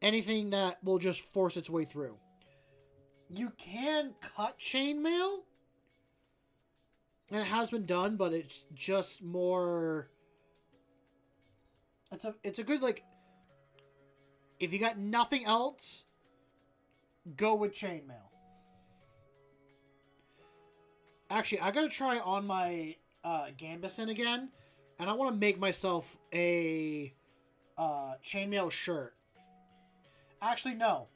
anything that will just force its way through. You can cut chainmail, and it has been done, but it's just more... It's a good, like... If you got nothing else, go with chainmail. Actually, I gotta try on my Gambison again, and I want to make myself a chainmail shirt. Actually, no.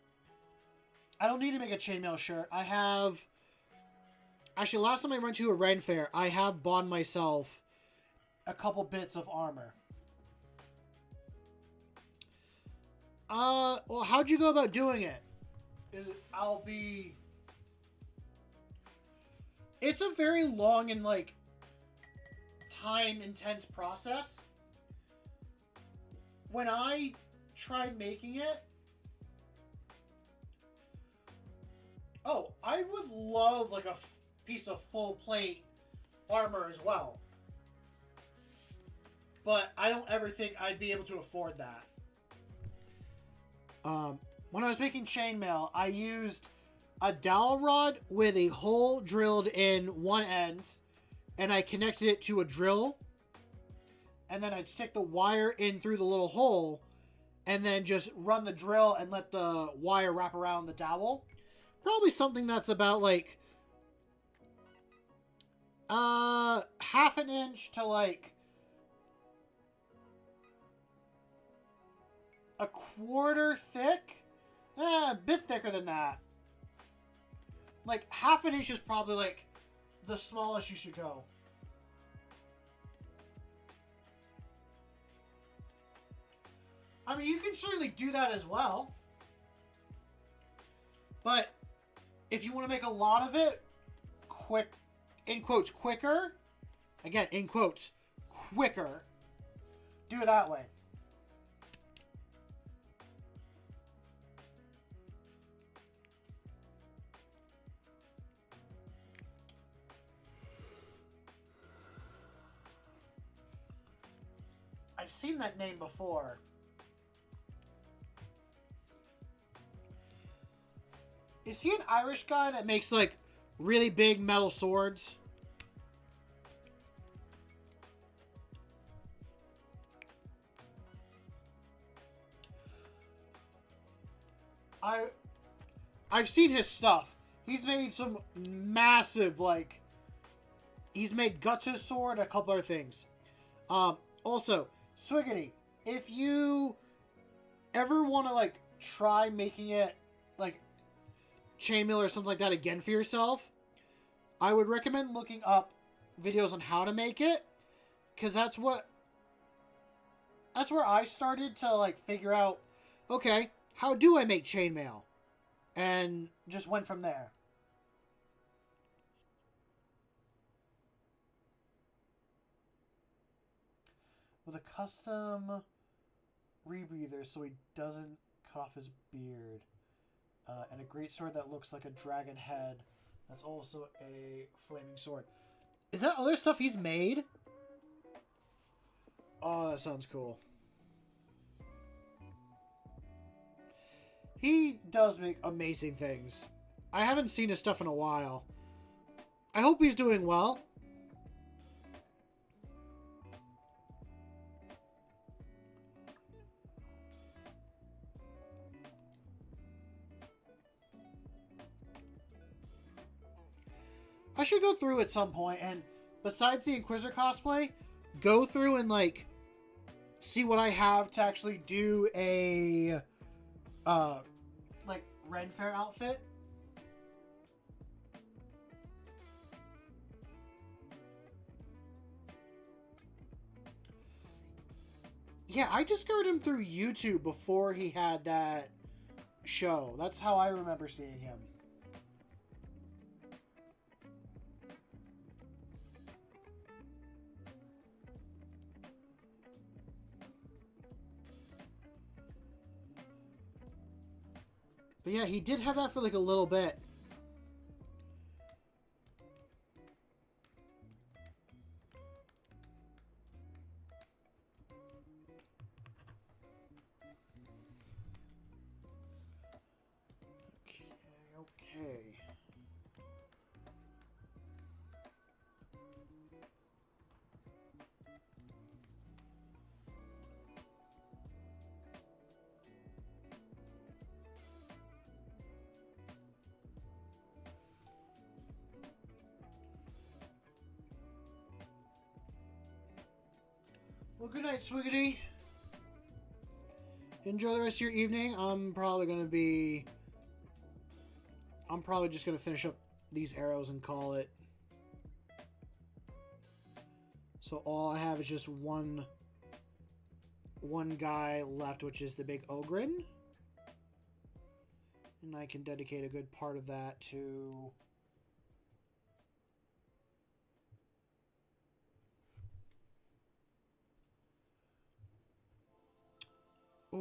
I don't need to make a chainmail shirt. I have... Actually, last time I went to a Ren Fair, I have bought myself a couple bits of armor. Well, how'd you go about doing it? It's a very long and, like, time-intense process. When I tried making it... Oh, I would love, like, a piece of full-plate armor as well. But I don't ever think I'd be able to afford that. When I was making chainmail, I used a dowel rod with a hole drilled in one end, and I connected it to a drill, and then I'd stick the wire in through the little hole, and then just run the drill and let the wire wrap around the dowel. Probably something that's about like half an inch to like a quarter thick. A bit thicker than that. Like half an inch is probably like the smallest you should go. I mean, you can certainly do that as well. But if you want to make a lot of it, quick, in quotes, quicker, again, in quotes, quicker, do it that way. I've seen that name before. Is he an Irish guy that makes, like, really big metal swords? I've seen his stuff. He's made some massive, like... He's made Guts' sword, a couple other things. Also, Swiggity, if you ever want to, like, try making it, like, chainmail or something like that again for yourself, I would recommend looking up videos on how to make it, because that's where I started to, like, figure out, okay, how do I make chainmail? And just went from there. With a custom rebreather so he doesn't cut off his beard. And a great sword that looks like a dragon head. That's also a flaming sword. Is that other stuff he's made? Oh, that sounds cool. He does make amazing things. I haven't seen his stuff in a while. I hope he's doing well. I should go through at some point and, besides the Inquisitor cosplay, go through and, like, see what I have to actually do a, like, Ren Fair outfit. Yeah, I discovered him through YouTube before he had that show. That's how I remember seeing him. But yeah, he did have that for like a little bit. Okay. Well, good night, Swiggity. Enjoy the rest of your evening. I'm probably just going to finish up these arrows and call it. So all I have is just one guy left, which is the big Ogren. And I can dedicate a good part of that to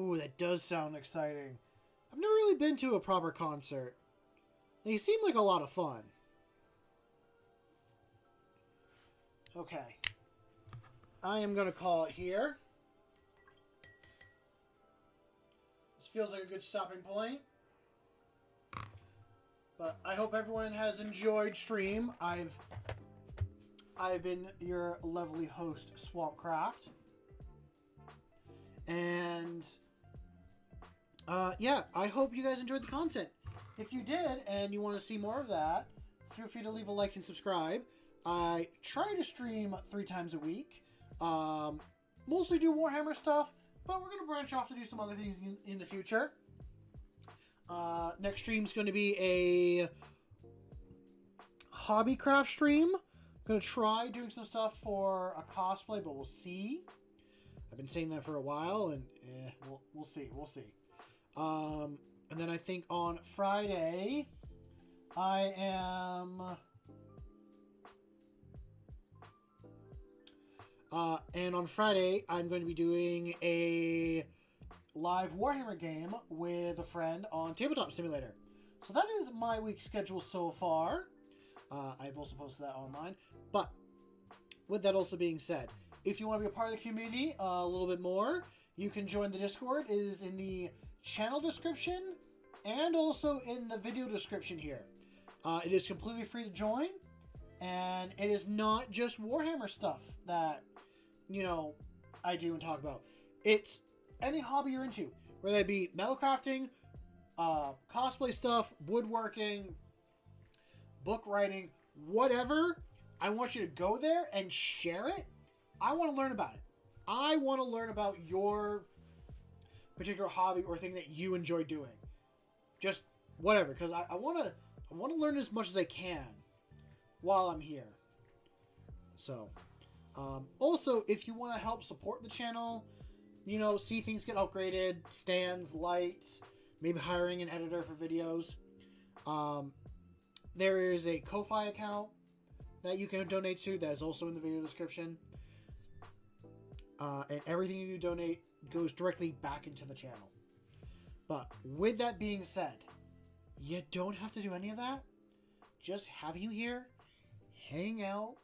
Ooh, that does sound exciting. I've never really been to a proper concert. They seem like a lot of fun. Okay. I am going to call it here. This feels like a good stopping point. But I hope everyone has enjoyed stream. I've been your lovely host, Swampcraft. And yeah, I hope you guys enjoyed the content. If you did and you want to see more of that, feel free to leave a like and subscribe. I try to stream 3 times a week. Mostly do Warhammer stuff, but we're going to branch off to do some other things in the future. Next stream is going to be a hobbycraft stream. I'm going to try doing some stuff for a cosplay, but we'll see. I've been saying that for a while, and we'll see. We'll see. And then I think on Friday, I am... and on Friday, I'm going to be doing a live Warhammer game with a friend on Tabletop Simulator. So that is my week's schedule so far. I've also posted that online. But with that also being said, if you want to be a part of the community a little bit more, you can join the Discord. It is in the channel description and also in the video description here. It is completely free to join, and it is not just Warhammer stuff that, you know, I do and talk about. It's any hobby you're into, whether it be metal crafting, cosplay stuff, woodworking, book writing, whatever. I want you to go there and share it. I want to learn about it. I want to learn about your particular hobby or thing that you enjoy doing. Just whatever, because I want to learn as much as I can while I'm here. So, also, if you want to help support the channel, you know, see things get upgraded, stands, lights, maybe hiring an editor for videos, there is a Ko-Fi account that you can donate to that is also in the video description. And everything you donate goes directly back into the channel. But with that being said, you don't have to do any of that. Just having you here, hanging out,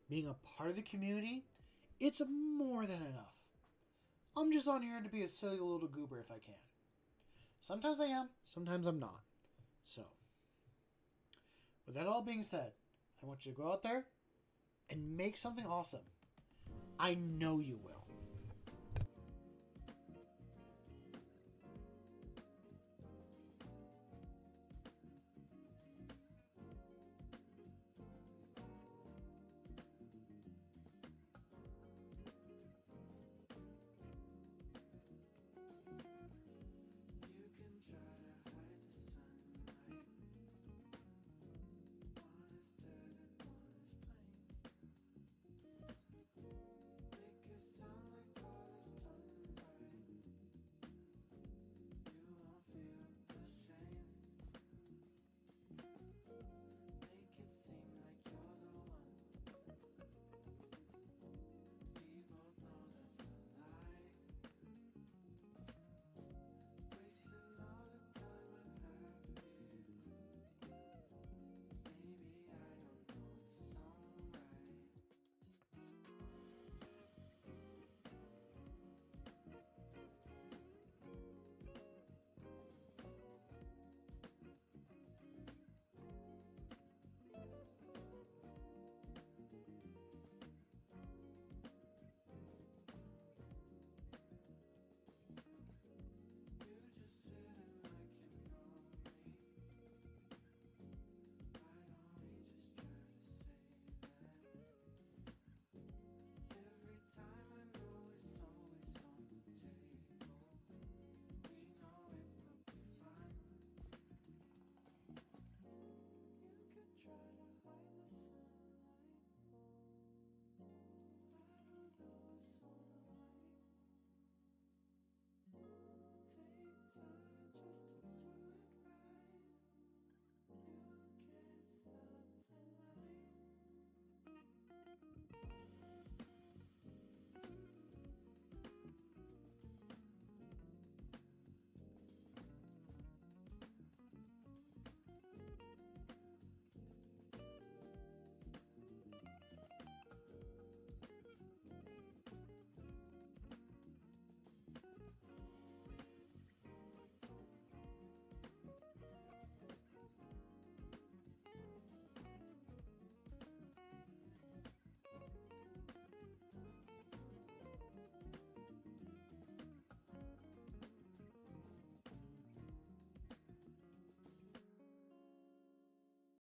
being a part of the community, it's more than enough. I'm just on here to be a silly little goober if I can. Sometimes I am, sometimes I'm not. So, with that all being said, I want you to go out there and make something awesome. I know you will.